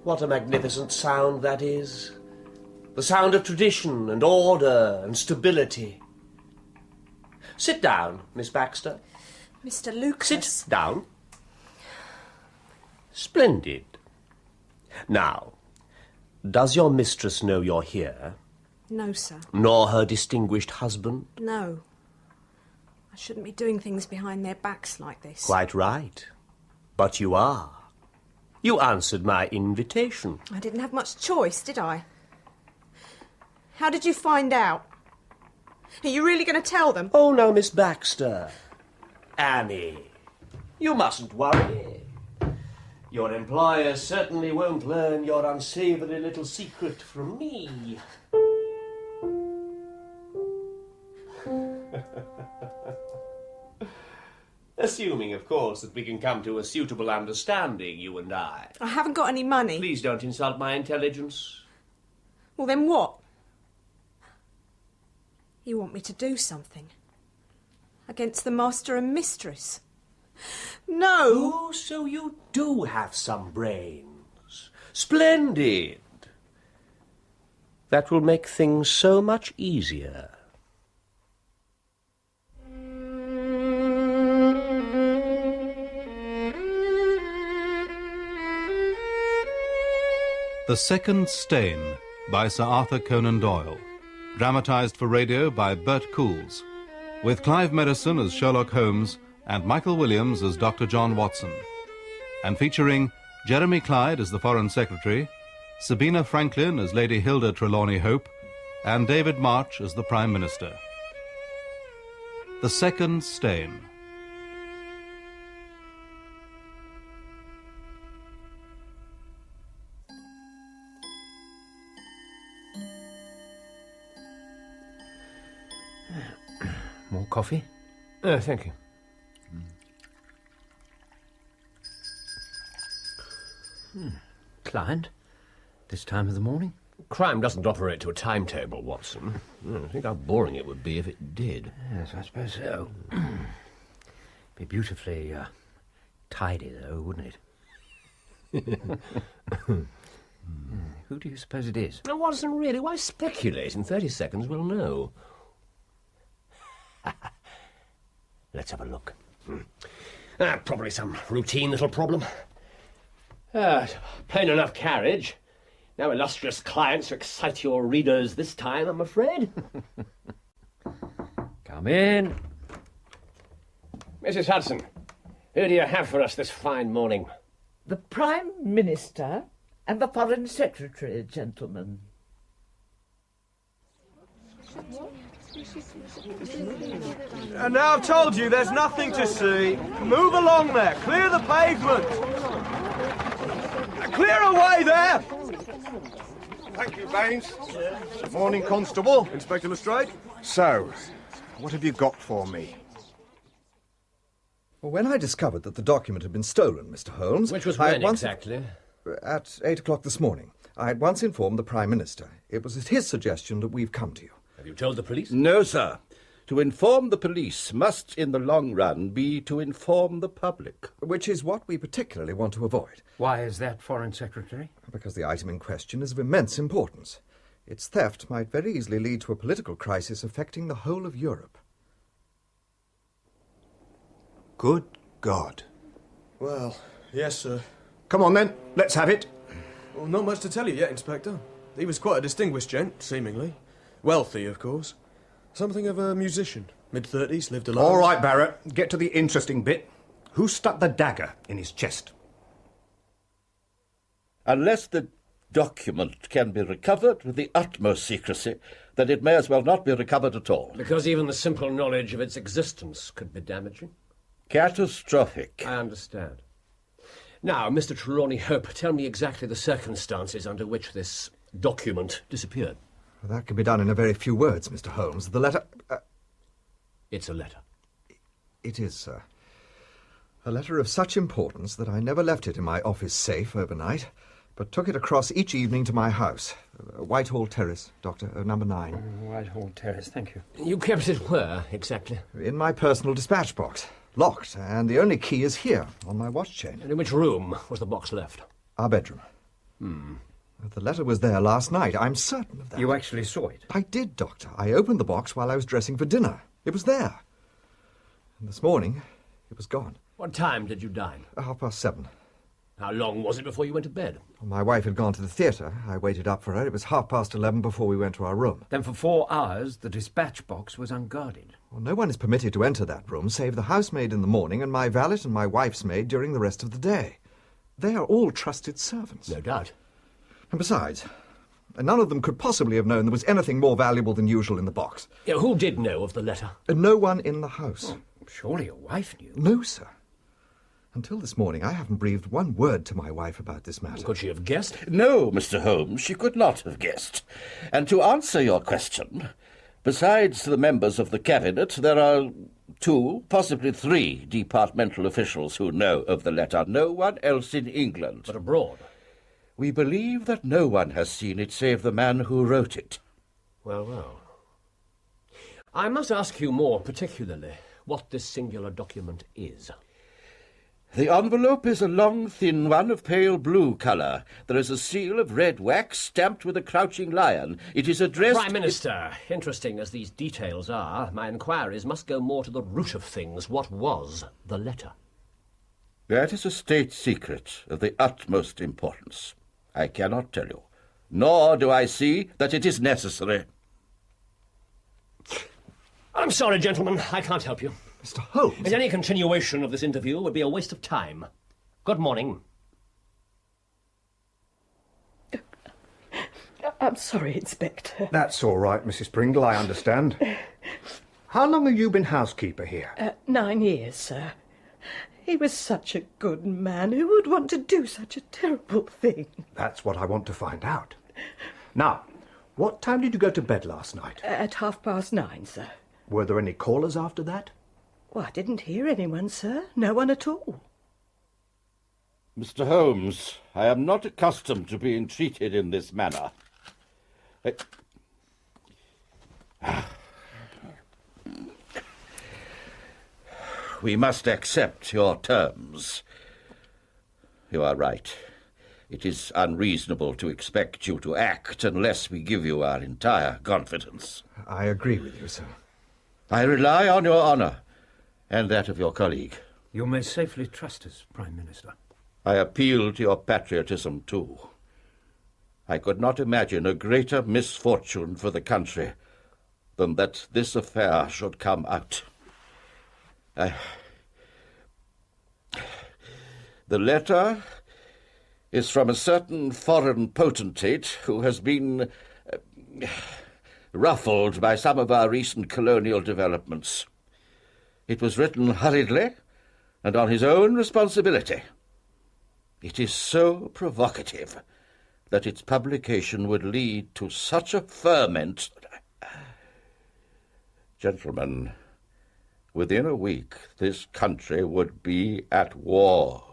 What a magnificent sound that is. The sound of tradition and order and stability. Sit down, Miss Baxter. Mr. Lucas. Sit down. Splendid. Now, does your mistress know you're here? No, sir. Nor her distinguished husband? No. I shouldn't be doing things behind their backs like this. Quite right. But you are. You answered my invitation. I didn't have much choice, did I? How did you find out? Are you really going to tell them? Oh, no, Miss Baxter. Annie, you mustn't worry. Your employer certainly won't learn your unsavoury little secret from me. Assuming, of course, that we can come to a suitable understanding, you and I. I haven't got any money. Please don't insult my intelligence. Well, then what? You want me to do something? Against the master and mistress? No! Oh, so you do have some brains. Splendid. That will make things so much easier. The Second Stain by Sir Arthur Conan Doyle. Dramatised for radio by Bert Coules, with Clive Merrison as Sherlock Holmes and Michael Williams as Dr. John Watson, and featuring Jeremy Clyde as the Foreign Secretary, Sabina Franklin as Lady Hilda Trelawney Hope, and David March as the Prime Minister. The Second Stain. More coffee? Thank you. Client? This time of the morning? Crime doesn't operate to a timetable, Watson. Think how boring it would be if it did. Yes, I suppose so. Be beautifully tidy, though, wouldn't it? Who do you suppose it is? Now, Watson, really, why speculate? In 30 seconds we'll know. Let's have a look. Probably some routine little problem. Plain enough carriage. No illustrious clients to excite your readers this time, I'm afraid. Come in. Mrs. Hudson, who do you have for us this fine morning? The Prime Minister and the Foreign Secretary, gentlemen. And now I've told you there's nothing to see. Move along there. Clear the pavement. Clear away there. Thank you, Baines. Morning, Constable. Inspector Lestrade. So, what have you got for me? Well, when I discovered that the document had been stolen, Mr. Holmes... Which was when exactly? At 8 o'clock this morning. I had once informed the Prime Minister. It was at his suggestion that we've come to you. Have you told the police? No, sir. To inform the police must, in the long run, be to inform the public. Which is what we particularly want to avoid. Why is that, Foreign Secretary? Because the item in question is of immense importance. Its theft might very easily lead to a political crisis affecting the whole of Europe. Good God. Well, yes, sir. Come on, then. Let's have it. Well, not much to tell you yet, Inspector. He was quite a distinguished gent, seemingly. Wealthy, of course. Something of a musician. Mid-30s, lived alone. All right, Barrett. Get to the interesting bit. Who stuck the dagger in his chest? Unless the document can be recovered with the utmost secrecy, then it may as well not be recovered at all. Because even the simple knowledge of its existence could be damaging. Catastrophic. I understand. Now, Mr. Trelawney Hope, tell me exactly the circumstances under which this document disappeared. Well, that can be done in a very few words, Mr. Holmes. The letter... It's a letter. It is, sir. A letter of such importance that I never left it in my office safe overnight, but took it across each evening to my house. Whitehall Terrace, Doctor, number 9. Whitehall Terrace, thank you. You kept it where, exactly? In my personal dispatch box. Locked, and the only key is here, on my watch chain. And in which room was the box left? Our bedroom. The letter was there last night. I'm certain of that. You actually saw it? I did, Doctor. I opened the box while I was dressing for dinner. It was there. And this morning, it was gone. What time did you dine? 7:30. How long was it before you went to bed? My wife had gone to the theatre. I waited up for her. It was 11:30 before we went to our room. Then for 4 hours, the dispatch box was unguarded. Well, no one is permitted to enter that room save the housemaid in the morning and my valet and my wife's maid during the rest of the day. They are all trusted servants. No doubt. And besides, none of them could possibly have known there was anything more valuable than usual in the box. Yeah, who did know of the letter? No one in the house. Surely your wife knew. No, sir. Until this morning, I haven't breathed one word to my wife about this matter. Could she have guessed? No, Mr. Holmes, she could not have guessed. And to answer your question, besides the members of the Cabinet, there are 2, possibly 3 departmental officials who know of the letter. No one else in England. But abroad? We believe that no one has seen it save the man who wrote it. Well, well. I must ask you more particularly what this singular document is. The envelope is a long, thin one of pale blue colour. There is a seal of red wax stamped with a crouching lion. It is addressed... Prime Minister, interesting as these details are, my inquiries must go more to the root of things. What was the letter? That is a state secret of the utmost importance. I cannot tell you, nor do I see that it is necessary. I'm sorry, gentlemen, I can't help you. Mr. Holmes? And any continuation of this interview would be a waste of time. Good morning. I'm sorry, Inspector. That's all right, Mrs. Pringle, I understand. How long have you been housekeeper here? 9 years, sir. He was such a good man. Who would want to do such a terrible thing? That's what I want to find out. Now, what time did you go to bed last night? At 9:30, sir. Were there any callers after that? Well, I didn't hear anyone, sir. No one at all. Mr. Holmes, I am not accustomed to being treated in this manner. We must accept your terms. You are right. It is unreasonable to expect you to act unless we give you our entire confidence. I agree with you, sir. I rely on your honour and that of your colleague. You may safely trust us, Prime Minister. I appeal to your patriotism, too. I could not imagine a greater misfortune for the country than that this affair should come out. The letter is from a certain foreign potentate who has been ruffled by some of our recent colonial developments. It was written hurriedly and on his own responsibility. It is so provocative that its publication would lead to such a ferment. Gentlemen, within a week this country would be at war.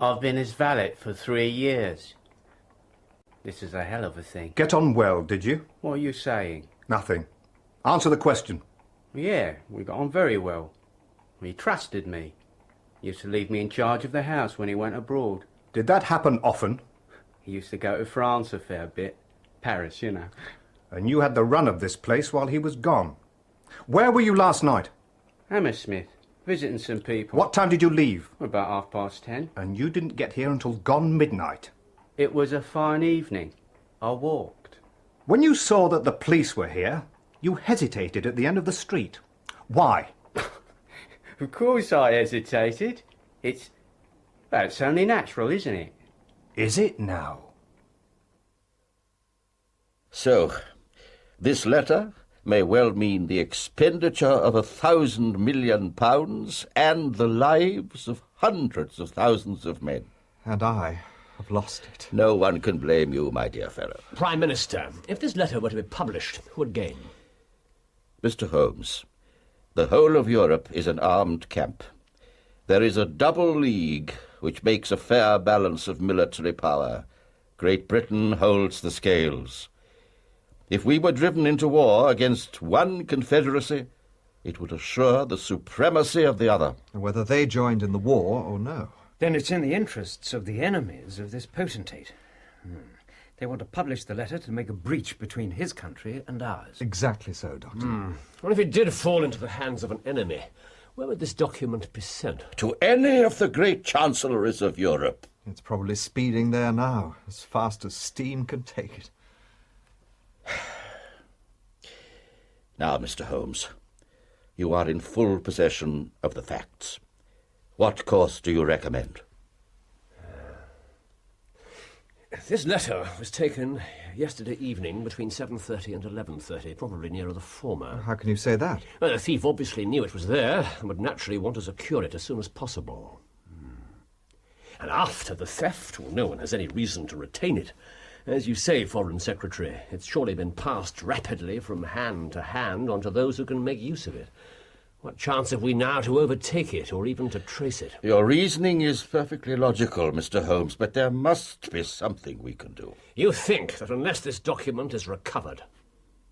I've been his valet for 3 years. This is a hell of a thing. Get on well, did you? What are you saying? Nothing. Answer the question. Yeah, we got on very well. He trusted me. He used to leave me in charge of the house when he went abroad. Did that happen often? He used to go to France a fair bit. Paris, you know. And you had the run of this place while he was gone. Where were you last night? Hammersmith, visiting some people. What time did you leave? About 10:30. And you didn't get here until gone midnight. It was a fine evening. I walked. When you saw that the police were here, you hesitated at the end of the street. Why? Of course I hesitated. It's only natural, isn't it? Is it now? So, this letter may well mean the expenditure of £1,000 million and the lives of hundreds of thousands of men. And I have lost it. No one can blame you, my dear fellow. Prime Minister, if this letter were to be published, who would gain? Mr. Holmes, the whole of Europe is an armed camp. There is a double league which makes a fair balance of military power. Great Britain holds the scales. If we were driven into war against one confederacy, it would assure the supremacy of the other. Whether they joined in the war or no. Then it's in the interests of the enemies of this potentate. They want to publish the letter to make a breach between his country and ours. Exactly so, Doctor. Well, if it did fall into the hands of an enemy, where would this document be sent? To any of the great chancelleries of Europe. It's probably speeding there now, as fast as steam can take it. Now, Mr. Holmes, you are in full possession of the facts. What course do you recommend? This letter was taken yesterday evening between 7:30 and 11:30, probably nearer the former. How can you say that? Well, the thief obviously knew it was there and would naturally want to secure it as soon as possible. And after the theft, well, no one has any reason to retain it. As you say, Foreign Secretary, it's surely been passed rapidly from hand to hand onto those who can make use of it. What chance have we now to overtake it, or even to trace it? Your reasoning is perfectly logical, Mr. Holmes, but there must be something we can do. You think that unless this document is recovered,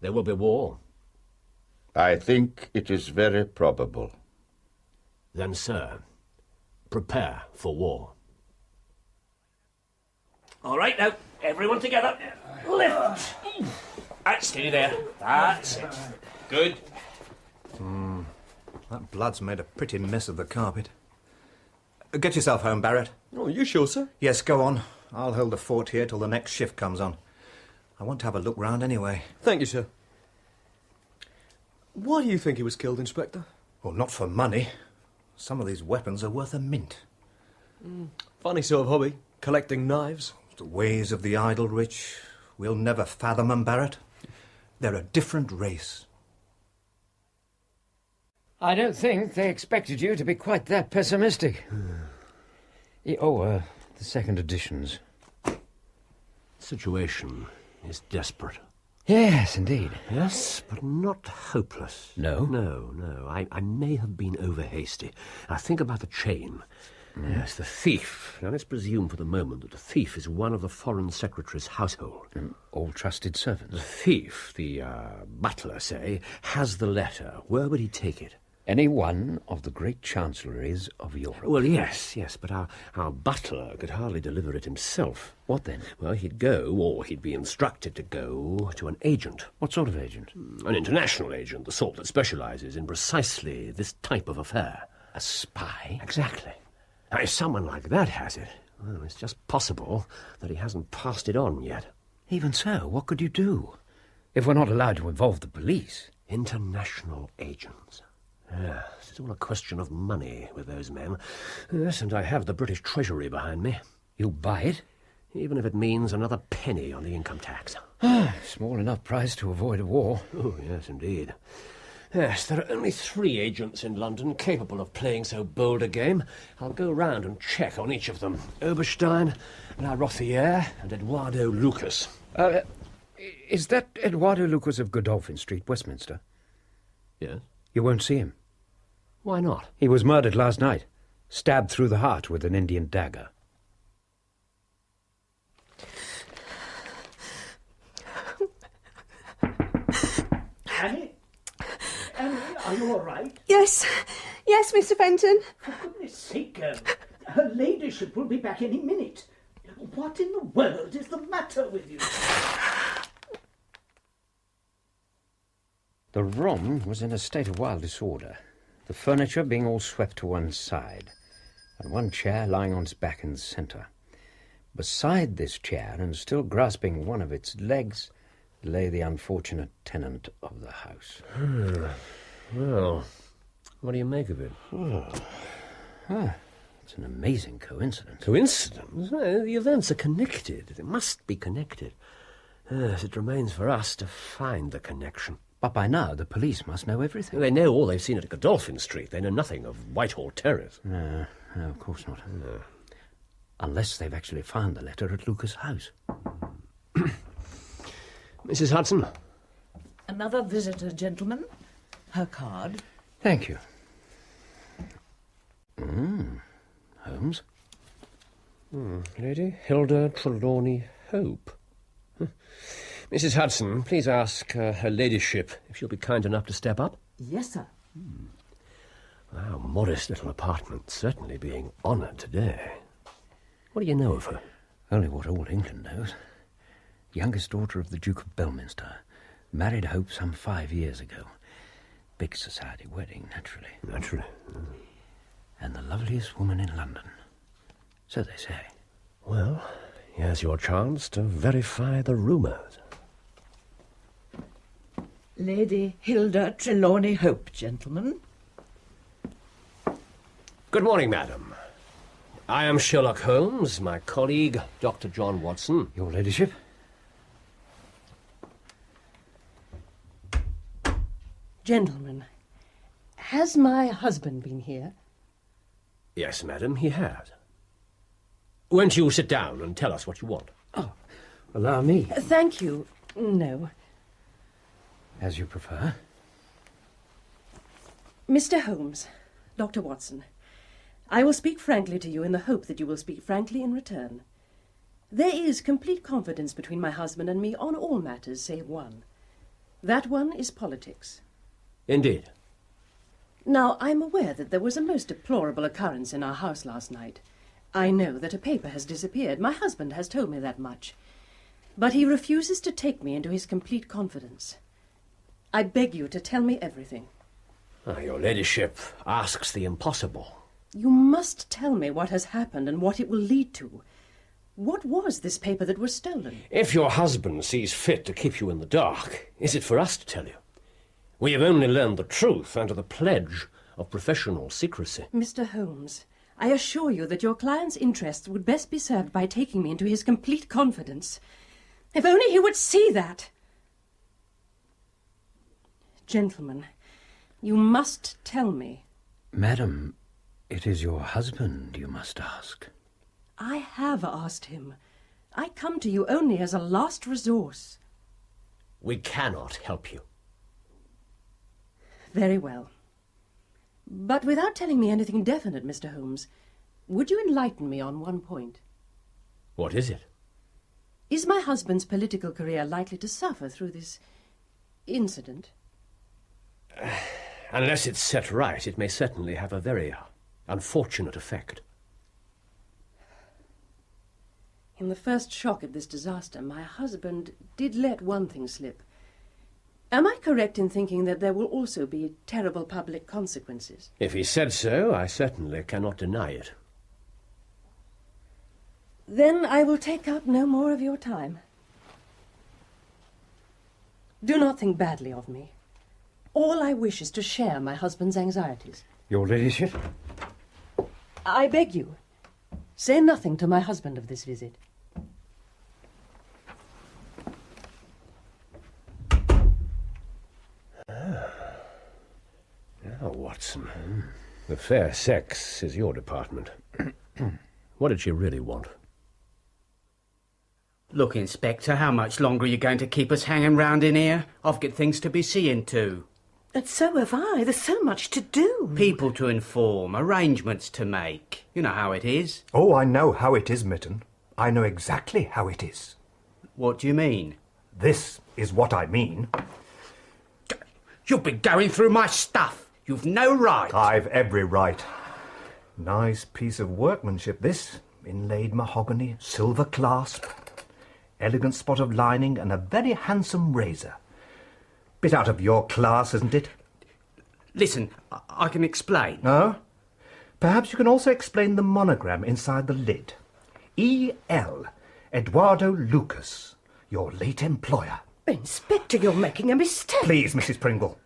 there will be war? I think it is very probable. Then, sir, prepare for war. All right, now, everyone together. Lift! Right, steady there. That's it. Good. That blood's made a pretty mess of the carpet. Get yourself home, Barrett. Oh, you sure, sir? Yes, go on. I'll hold the fort here till the next shift comes on. I want to have a look round anyway. Thank you, sir. Why do you think he was killed, Inspector? Well, not for money. Some of these weapons are worth a mint. Funny sort of hobby, collecting knives. The ways of the idle rich. We'll never fathom them, Barrett. They're a different race. I don't think they expected you to be quite that pessimistic. The second editions. The situation is desperate. Yes, indeed. Yes, but not hopeless. No? No. I may have been over-hasty. Now, think about the chain. Yes, the thief. Now, let's presume for the moment that the thief is one of the Foreign Secretary's household. All trusted The servants. thief, the butler, say, has the letter. Where would he take it? Any one of the great chancelleries of Europe. Well, yes, but our butler could hardly deliver it himself. What then? Well, he'd go, or he'd be instructed to go, to an agent. What sort of agent? An international agent, the sort that specialises in precisely this type of affair. A spy? Exactly. Now, if someone like that has it, well, it's just possible that he hasn't passed it on yet. Even so, what could you do? If we're not allowed to involve the police. International agents. Yes, it's all a question of money with those men. Yes, and I have the British Treasury behind me. You'll buy it? Even if it means another penny on the income tax. Small enough price to avoid a war. Oh, yes, indeed. Yes, there are only 3 agents in London capable of playing so bold a game. I'll go round and check on each of them. Oberstein, La Rothiere, and Eduardo Lucas. Is that Eduardo Lucas of Godolphin Street, Westminster? Yes? You won't see him. Why not? He was murdered last night. Stabbed through the heart with an Indian dagger. Annie? Annie, are you all right? Yes, Mr. Fenton. For goodness sake, her ladyship will be back any minute. What in the world is the matter with you? The room was in a state of wild disorder, the furniture being all swept to one side, and one chair lying on its back in the centre. Beside this chair, and still grasping one of its legs, lay the unfortunate tenant of the house. Well, what do you make of it? It's an amazing coincidence. Coincidence? The events are connected. They must be connected. Yes, it remains for us to find the connection. But by now, the police must know everything. They know all they've seen at Godolphin Street. They know nothing of Whitehall Terrace. No, of course not. No. Unless they've actually found the letter at Lucas' house. Mrs. Hudson? Another visitor, gentlemen. Her card. Thank you. Holmes? Lady Hilda Trelawney Hope. Mrs. Hudson, please ask her ladyship if she'll be kind enough to step up. Yes, sir. Our modest little apartment certainly being honoured today. What do you know of her? Only what all England knows. Youngest daughter of the Duke of Belminster. Married Hope some 5 years ago. Big society wedding, naturally. Naturally. And the loveliest woman in London. So they say. Well, here's your chance to verify the rumours. Lady Hilda Trelawney Hope, gentlemen. Good morning, madam. I am Sherlock Holmes, my colleague, Dr. John Watson. Your ladyship? Gentlemen, has my husband been here? Yes, madam, he has. Won't you sit down and tell us what you want? Oh, allow me. Thank you. No. As you prefer. Mr. Holmes, Dr. Watson, I will speak frankly to you in the hope that you will speak frankly in return. There is complete confidence between my husband and me on all matters save one. That one is politics. Indeed. Now, I'm aware that there was a most deplorable occurrence in our house last night. I know that a paper has disappeared. My husband has told me that much. But he refuses to take me into his complete confidence. I beg you to tell me everything. Your ladyship asks the impossible. You must tell me what has happened and what it will lead to. What was this paper that was stolen? If your husband sees fit to keep you in the dark, is it for us to tell you? We have only learned the truth under the pledge of professional secrecy. Mr. Holmes, I assure you that your client's interests would best be served by taking me into his complete confidence. If only he would see that! Gentlemen, you must tell me. Madam, it is your husband you must ask. I have asked him. I come to you only as a last resource. We cannot help you. Very well. But without telling me anything definite, Mr. Holmes, would you enlighten me on one point? What is it? Is my husband's political career likely to suffer through this incident? Unless it's set right, it may certainly have a very unfortunate effect. In the first shock of this disaster, my husband did let one thing slip. Am I correct in thinking that there will also be terrible public consequences? If he said so, I certainly cannot deny it. Then I will take up no more of your time. Do not think badly of me. All I wish is to share my husband's anxieties. Your ladyship? I beg you, say nothing to my husband of this visit. Now, Watson, the fair sex is your department. What did she really want? Look, Inspector, how much longer are you going to keep us hanging round in here? I've got things to be seeing to. And so have I. There's so much to do. People to inform, arrangements to make. You know how it is. Oh, I know how it is, Mitten. I know exactly how it is. What do you mean? This is what I mean. You've been going through my stuff. You've no right. I've every right. Nice piece of workmanship, this. Inlaid mahogany, silver clasp, elegant spot of lining, and a very handsome razor. Bit out of your class, isn't it? Listen, I can explain. No? Perhaps you can also explain the monogram inside the lid. E.L. Eduardo Lucas, your late employer. Inspector, you're making a mistake. Please, Mrs. Pringle.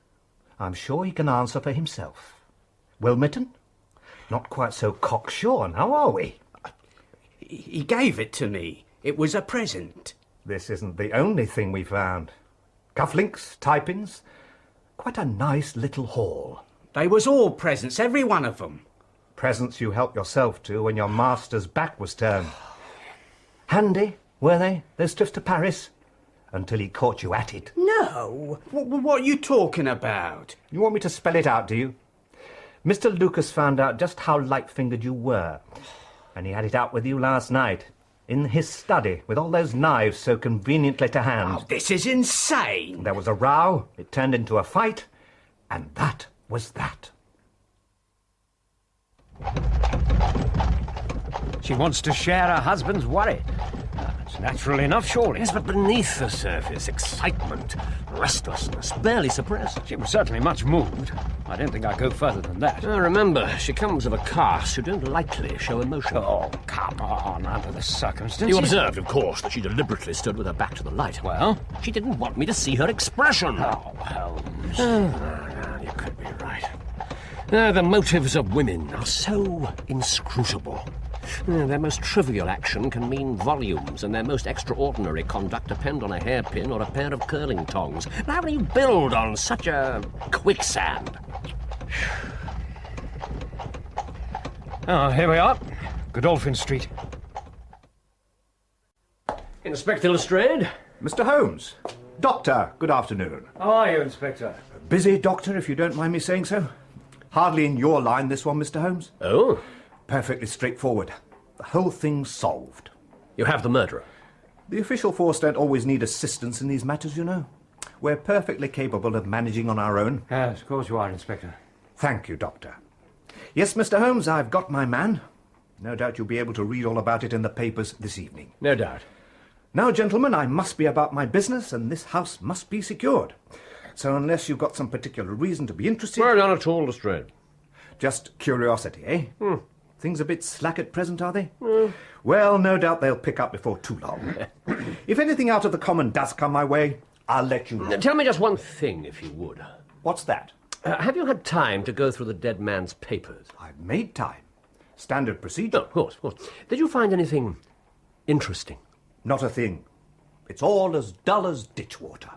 I'm sure he can answer for himself. Well, Mitten? Not quite so cocksure now, are we? He gave it to me. It was a present. This isn't the only thing we found. Cufflinks, tie-pins, quite a nice little haul. They was all presents, every one of them. Presents you helped yourself to when your master's back was turned. Handy, were they, those trips to Paris? Until he caught you at it. No. What are you talking about? You want me to spell it out, do you? Mr. Lucas found out just how light-fingered you were. And he had it out with you last night. In his study, with all those knives so conveniently to hand. Oh, this is insane. There was a row, it turned into a fight, and that was that. She wants to share her husband's worry. It's natural enough, surely. Yes, but beneath the surface, excitement, restlessness, barely suppressed. She was certainly much moved. I don't think I'd go further than that. Remember, she comes of a caste who don't likely show emotion. Oh, come on, under the circumstances. You observed, of course, that she deliberately stood with her back to the light. Well? She didn't want me to see her expression. Oh, Holmes. You could be right. The motives of women are so inscrutable. Their most trivial action can mean volumes, and their most extraordinary conduct depend on a hairpin or a pair of curling tongs. But how do you build on such a quicksand? Oh, here we are. Godolphin Street. Inspector Lestrade? Mr. Holmes. Doctor, good afternoon. How are you, Inspector? Busy, Doctor, if you don't mind me saying so. Hardly in your line, this one, Mr. Holmes. Oh? Perfectly straightforward. The whole thing's solved. You have the murderer? The official force don't always need assistance in these matters, you know. We're perfectly capable of managing on our own. Yes, of course you are, Inspector. Thank you, Doctor. Yes, Mr. Holmes, I've got my man. No doubt you'll be able to read all about it in the papers this evening. No doubt. Now, gentlemen, I must be about my business, and this house must be secured. So unless you've got some particular reason to be interested... Well, none at all, Lestrade. Just curiosity, eh? Things a bit slack at present, are they? Well, no doubt they'll pick up before too long. If anything out of the common does come my way, I'll let you know. Tell me just one thing, if you would. What's that? Have you had time to go through the dead man's papers? I've made time. Standard procedure. Oh, of course, of course. Did you find anything interesting? Not a thing. It's all as dull as ditch water.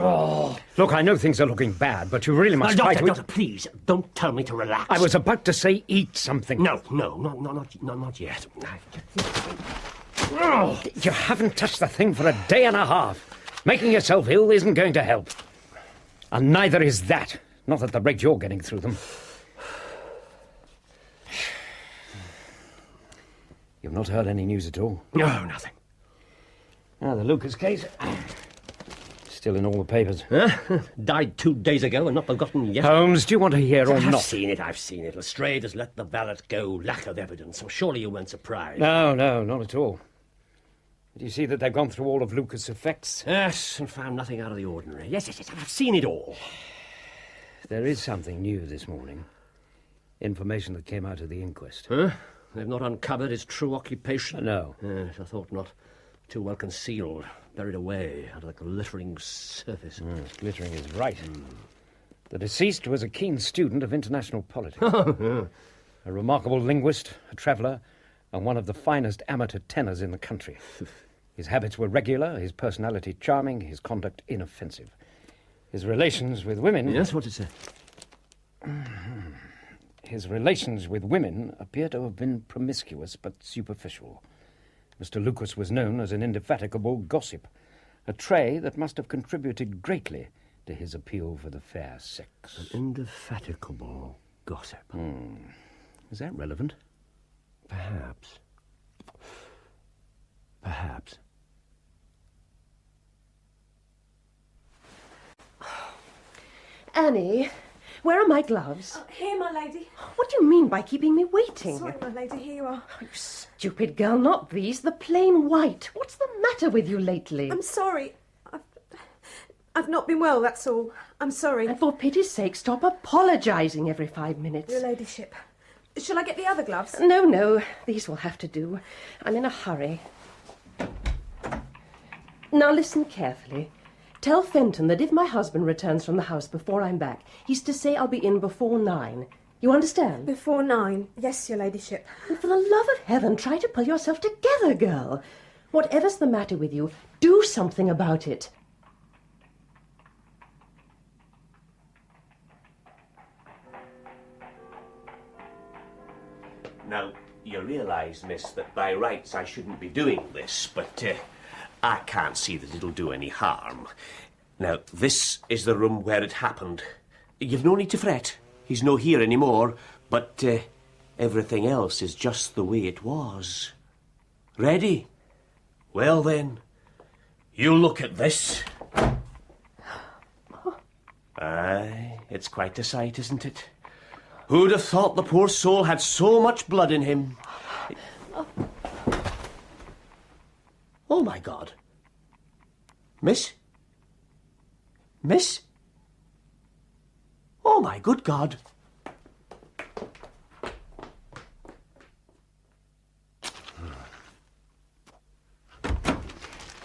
Oh. Look, I know things are looking bad, but you really must fight Doctor, please, don't tell me to relax. I was about to say eat something. No, not yet. You haven't touched the thing for a day and a half. Making yourself ill isn't going to help. And neither is that. Not at the rate you're getting through them. You've not heard any news at all? No, nothing. Ah, the Lucas case. Still in all the papers. Died 2 days ago and not forgotten yet. Holmes, do you want to hear or not? I've seen it. Lestrade has let the valet go. Lack of evidence. So surely you weren't surprised. No, not at all. Did you see that they've gone through all of Lucas' effects? Yes, and found nothing out of the ordinary. Yes, I've seen it all. There is something new this morning. Information that came out of the inquest. Huh? They've not uncovered his true occupation? No. Yes, I thought not. Too well concealed, buried away under the glittering surface. Glittering is right. The deceased was a keen student of international politics. A remarkable linguist, a traveller, and one of the finest amateur tenors in the country. His habits were regular, his personality charming, his conduct inoffensive. His relations with women... Yes, what did it say? His relations with women appear to have been promiscuous but superficial. Mr. Lucas was known as an indefatigable gossip, a trait that must have contributed greatly to his appeal for the fair sex. An indefatigable gossip. Is that relevant? Perhaps. Annie, where are my gloves? Oh, here, my lady. What do you mean by keeping me waiting? Sorry, my lady, here you are. You stupid girl, not these, the plain white. What's the matter with you lately? I'm sorry. I've not been well, that's all. I'm sorry. And for pity's sake, stop apologising every 5 minutes. Your ladyship. Shall I get the other gloves? No, these will have to do. I'm in a hurry. Now listen carefully. Tell Fenton that if my husband returns from the house before I'm back, he's to say I'll be in before 9. You understand? Before 9. Yes, your ladyship. And for the love of heaven, try to pull yourself together, girl. Whatever's the matter with you, do something about it. Now, you realise, miss, that by rights I shouldn't be doing this, but I can't see that it'll do any harm. Now, this is the room where it happened. You've no need to fret. He's no here anymore, but everything else is just the way it was. Ready? Well then, You look at this. Aye, it's quite a sight, isn't it? Who'd have thought the poor soul had so much blood in him? Oh, my God. Miss? Miss? Oh, my good God.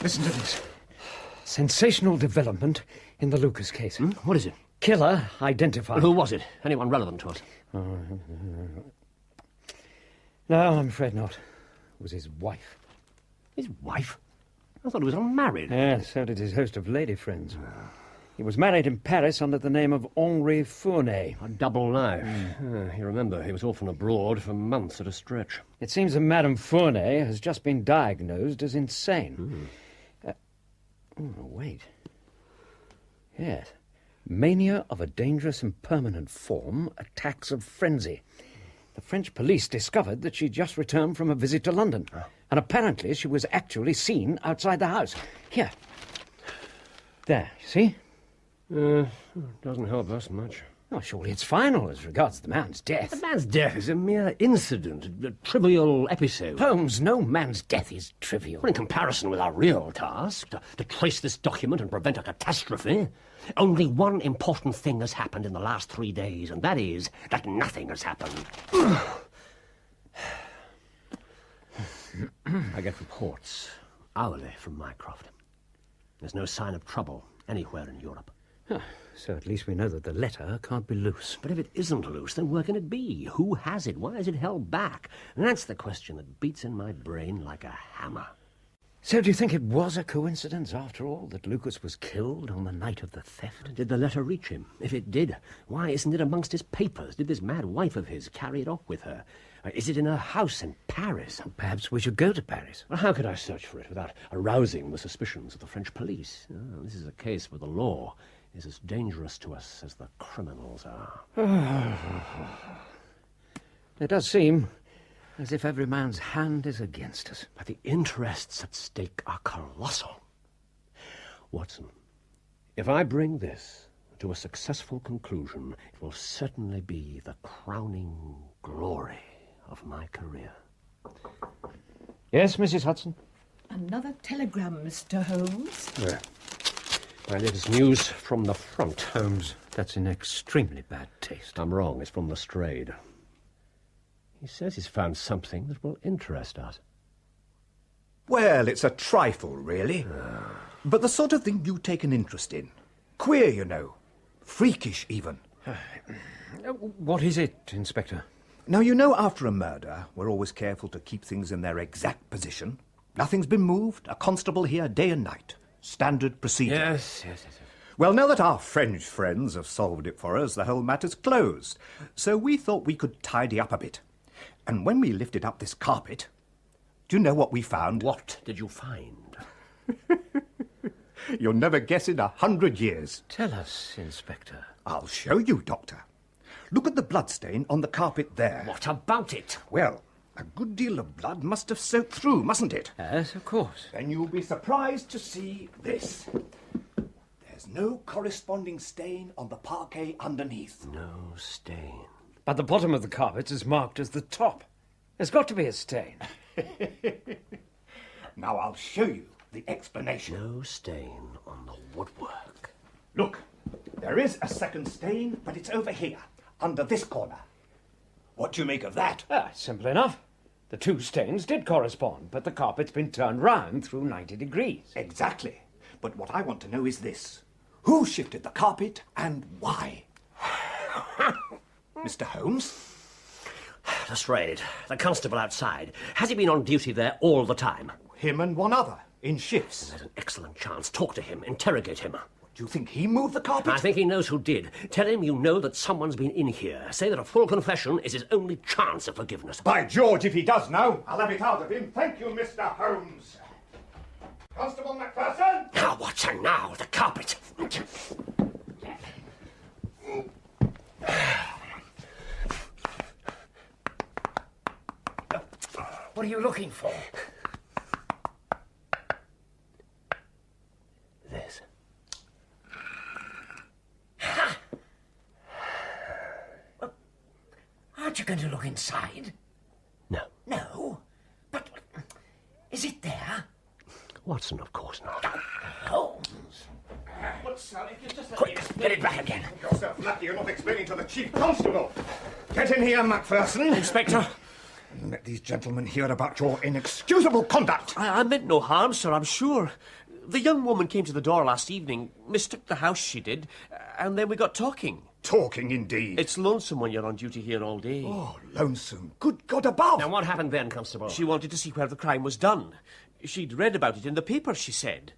Listen to this. Sensational development in the Lucas case. What is it? Killer identified. Who was it? Anyone relevant to us? No, I'm afraid not. It was his wife. His wife? I thought he was unmarried. Yes, so did his host of lady friends. He was married in Paris under the name of Henri Fournet. A double life. You remember, he was often abroad for months at a stretch. It seems that Madame Fournet has just been diagnosed as insane. Wait. Yes. Mania of a dangerous and permanent form, attacks of frenzy. The French police discovered that she'd just returned from a visit to London. And apparently she was actually seen outside the house. Here. There, you see? Doesn't help us much. Oh, surely it's final as regards the man's death. The man's death is a mere incident, a trivial episode. Holmes, no man's death is trivial. Well, in comparison with our real task, to trace this document and prevent a catastrophe, only one important thing has happened in the last 3 days, and that is that nothing has happened. I get reports hourly from Mycroft. There's no sign of trouble anywhere in Europe. So at least we know that the letter can't be loose. But if it isn't loose, then where can it be? Who has it? Why is it held back? And that's the question that beats in my brain like a hammer. So do you think it was a coincidence, after all, that Lucas was killed on the night of the theft? Did the letter reach him? If it did, why isn't it amongst his papers? Did this mad wife of his carry it off with her? Is it in her house in Paris? Perhaps we should go to Paris. Well, how could I search for it without arousing the suspicions of the French police? This is a case where the law is as dangerous to us as the criminals are. It does seem as if every man's hand is against us. But the interests at stake are colossal. Watson, if I bring this to a successful conclusion, it will certainly be the crowning glory of my career. Yes, Mrs. Hudson? Another telegram, Mr. Holmes. Yeah. My latest news from the front. Holmes, that's in extremely bad taste. I'm wrong. It's from Lestrade. He says he's found something that will interest us. Well, it's a trifle, really. But the sort of thing you take an interest in. Queer, you know. Freakish, even. What is it, Inspector? Now, you know, after a murder, we're always careful to keep things in their exact position. Nothing's been moved. A constable here day and night. Standard procedure. Yes. Well, now that our French friends have solved it for us, the whole matter's closed. So we thought we could tidy up a bit. And when we lifted up this carpet, do you know what we found? What did you find? You'll never guess in 100 years. Tell us, Inspector. I'll show you, Doctor. Look at the bloodstain on the carpet there. What about it? Well, a good deal of blood must have soaked through, mustn't it? Yes, of course. Then you'll be surprised to see this. There's no corresponding stain on the parquet underneath. No stain. But the bottom of the carpet is marked as the top. There's got to be a stain. Now I'll show you the explanation. No stain on the woodwork. Look, there is a second stain, but it's over here, under this corner. What do you make of that? Simple enough. The two stains did correspond, but the carpet's been turned round through 90 degrees. Exactly. But what I want to know is this. Who shifted the carpet and why? Mr. Holmes? Lestrade, the constable outside. Has he been on duty there all the time? Him and one other, in shifts. There's an excellent chance. Talk to him. Interrogate him. Do you think he moved the carpet? I think he knows who did. Tell him you know that someone's been in here. Say that a full confession is his only chance of forgiveness. By George, if he does now, I'll have it out of him. Thank you, Mr. Holmes. Constable Macpherson? Now, Watson, now, the carpet. What are you looking for? Aren't you going to look inside? No. No? But is it there? Watson, of course not. Holmes. Quick, get it back again. Yourself lucky you're not explaining to the Chief Constable. Get in here, Macpherson. Inspector. Let these gentlemen hear about your inexcusable conduct. I meant no harm, sir, I'm sure. The young woman came to the door last evening, mistook the house, she did, and then we got talking. Talking, indeed. It's lonesome when you're on duty here all day. Oh, lonesome. Good God above! Now, what happened then, Constable? She wanted to see where the crime was done. She'd read about it in the paper, she said.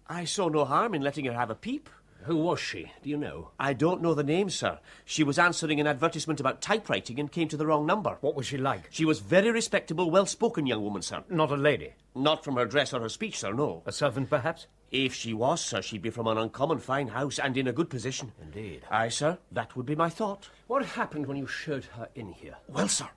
I saw no harm in letting her have a peep. Who was she? Do you know? I don't know the name, sir. She was answering an advertisement about typewriting and came to the wrong number. What was she like? She was very respectable, well-spoken young woman, sir. Not a lady? Not from her dress or her speech, sir, no. A servant, perhaps? If she was, sir, she'd be from an uncommon fine house and in a good position. Indeed. Aye, sir, that would be my thought. What happened when you showed her in here? Well, sir,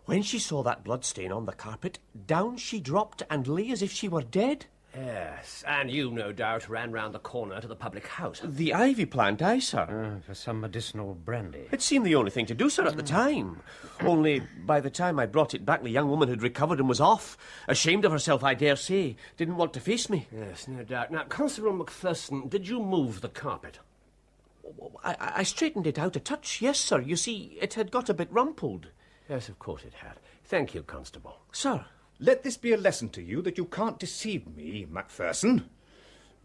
when she saw that blood stain on the carpet, down she dropped and lay as if she were dead. Yes, and you, no doubt, ran round the corner to the public house. The ivy plant, aye, sir. For some medicinal brandy. It seemed the only thing to do, sir, at the time. Only, by the time I brought it back, the young woman had recovered and was off. Ashamed of herself, I dare say. Didn't want to face me. Yes, no doubt. Now, Constable Macpherson, did you move the carpet? I straightened it out a touch, yes, sir. You see, it had got a bit rumpled. Yes, of course it had. Thank you, Constable. Sir. Let this be a lesson to you that you can't deceive me, Macpherson.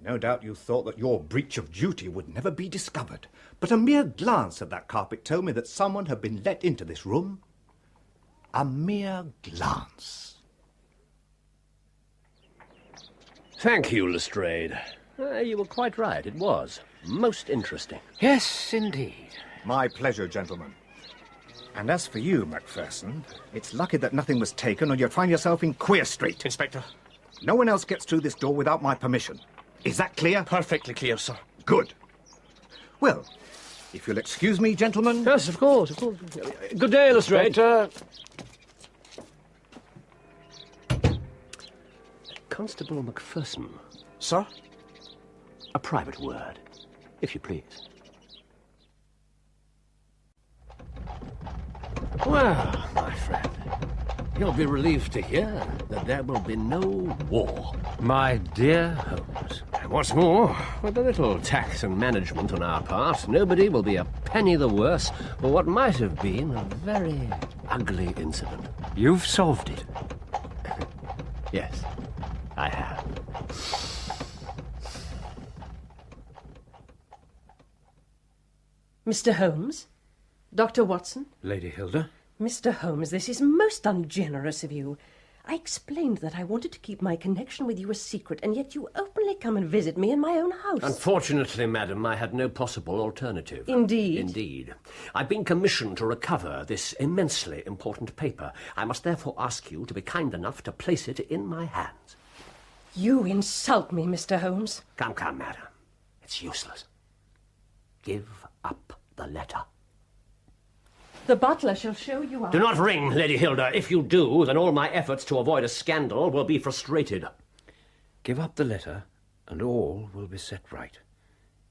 No doubt you thought that your breach of duty would never be discovered, but a mere glance at that carpet told me that someone had been let into this room. A mere glance. Thank you, Lestrade. You were quite right. It was most interesting. Yes, indeed. My pleasure, gentlemen. And as for you, Macpherson, it's lucky that nothing was taken or you'd find yourself in Queer Street. Inspector. No one else gets through this door without my permission. Is that clear? Perfectly clear, sir. Good. Well, if you'll excuse me, gentlemen. Yes, of course, of course. Good day, Lestrade. Constable Macpherson. Sir? A private word, if you please. Well, my friend, you'll be relieved to hear that there will be no war. My dear Holmes. And what's more, with a little tact and management on our part, nobody will be a penny the worse for what might have been a very ugly incident. You've solved it. Yes, I have. Mr. Holmes? Dr. Watson? Lady Hilda? Mr. Holmes, this is most ungenerous of you. I explained that I wanted to keep my connection with you a secret, and yet you openly come and visit me in my own house. Unfortunately, madam, I had no possible alternative. Indeed? Indeed. I've been commissioned to recover this immensely important paper. I must therefore ask you to be kind enough to place it in my hands. You insult me, Mr. Holmes. Come, come, madam. It's useless. Give up the letter. The butler shall show you out. Do not ring, Lady Hilda. If you do, then all my efforts to avoid a scandal will be frustrated. Give up the letter, and all will be set right.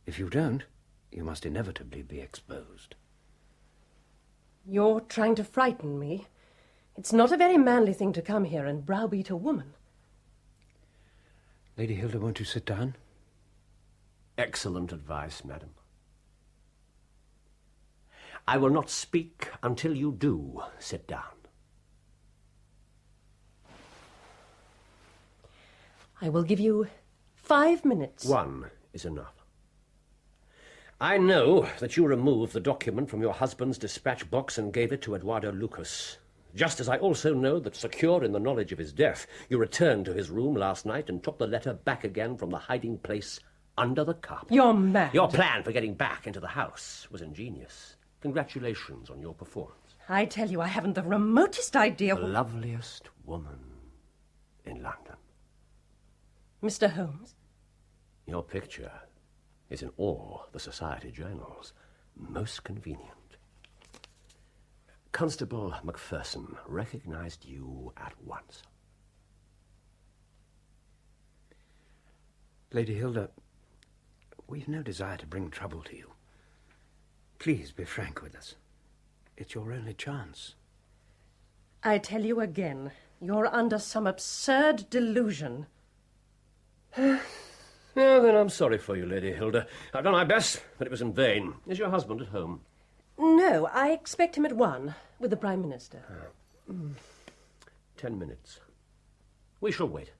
If you don't, you must inevitably be exposed. You're trying to frighten me. It's not a very manly thing to come here and browbeat a woman. Lady Hilda, won't you sit down? Excellent advice, madam. I will not speak until you do sit down. I will give you 5 minutes. 1 is enough. I know that you removed the document from your husband's dispatch box and gave it to Eduardo Lucas. Just as I also know that, secure in the knowledge of his death, you returned to his room last night and took the letter back again from the hiding place under the carpet. You're mad. Your plan for getting back into the house was ingenious. Congratulations on your performance. I tell you, I haven't the remotest idea. The loveliest woman in London. Mr. Holmes? Your picture is in all the society journals. Most convenient. Constable Macpherson recognized you at once. Lady Hilda, we've no desire to bring trouble to you. Please be frank with us. It's your only chance. I tell you again, you're under some absurd delusion. Well, then I'm sorry for you, Lady Hilda. I've done my best, but it was in vain. Is your husband at home? No, I expect him at 1 with the Prime Minister. 10 minutes. We shall wait.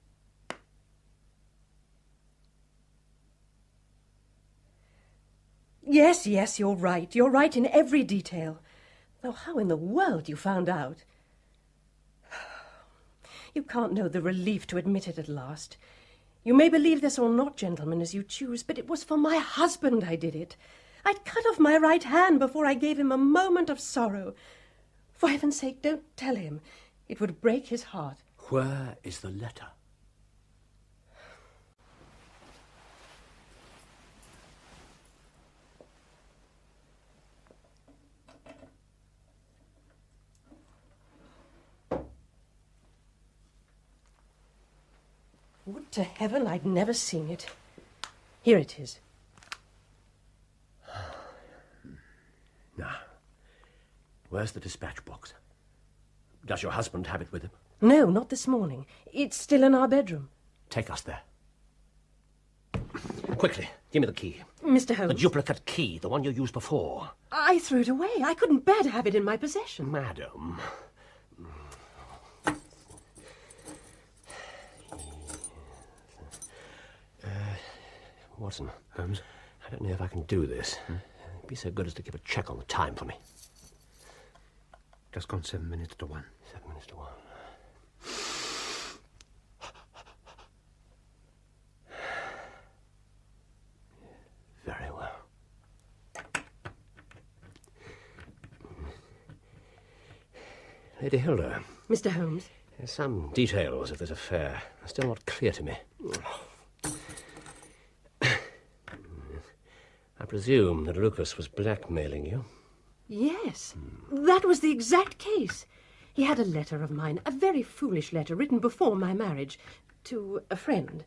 Yes, you're right. You're right in every detail. Though how in the world you found out? You can't know the relief to admit it at last. You may believe this or not, gentlemen, as you choose, but it was for my husband I did it. I'd cut off my right hand before I gave him a moment of sorrow. For heaven's sake, don't tell him. It would break his heart. Where is the letter? Would to heaven I'd never seen it. Here it is. Now, where's the dispatch box? Does your husband have it with him? No, not this morning. It's still in our bedroom. Take us there. Quickly, give me the key. Mr. Holmes. The duplicate key, the one you used before. I threw it away. I couldn't bear to have it in my possession. Madam. Watson. Holmes? I don't know if I can do this. Be so good as to keep a check on the time for me. Just gone 7 minutes to 1. 7 minutes to 1. Very well. Lady Hilda. Mr. Holmes. Some details of this affair are still not clear to me. I presume that Lucas was blackmailing you. Yes, that was the exact case. He had a letter of mine, a very foolish letter written before my marriage, to a friend.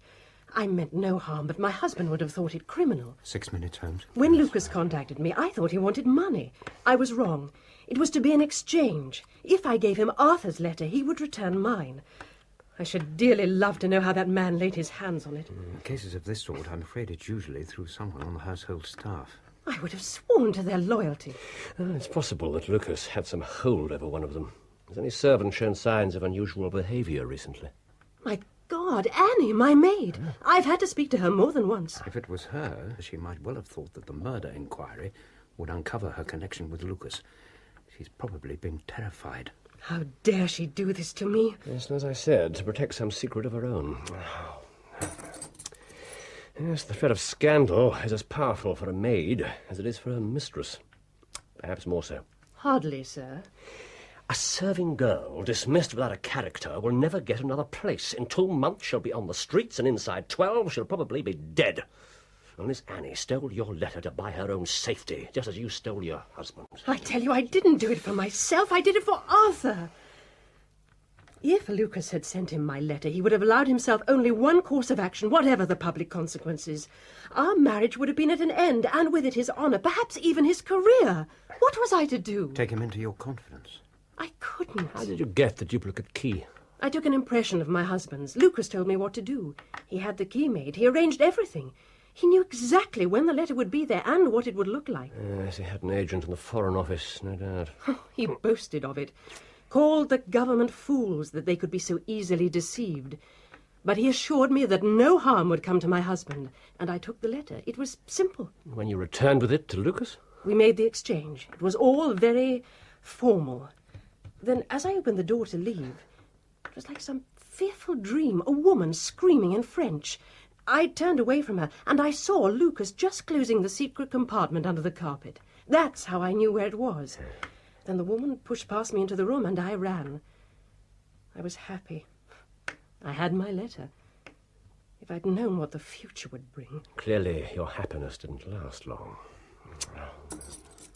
I meant no harm, but my husband would have thought it criminal. 6 minutes, Holmes. When Lucas contacted me, I thought he wanted money. I was wrong. It was to be an exchange. If I gave him Arthur's letter, he would return mine. I should dearly love to know how that man laid his hands on it. In cases of this sort, I'm afraid it's usually through someone on the household staff. I would have sworn to their loyalty. It's possible that Lucas had some hold over one of them. Has any servant shown signs of unusual behaviour recently? My God, Annie, my maid. I've had to speak to her more than once. If it was her, she might well have thought that the murder inquiry would uncover her connection with Lucas. She's probably been terrified. How dare she do this to me? Yes, as I said, to protect some secret of her own. Yes, the threat of scandal is as powerful for a maid as it is for a mistress. Perhaps more so. Hardly, sir. A serving girl dismissed without a character will never get another place. In 2 months she'll be on the streets, and inside 12 she'll probably be dead. Well, Miss Annie stole your letter to buy her own safety, just as you stole your husband's. I tell you, I didn't do it for myself. I did it for Arthur. If Lucas had sent him my letter, he would have allowed himself only one course of action, whatever the public consequences. Our marriage would have been at an end, and with it his honour, perhaps even his career. What was I to do? Take him into your confidence. I couldn't. How did you get the duplicate key? I took an impression of my husband's. Lucas told me what to do. He had the key made. He arranged everything. He knew exactly when the letter would be there and what it would look like. Yes, he had an agent in the Foreign Office, no doubt. He boasted of it. Called the government fools that they could be so easily deceived. But he assured me that no harm would come to my husband, and I took the letter. It was simple. When you returned with it to Lucas? We made the exchange. It was all very formal. Then, as I opened the door to leave, it was like some fearful dream, a woman screaming in French. I turned away from her, and I saw Lucas just closing the secret compartment under the carpet. That's how I knew where it was. Then the woman pushed past me into the room, and I ran. I was happy. I had my letter. If I'd known what the future would bring. Clearly, your happiness didn't last long.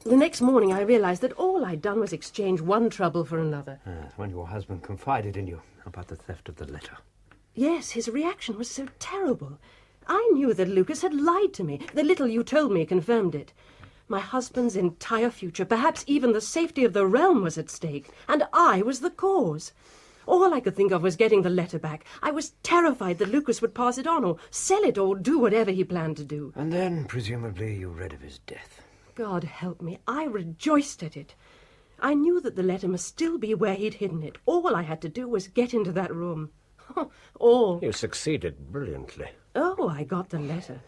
The next morning, I realized that all I'd done was exchange one trouble for another. When your husband confided in you about the theft of the letter. Yes, his reaction was so terrible. I knew that Lucas had lied to me. The little you told me confirmed it. My husband's entire future, perhaps even the safety of the realm, was at stake, and I was the cause. All I could think of was getting the letter back. I was terrified that Lucas would pass it on, or sell it, or do whatever he planned to do. And then, presumably, you read of his death. God help me, I rejoiced at it. I knew that the letter must still be where he'd hidden it. All I had to do was get into that room. All. You succeeded brilliantly. Oh, I got the letter.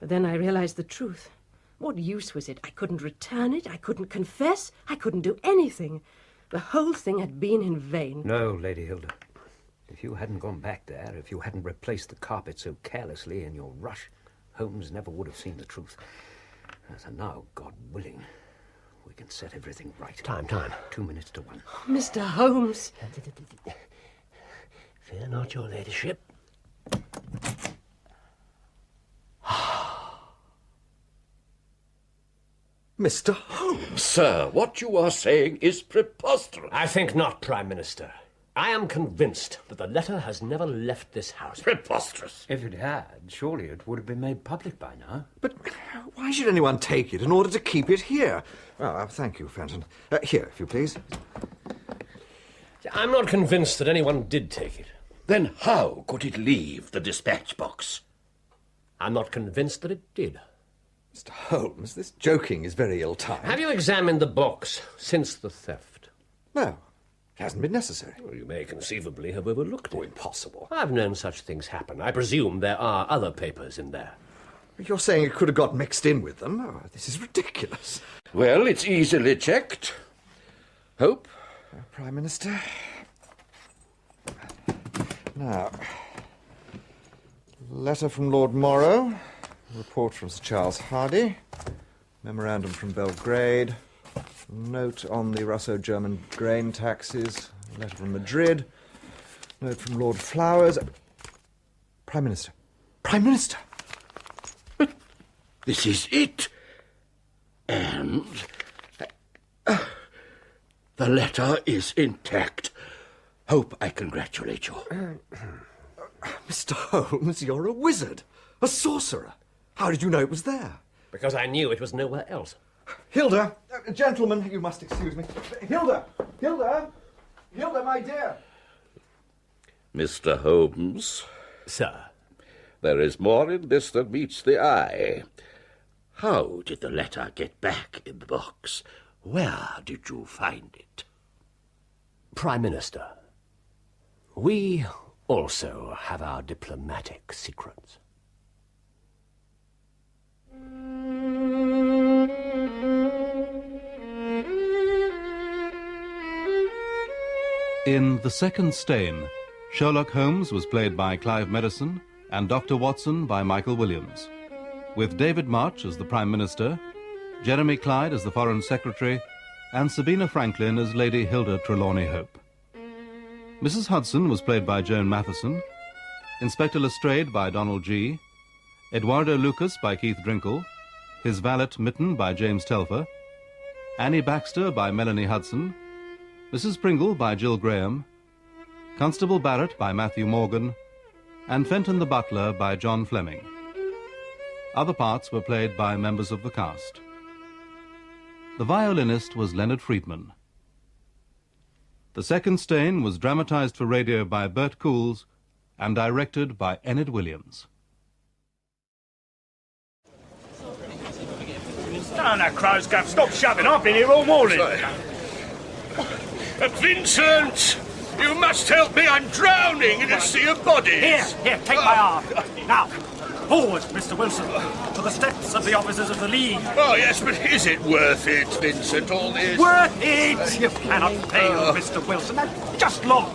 But then I realized the truth. What use was it? I couldn't return it, I couldn't confess, I couldn't do anything. The whole thing had been in vain. No, Lady Hilda. If you hadn't gone back there, if you hadn't replaced the carpet so carelessly in your rush, Holmes never would have seen the truth. So now, God willing, we can set everything right. Time. 2 minutes to 1. Oh, Mr. Holmes. Fear not, your ladyship. Mr. Holmes! Sir, what you are saying is preposterous. I think not, Prime Minister. I am convinced that the letter has never left this house. Preposterous. If it had, surely it would have been made public by now. But why should anyone take it in order to keep it here? Well, thank you, Fenton. Here, if you please. I'm not convinced that anyone did take it. Then how could it leave the dispatch box? I'm not convinced that it did. Mr. Holmes, this joking is very ill-timed. Have you examined the box since the theft? No, it hasn't been necessary. Well, you may conceivably have overlooked it. Oh, impossible. I've known such things happen. I presume there are other papers in there. You're saying it could have got mixed in with them? Oh, this is ridiculous. Well, it's easily checked. Hope? Prime Minister. Now, letter from Lord Morrow, report from Sir Charles Hardy, memorandum from Belgrade, note on the Russo-German grain taxes, letter from Madrid, note from Lord Flowers. Prime Minister. Prime Minister! This is it. And the letter is intact. Hope I congratulate you. Mr. Holmes, you're a wizard, a sorcerer. How did you know it was there? Because I knew it was nowhere else. Hilda, gentlemen, you must excuse me. Hilda, my dear. Mr. Holmes. Sir. There is more in this than meets the eye. How did the letter get back in the box? Where did you find it? Prime Minister, we also have our diplomatic secrets. In The Second Stain, Sherlock Holmes was played by Clive Merrison and Dr. Watson by Michael Williams, with David March as the Prime Minister, Jeremy Clyde as the Foreign Secretary, and Sabina Franklin as Lady Hilda Trelawney Hope. Mrs. Hudson was played by Joan Matheson, Inspector Lestrade by Donald G., Eduardo Lucas by Keith Drinkle, his valet Mitten by James Telfer, Annie Baxter by Melanie Hudson, Mrs. Pringle by Jill Graham, Constable Barrett by Matthew Morgan, and Fenton the Butler by John Fleming. Other parts were played by members of the cast. The violinist was Leonard Friedman. The Second Stain was dramatized for radio by Bert Coules and directed by Enid Williams. Oh, no, crows, go. Stop shoving. I've been here all morning. Vincent! You must help me. I'm drowning in a sea of bodies. Here, take my arm. Now, forward, Mr. Wilson, to the steps of the officers of the League. Oh, yes, but is it worth it, Vincent, all this? Worth it! You cannot fail, Mr. Wilson. Now, just look.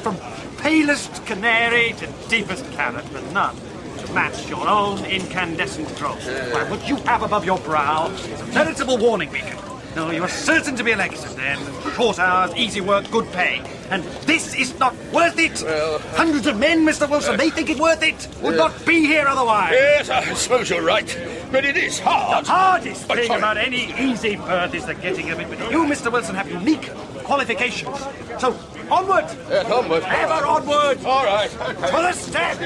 From palest canary to deepest carrot, but none to match your own incandescent drop. Well, what you have above your brow is a veritable warning beacon. No, you are certain to be elected then. Short hours, easy work, good pay. And this is not worth it. Well, hundreds of men, Mr. Wilson, they think it worth it. Would not be here otherwise. Yes, I suppose you're right. But it is hard. The hardest thing about any easy berth is the getting of it. But you, Mr. Wilson, have unique qualifications. So, onward. Yes, onward. Ever onward. All right. To the steps.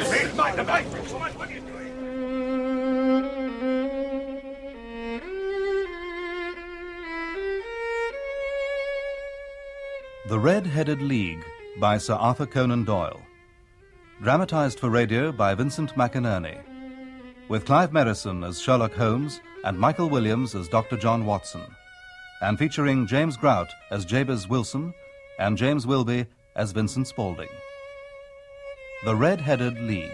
The Red-Headed League by Sir Arthur Conan Doyle. Dramatised for radio by Vincent McInerney. With Clive Merrison as Sherlock Holmes and Michael Williams as Dr. John Watson. And featuring James Grout as Jabez Wilson and James Wilby as Vincent Spaulding. The Red-Headed League.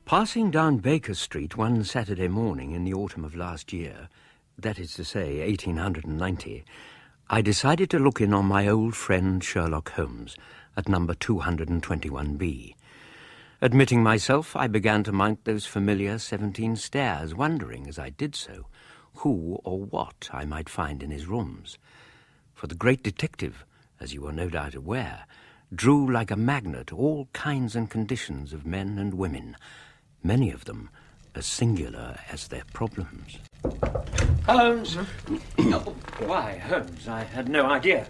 Passing down Baker Street one Saturday morning in the autumn of last year, that is to say 1890, I decided to look in on my old friend Sherlock Holmes at number 221B. Admitting myself, I began to mount those familiar 17 stairs, wondering as I did so who or what I might find in his rooms. For the great detective, as you are no doubt aware, drew like a magnet all kinds and conditions of men and women, many of them as singular as their problems. Holmes! Why, Holmes, I had no idea.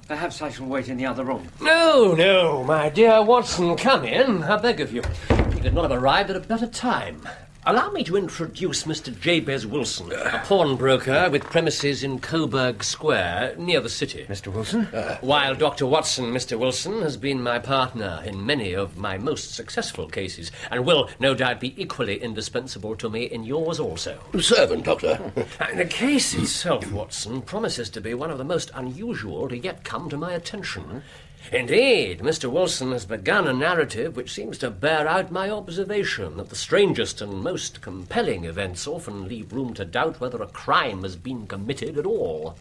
Perhaps I shall wait in the other room. No, no, my dear Watson, come in, I beg of you. You could not have arrived at a better time. Allow me to introduce Mr. Jabez Wilson, a pawnbroker with premises in Coburg Square, near the city. Mr. Wilson? While Dr. Watson, Mr. Wilson, has been my partner in many of my most successful cases, and will no doubt be equally indispensable to me in yours also. Servant, Doctor. The case itself, Watson, promises to be one of the most unusual to yet come to my attention. Indeed, Mr. Wilson has begun a narrative which seems to bear out my observation that the strangest and most compelling events often leave room to doubt whether a crime has been committed at all.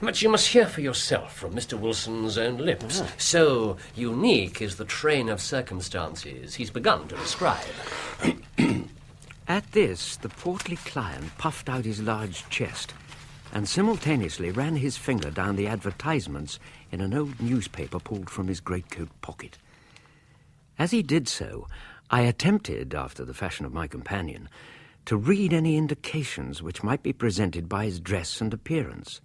But you must hear for yourself from Mr. Wilson's own lips. So unique is the train of circumstances he's begun to describe. At this, the portly client puffed out his large chest and simultaneously ran his finger down the advertisements in an old newspaper pulled from his greatcoat pocket. As he did so, I attempted, after the fashion of my companion, to read any indications which might be presented by his dress and appearance.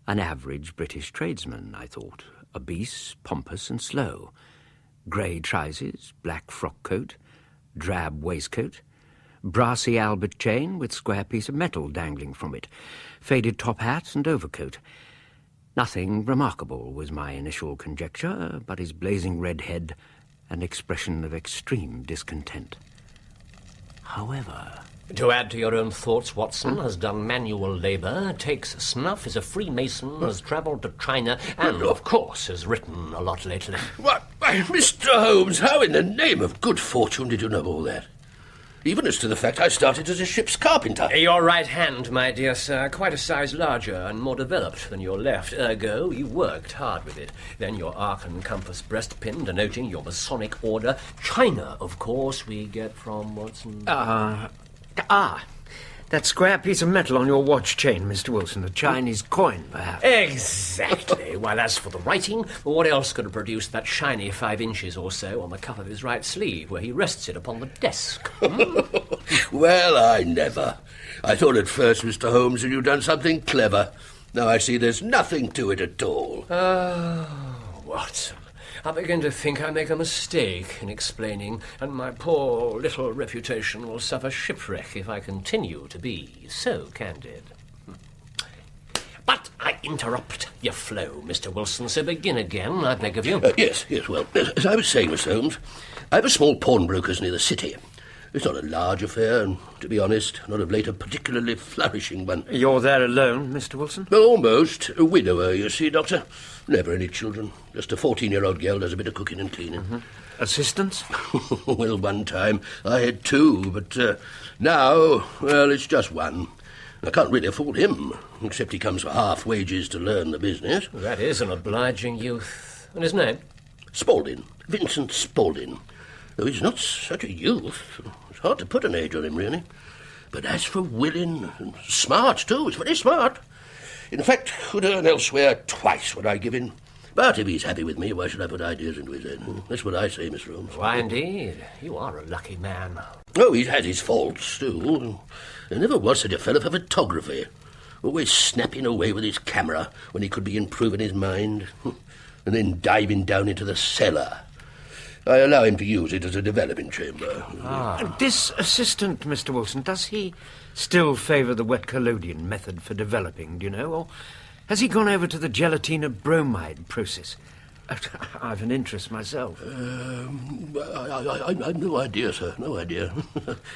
An average British tradesman, I thought, obese, pompous and slow. Grey trousers, black frock coat, drab waistcoat, brassy Albert chain with square piece of metal dangling from it, faded top hat and overcoat. Nothing remarkable was my initial conjecture, but his blazing red head and expression of extreme discontent. However... To add to your own thoughts, Watson has done manual labour, takes snuff, is a Freemason, has travelled to China, and, of course, has written a lot lately. Why, Mr. Holmes, how in the name of good fortune did you know all that? Even as to the fact I started as a ship's carpenter. Your right hand, my dear sir, quite a size larger and more developed than your left. Ergo, you worked hard with it. Then your arc and compass breastpin denoting your Masonic order. China, of course, we get from Watson. That square piece of metal on your watch chain, Mr. Wilson, a Chinese coin, perhaps. Exactly. While as for the writing, what else could have produced that shiny 5 inches or so on the cuff of his right sleeve, where he rests it upon the desk? Well, I never. I thought at first, Mr. Holmes, that you'd done something clever. Now I see there's nothing to it at all. Watson, I begin to think I make a mistake in explaining, and my poor little reputation will suffer shipwreck if I continue to be so candid. But I interrupt your flow, Mr. Wilson, so begin again, I beg of you. Yes, well, as I was saying, Mr. Holmes, I have a small pawnbroker's near the city. It's not a large affair, and, to be honest, not of late a particularly flourishing one. You're there alone, Mr. Wilson? Well, almost. A widower, you see, Doctor. Never any children. Just a 14-year-old girl does a bit of cooking and cleaning. Mm-hmm. Assistants? Well, one time I had 2, but now, well, it's just one. I can't really afford him, except he comes for half wages to learn the business. That is an obliging youth. And his name? Spaulding. Vincent Spaulding. Though he's not such a youth. It's hard to put an age on him, really. But as for willing, and smart, too, he's very smart. In fact, could earn elsewhere twice what I give him. But if he's happy with me, why should I put ideas into his head? That's what I say, Miss Holmes. Why, indeed. You are a lucky man. Oh, he's had his faults, too. There never was such a fellow for photography. Always snapping away with his camera when he could be improving his mind. And then diving down into the cellar. I allow him to use it as a developing chamber. This assistant, Mr. Wilson, does he still favour the wet collodion method for developing, do you know? Or has he gone over to the gelatina bromide process? I've an interest myself. I've no idea, sir, no idea.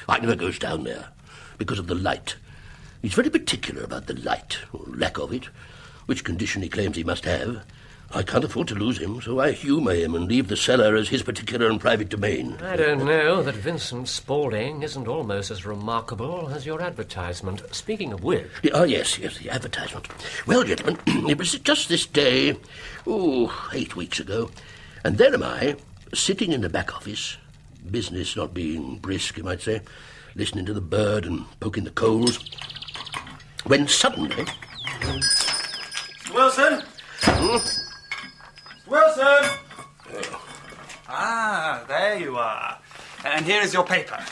I never goes down there because of the light. He's very particular about the light, or lack of it, which condition he claims he must have. I can't afford to lose him, so I humour him and leave the cellar as his particular and private domain. I don't know that Vincent Spaulding isn't almost as remarkable as your advertisement. Speaking of which... Yes, the advertisement. Well, gentlemen, it was just this day, 8 weeks ago, and there am I, sitting in the back office, business not being brisk, you might say, listening to the bird and poking the coals, when suddenly... Wilson! Wilson! There you are. And here is your paper.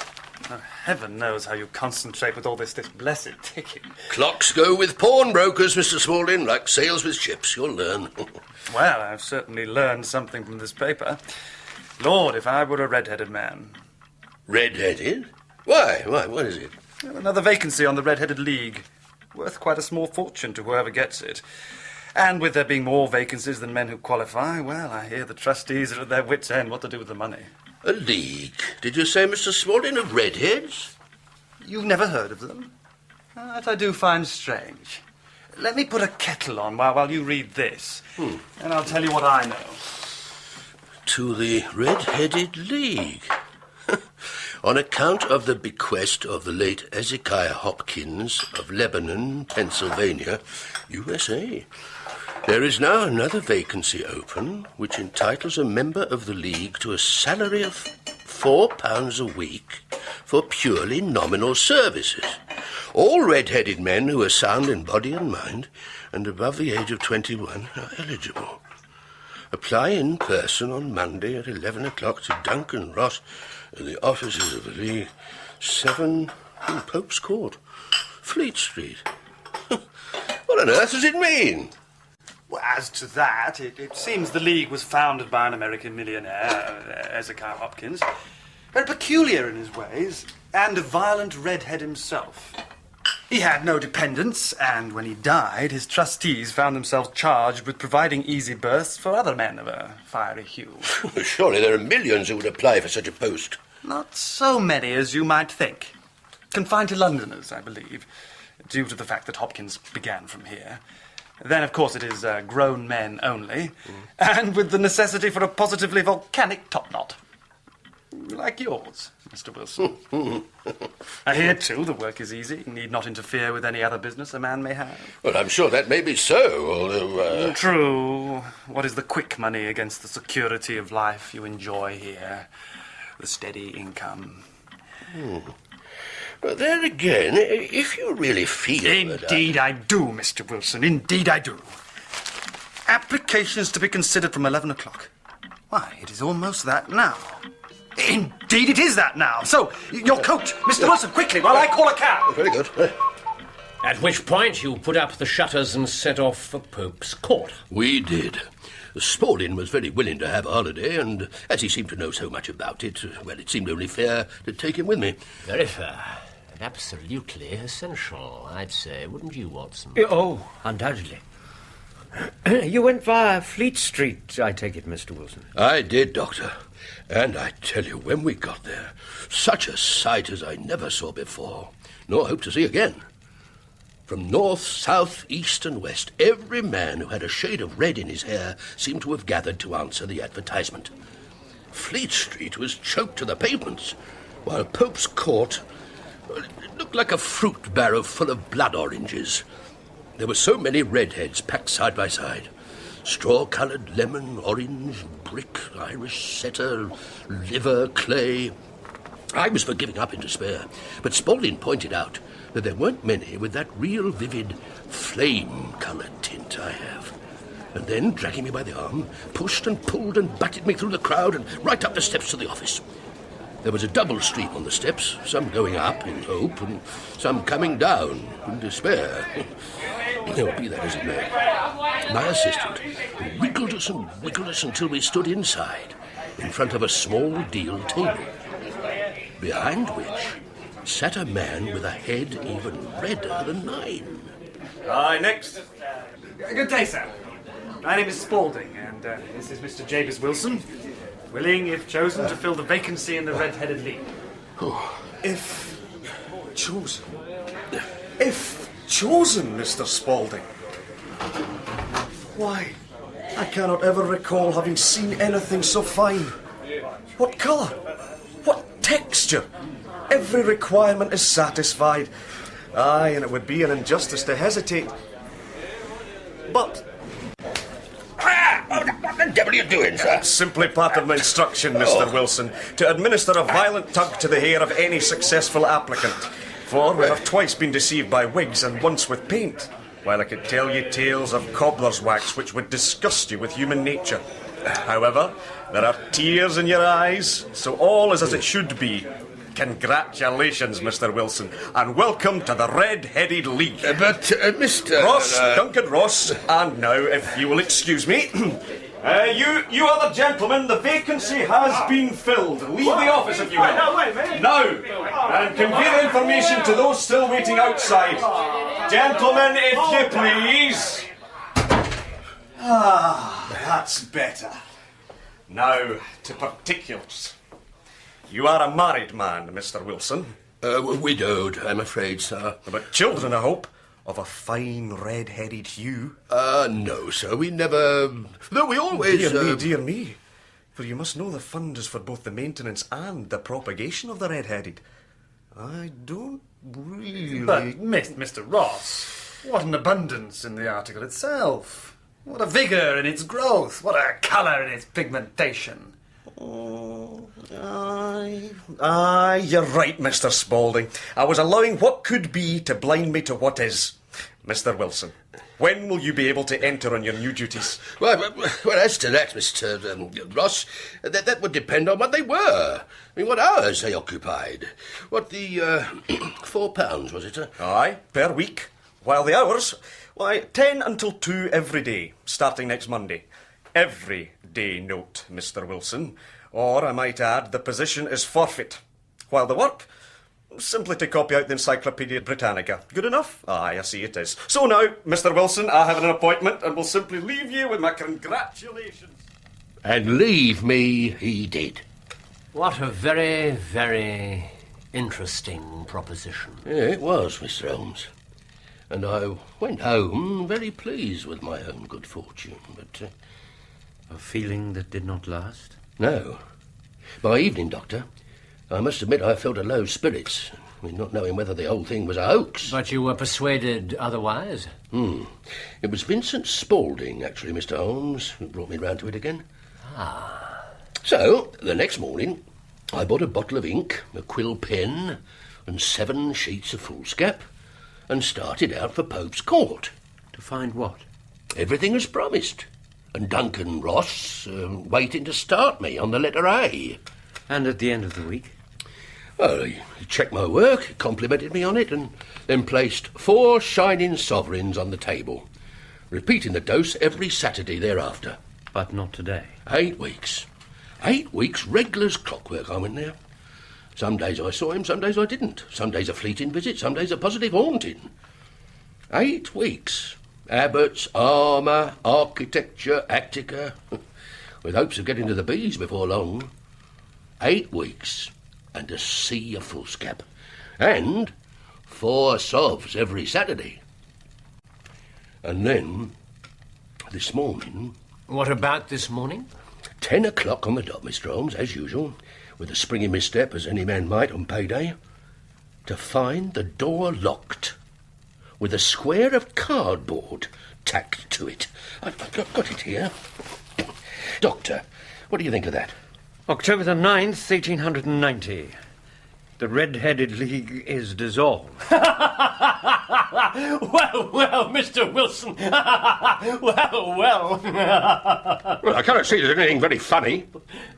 Oh, heaven knows how you concentrate with all this blessed ticking. Clocks go with pawnbrokers, Mr. Spaulding, like sails with ships. You'll learn. Well, I've certainly learned something from this paper. Lord, if I were a red-headed man. Red-headed? Why? What is it? Well, another vacancy on the Red-Headed League. Worth quite a small fortune to whoever gets it. And with there being more vacancies than men who qualify, well, I hear the trustees are at their wits' end what to do with the money. A league? Did you say, Mr. Spaulding, of redheads? You've never heard of them? That I do find strange. Let me put a kettle on while you read this, and I'll tell you what I know. To the Red-Headed League. On account of the bequest of the late Ezekiah Hopkins of Lebanon, Pennsylvania, USA, there is now another vacancy open which entitles a member of the League to a salary of £4 a week for purely nominal services. All red-headed men who are sound in body and mind and above the age of 21 are eligible. Apply in person on Monday at 11 o'clock to Duncan Ross at the offices of the League, 7 Pope's Court, Fleet Street. What on earth does it mean? Well, as to that, it seems the League was founded by an American millionaire, Ezekiah Hopkins, very peculiar in his ways, and a violent redhead himself. He had no dependents, and when he died, his trustees found themselves charged with providing easy berths for other men of a fiery hue. Surely there are millions who would apply for such a post. Not so many as you might think. Confined to Londoners, I believe, due to the fact that Hopkins began from here. Then, of course, it is grown men only, and with the necessity for a positively volcanic topknot. Like yours, Mr. Wilson. I hear, too, the work is easy. Need not interfere with any other business a man may have. Well, I'm sure that may be so, although... True. What is the quick money against the security of life you enjoy here? The steady income. But there again, if you really feel... Indeed I do, Mr. Wilson. Indeed I do. Applications to be considered from 11 o'clock. Why, it is almost that now. Indeed it is that now. So, your coach, Mr. Wilson, quickly, while I call a cab. Very good. At which point you put up the shutters and set off for Pope's Court. We did. Spaulding was very willing to have a holiday, and as he seemed to know so much about it, well, it seemed only fair to take him with me. Very fair. And absolutely essential, I'd say. Wouldn't you, Watson? Oh, undoubtedly. You went via Fleet Street, I take it, Mr. Wilson? I did, Doctor. And I tell you, when we got there, such a sight as I never saw before, nor hope to see again. From north, south, east and west, every man who had a shade of red in his hair seemed to have gathered to answer the advertisement. Fleet Street was choked to the pavements, while Pope's Court looked like a fruit barrow full of blood oranges. There were so many redheads packed side by side. Straw-coloured, lemon, orange, brick, Irish setter, liver, clay. I was for giving up in despair, but Spaulding pointed out that there weren't many with that real vivid flame-coloured tint I have. And then, dragging me by the arm, pushed and pulled and butted me through the crowd and right up the steps to the office. There was a double stream on the steps, some going up in hope and some coming down in despair. No, be that as it may. My assistant wiggled us and wiggled us until we stood inside. in front of a small deal table, behind which sat a man with a head even redder than mine. Aye, next. Good day, sir. My name is Spaulding, and this is Mr. Jabez Wilson, willing, if chosen, to fill the vacancy in the Red-Headed League. If chosen. If chosen, Mr. Spaulding. Why, I cannot ever recall having seen anything so fine. What colour? What texture? Every requirement is satisfied. Aye, and it would be an injustice to hesitate. But... What the devil are you doing, sir? Simply part of my instruction, Mr. Wilson, to administer a violent tug to the hair of any successful applicant. For we have twice been deceived by wigs and once with paint, while I could tell you tales of cobbler's wax which would disgust you with human nature. However, there are tears in your eyes, so all is as it should be. Congratulations, Mr. Wilson, and welcome to the Red-Headed League. But, Mr... Ross, Duncan Ross, and now, if you will excuse me, you other gentlemen, the vacancy has been filled. Leave the office if you will. No, wait a minute. Now, and convey the information to those still waiting outside. Gentlemen, if you please. That's better. Now, to particulars. You are a married man, Mr. Wilson. Widowed, I'm afraid, sir. But children, I hope, of a fine red-headed hue. No, sir, we never... Though we always... Dear me. For you must know the fund is for both the maintenance and the propagation of the red-headed. I don't really... But, Mr. Ross, what an abundance in the article itself. What a vigour in its growth. What a colour in its pigmentation. Aye, you're right, Mr. Spaulding. I was allowing what could be to blind me to what is. Mr. Wilson, when will you be able to enter on your new duties? Well, as to that, Mr. Ross, that would depend on what they were. I mean, what hours they occupied. What, the £4, was it, sir? Aye, per week. While the hours, why, 10 until 2 every day, starting next Monday. Every day, note, Mr. Wilson. Or, I might add, the position is forfeit. While the work, simply to copy out the Encyclopaedia Britannica. Good enough? Aye, I see it is. So now, Mr. Wilson, I have an appointment and will simply leave you with my congratulations. And leave me he did. What a very, very interesting proposition. Yeah, it was, Mr. Holmes. And I went home very pleased with my own good fortune, but... A feeling that did not last? No. By evening, Doctor, I must admit I felt a low spirits, not knowing whether the whole thing was a hoax. But you were persuaded otherwise? It was Vincent Spaulding, actually, Mr. Holmes, who brought me round to it again. So, the next morning, I bought a bottle of ink, a quill pen, and 7 sheets of foolscap, and started out for Pope's Court. To find what? Everything as promised. And Duncan Ross waiting to start me on the letter A. And at the end of the week? Well, he checked my work, complimented me on it, and then placed 4 shining sovereigns on the table, repeating the dose every Saturday thereafter. But not today. 8 weeks. 8 weeks regular as clockwork I went there. Some days I saw him, some days I didn't. Some days a fleeting visit, some days a positive haunting. 8 weeks. Abbots, armour, architecture, Attica, with hopes of getting to the bees before long. 8 weeks, and a sea of foolscap, and 4 sovs every Saturday. And then, this morning... What about this morning? 10 o'clock on the dot, Mr. Holmes, as usual, with a springy misstep as any man might on payday, to find the door locked, with a square of cardboard tacked to it. I've got it here. Doctor, what do you think of that? October the 9th, 1890. The Red-Headed League is dissolved. Well, Mr. Wilson. well. Well, I cannot see there's anything very funny.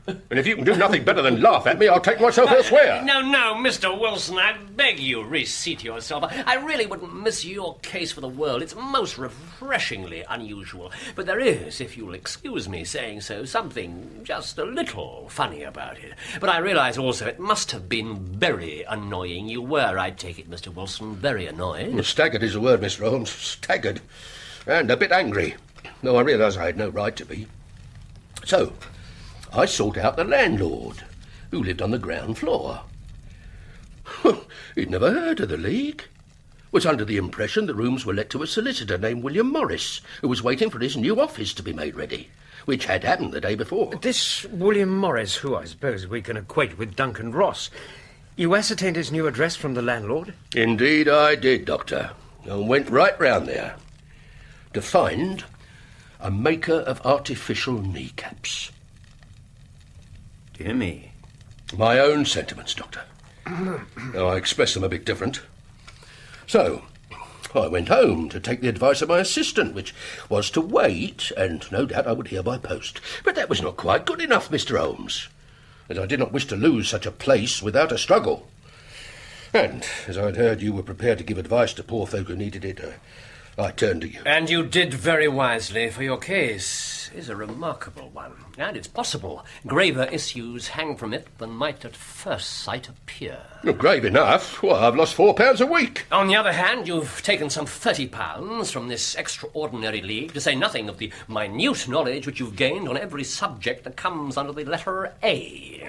And if you can do nothing better than laugh at me, I'll take myself elsewhere. No, Mr. Wilson, I beg you, reseat yourself. I really wouldn't miss your case for the world. It's most refreshingly unusual. But there is, if you'll excuse me saying so, something just a little funny about it. But I realise also it must have been very annoying. You were, I take it, Mr. Wilson, very annoyed. Well, staggered is the word, Mr. Holmes. Staggered. And a bit angry. Though I realise I had no right to be. So, I sought out the landlord, who lived on the ground floor. He'd never heard of the League. Was under the impression the rooms were let to a solicitor named William Morris, who was waiting for his new office to be made ready, which had happened the day before. This William Morris, who I suppose we can equate with Duncan Ross, you ascertained his new address from the landlord? Indeed I did, Doctor, and went right round there to find a maker of artificial kneecaps. Dear me. My own sentiments, Doctor. Now, I express them a bit different. So, I went home to take the advice of my assistant, which was to wait, and no doubt I would hear by post. But that was not quite good enough, Mr. Holmes, as I did not wish to lose such a place without a struggle. And, as I'd heard you were prepared to give advice to poor folk who needed it, I turned to you. And you did very wisely, for your case is a remarkable one. And it's possible graver issues hang from it than might at first sight appear. Well, grave enough. Well, I've lost £4 a week. On the other hand, you've taken some £30 from this extraordinary league, to say nothing of the minute knowledge which you've gained on every subject that comes under the letter A.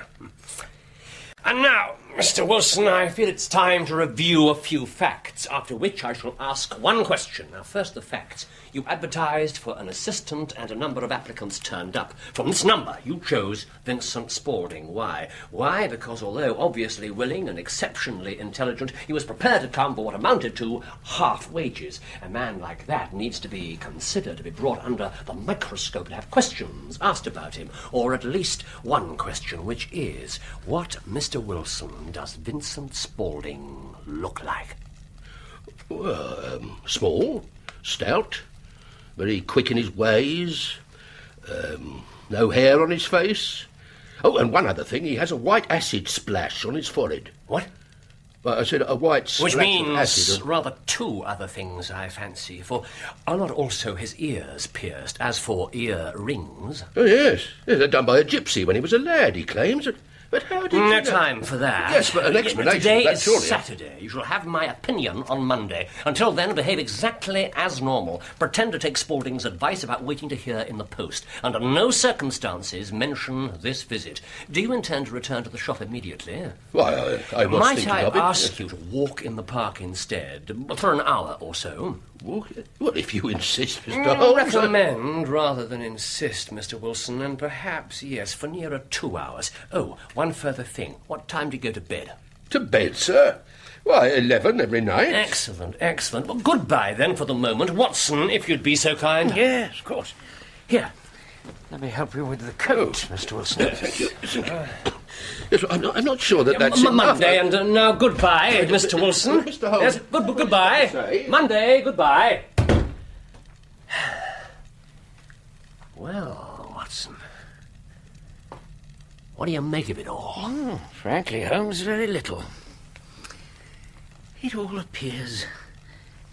And now, Mr. Wilson, I feel it's time to review a few facts, after which I shall ask one question. Now, first the facts. You advertised for an assistant and a number of applicants turned up. From this number, you chose Vincent Spaulding. Why? Why? Because although obviously willing and exceptionally intelligent, he was prepared to come for what amounted to half wages. A man like that needs to be considered, to be brought under the microscope and have questions asked about him. Or at least one question, which is, what, Mr. Wilson, does Vincent Spaulding look like? Well, small, stout, very quick in his ways, no hair on his face. Oh, and one other thing, he has a white acid splash on his forehead. What? Well, I said a white splash Which means of acid. rather two other things, I fancy, for are not also his ears pierced, as for ear rings? Oh, yes. They're done by a gypsy when he was a lad, he claims. But how did No you know? time for that. Yes, but an explanation. Today that's is surely. Saturday. You shall have my opinion on Monday. Until then, behave exactly as normal. Pretend to take Spaulding's advice about waiting to hear in the post. Under no circumstances mention this visit. Do you intend to return to the shop immediately? Why, I was Might thinking I of it. ask you to walk in the park instead, for an hour or so? Walk? Well, if you insist, Mr. Holmes. Recommend rather than insist, Mr. Wilson, and perhaps, yes, for nearer 2 hours. Oh, one further thing. What time do you go to bed? To bed, sir? Why, 11 every night. Excellent, excellent. Well, goodbye, then, for the moment. Watson, if you'd be so kind. Yes, of course. Here, let me help you with the coat, Mr. Wilson. Thank you. Yes, I'm not sure that that's enough. Monday, and now goodbye, Mr. Wilson. Mr. Holmes. Yes, goodbye. Monday, goodbye. Well, Watson, what do you make of it all? Frankly, Holmes, very little. It all appears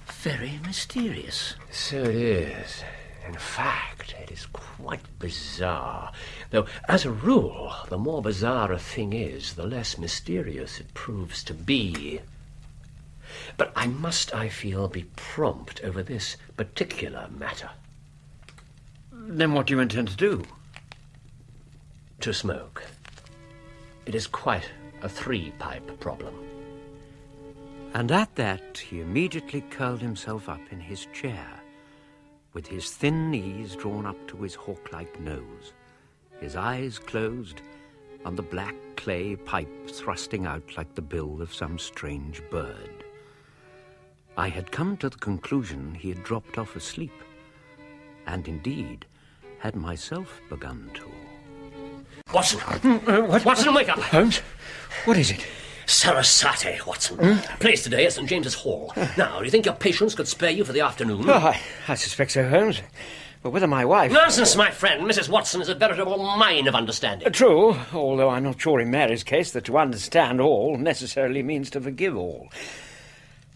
very mysterious. So it is. In fact, it is quite bizarre. Though, as a rule, the more bizarre a thing is, the less mysterious it proves to be. But I must, I feel, be prompt over this particular matter. Then what do you intend to do? To smoke. It is quite a three-pipe problem. And at that, he immediately curled himself up in his chair, with his thin knees drawn up to his hawk-like nose, his eyes closed, and the black clay pipe thrusting out like the bill of some strange bird. I had come to the conclusion he had dropped off asleep, and indeed had myself begun to. Watson! Watson, wake up! Holmes, what is it? Sarasate, Watson. Place today at St. James's Hall. Now, do you think your patients could spare you for the afternoon? Oh, I suspect so, Holmes. But whether my wife... Nonsense, my friend. Mrs. Watson is a veritable mine of understanding. True, although I'm not sure in Mary's case that to understand all necessarily means to forgive all.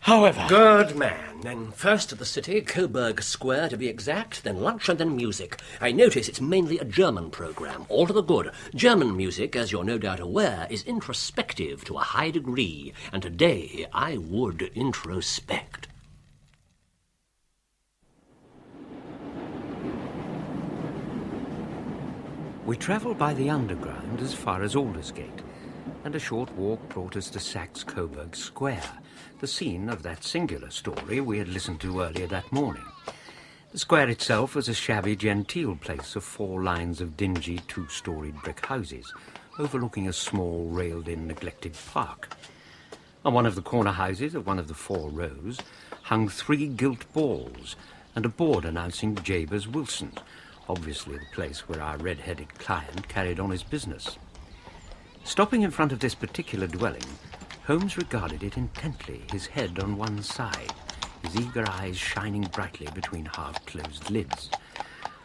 However... Good man. Then first to the city, Coburg Square to be exact, then lunch and then music. I notice it's mainly a German programme, all to the good. German music, as you're no doubt aware, is introspective to a high degree, and today I would introspect. We travelled by the Underground as far as Aldersgate, and a short walk brought us to Saxe-Coburg Square, the scene of that singular story we had listened to earlier that morning. The square itself was a shabby, genteel place of 4 lines of dingy, 2-storied brick houses, overlooking a small, railed-in, neglected park. On one of the corner houses of one of the 4 rows hung 3 gilt balls and a board announcing Jabez Wilson, obviously the place where our red-headed client carried on his business. Stopping in front of this particular dwelling, Holmes regarded it intently, his head on one side, his eager eyes shining brightly between half-closed lids.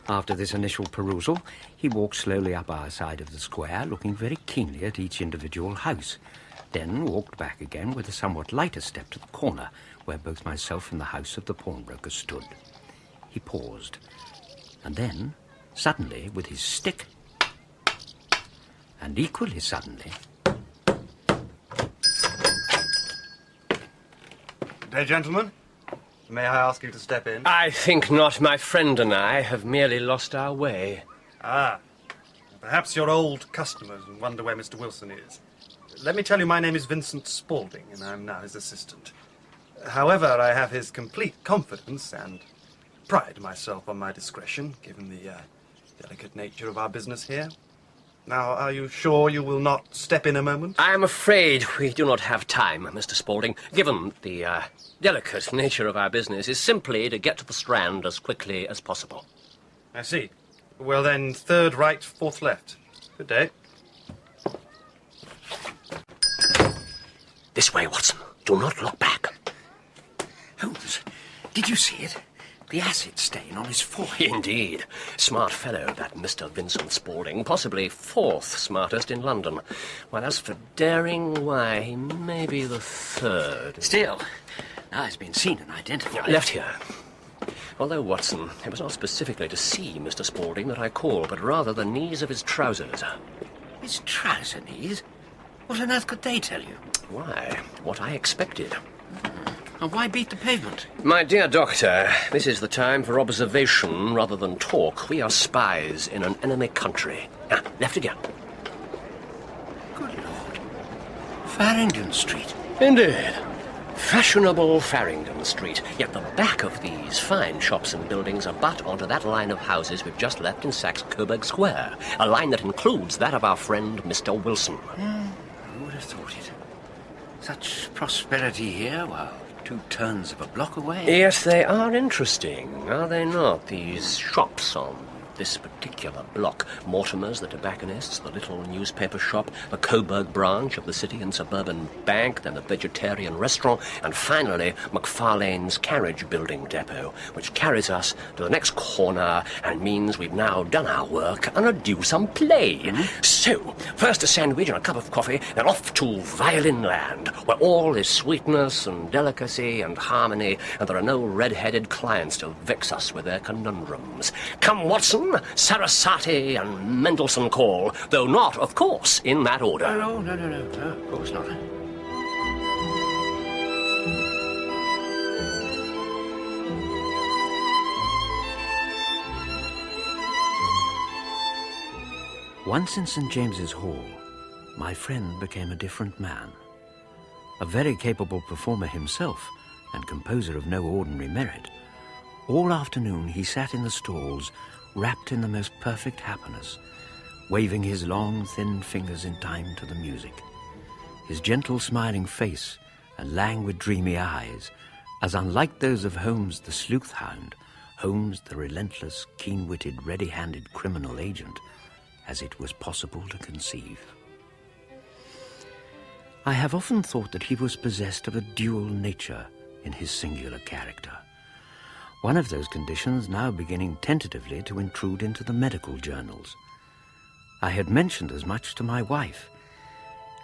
After this initial perusal, he walked slowly up our side of the square, looking very keenly at each individual house, then walked back again with a somewhat lighter step to the corner, where both myself and the house of the pawnbroker stood. He paused, and then, suddenly, with his stick, and equally suddenly... Good day, gentlemen. May I ask you to step in? I think not. My friend and I have merely lost our way. Ah. Perhaps you're old customers and wonder where Mr. Wilson is. Let me tell you, my name is Vincent Spaulding, and I'm now his assistant. However, I have his complete confidence and pride myself on my discretion, given the delicate nature of our business here. Now, are you sure you will not step in a moment? I am afraid we do not have time, Mr. Spaulding. Given the delicate nature of our business is simply to get to the Strand as quickly as possible. I see. Well then, 3rd right, 4th left. Good day. This way, Watson. Do not look back. Holmes, did you see it? The acid stain on his forehead. Indeed. Smart fellow, that Mr. Vincent Spaulding. Possibly 4th smartest in London. While as for daring, why, he may be the 3rd. Still, now he's been seen and identified. Left here. Although, Watson, it was not specifically to see Mr. Spaulding that I called, but rather the knees of his trousers. His trouser knees? What on earth could they tell you? Why, what I expected. And why beat the pavement? My dear doctor, this is the time for observation rather than talk. We are spies in an enemy country. Left again. Good Lord. Farringdon Street. Indeed. Fashionable Farringdon Street. Yet the back of these fine shops and buildings abut onto that line of houses we've just left in Saxe-Coburg Square. A line that includes that of our friend Mr. Wilson. Who would have thought it? Such prosperity here, while 2 turns of a block away. Yes, they are interesting, are they not? These shops on this particular block. Mortimer's, the tobacconists, the little newspaper shop, the Coburg branch of the City and Suburban Bank, then the vegetarian restaurant, and finally McFarlane's carriage building depot, which carries us to the next corner and means we've now done our work and are due some play. So, first a sandwich and a cup of coffee, then off to Violin Land, where all is sweetness and delicacy and harmony, and there are no red-headed clients to vex us with their conundrums. Come, Watson, Sarasate and Mendelssohn call, though not, of course, in that order. No, of course not. Once in St. James's Hall, my friend became a different man. A very capable performer himself, and composer of no ordinary merit, all afternoon he sat in the stalls, wrapped in the most perfect happiness, waving his long, thin fingers in time to the music. His gentle, smiling face and languid, dreamy eyes, as unlike those of Holmes the sleuth hound, Holmes the relentless, keen-witted, ready-handed criminal agent, as it was possible to conceive. I have often thought that he was possessed of a dual nature in his singular character. One of those conditions now beginning tentatively to intrude into the medical journals. I had mentioned as much to my wife.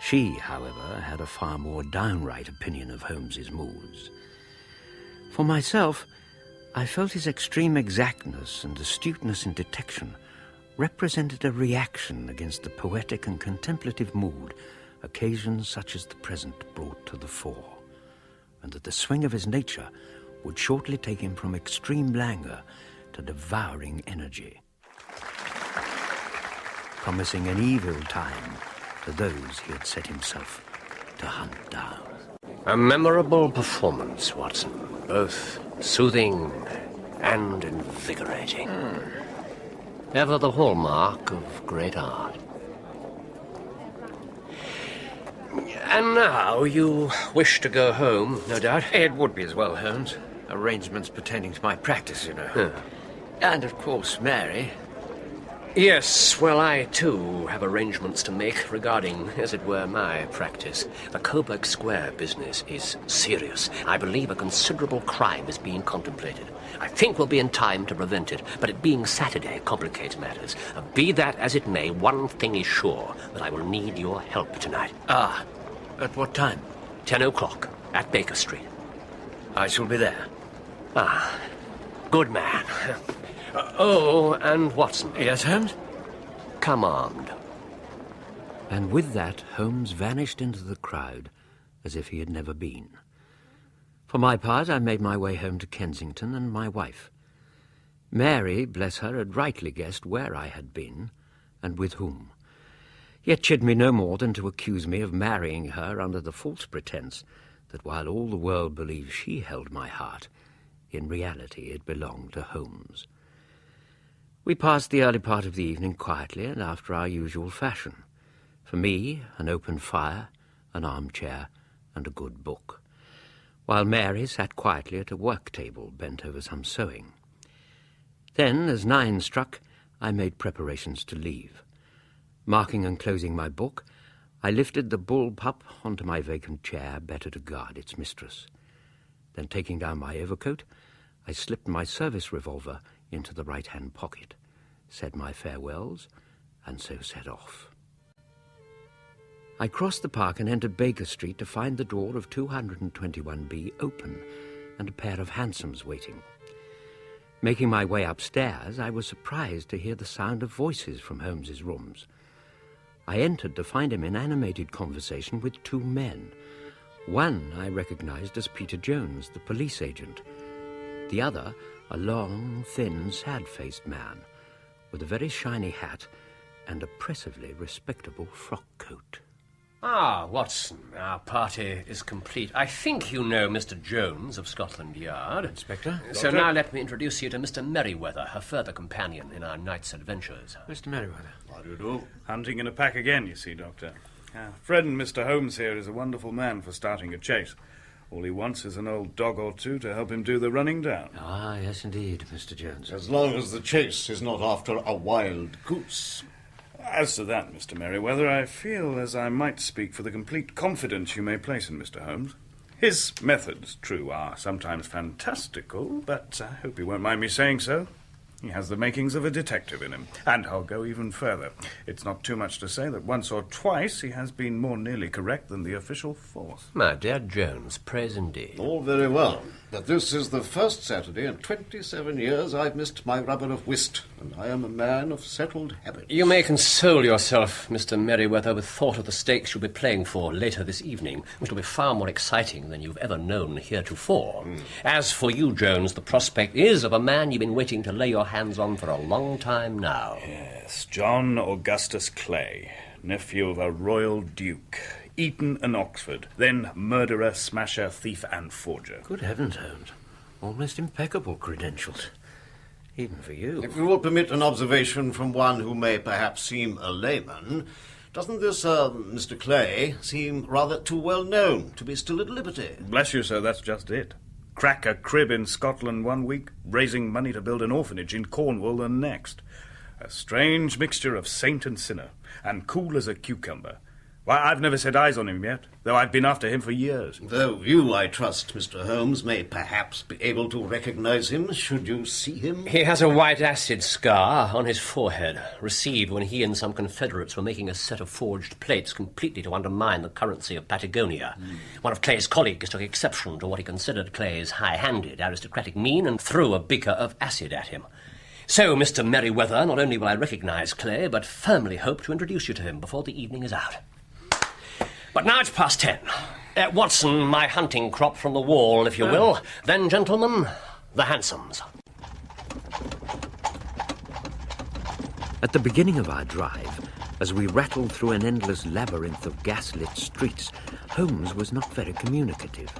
She, however, had a far more downright opinion of Holmes's moods. For myself, I felt his extreme exactness and astuteness in detection represented a reaction against the poetic and contemplative mood occasions such as the present brought to the fore, and that the swing of his nature would shortly take him from extreme languor to devouring energy, promising an evil time to those he had set himself to hunt down. A memorable performance, Watson. Both soothing and invigorating. Ever the hallmark of great art. And now you wish to go home, no doubt? It would be as well, Holmes. Arrangements pertaining to my practice, you know. And, of course, Mary. Yes, well, I, too, have arrangements to make regarding, as it were, my practice. The Coburg Square business is serious. I believe a considerable crime is being contemplated. I think we'll be in time to prevent it, but it being Saturday complicates matters. Be that as it may, one thing is sure, that I will need your help tonight. Ah, at what time? 10 o'clock, at Baker Street. I shall be there. Ah, good man. Oh, and Watson. Yes, Holmes? Come armed. And with that, Holmes vanished into the crowd as if he had never been. For my part, I made my way home to Kensington and my wife. Mary, bless her, had rightly guessed where I had been and with whom, yet chid me no more than to accuse me of marrying her under the false pretense that while all the world believed she held my heart, in reality it belonged to Holmes. We passed the early part of the evening quietly and after our usual fashion. For me, an open fire, an armchair, and a good book, while Mary sat quietly at a work-table bent over some sewing. Then, as 9 struck, I made preparations to leave. Marking and closing my book, I lifted the bull pup onto my vacant chair, better to guard its mistress. Then, taking down my overcoat, I slipped my service revolver into the right-hand pocket, said my farewells, and so set off. I crossed the park and entered Baker Street to find the door of 221B open and a pair of hansoms waiting. Making my way upstairs, I was surprised to hear the sound of voices from Holmes's rooms. I entered to find him in animated conversation with 2 men. One I recognized as Peter Jones, the police agent. The other, a long, thin, sad-faced man with a very shiny hat and oppressively respectable frock coat. Ah, Watson, our party is complete. I think you know Mr. Jones of Scotland Yard. Inspector? So now let me introduce you to Mr. Merryweather, her further companion in our night's adventures. Mr. Merryweather. How do you do? Hunting in a pack again, you see, Doctor. Our friend Mr. Holmes here is a wonderful man for starting a chase. All he wants is an old dog or two to help him do the running down. Ah, yes, indeed, Mr. Jones. As long as the chase is not after a wild goose. As to that, Mr. Merryweather, I feel as I might speak for the complete confidence you may place in Mr. Holmes. His methods, true, are sometimes fantastical, but I hope you won't mind me saying so. He has the makings of a detective in him. And I'll go even further. It's not too much to say that once or twice he has been more nearly correct than the official force. My dear Jones, praise indeed. All very well, but this is the first Saturday in 27 years I've missed my rubber of whist, and I am a man of settled habits. You may console yourself, Mr. Merryweather, with thought of the stakes you'll be playing for later this evening, which will be far more exciting than you've ever known heretofore. As for you, Jones, the prospect is of a man you've been waiting to lay your hands on for a long time now. Yes, John Augustus Clay, nephew of a royal duke, Eton and Oxford, then murderer, smasher, thief and forger. Good heavens, Holmes. Almost impeccable credentials. Even for you. If you will permit an observation from one who may perhaps seem a layman, doesn't this, Mr. Clay, seem rather too well known to be still at liberty? Bless you, sir, that's just it. Crack a crib in Scotland one week, raising money to build an orphanage in Cornwall the next. A strange mixture of saint and sinner, and cool as a cucumber. Why, I've never set eyes on him yet, though I've been after him for years. Though you, I trust, Mr. Holmes, may perhaps be able to recognize him should you see him. He has a white acid scar on his forehead, received when he and some Confederates were making a set of forged plates completely to undermine the currency of Patagonia. One of Clay's colleagues took exception to what he considered Clay's high-handed, aristocratic mien and threw a beaker of acid at him. So, Mr. Merryweather, not only will I recognize Clay, but firmly hope to introduce you to him before the evening is out. But now it's past 10. Watson, my hunting crop from the wall, if you will. Then, gentlemen, the hansoms. At the beginning of our drive, as we rattled through an endless labyrinth of gas-lit streets, Holmes was not very communicative,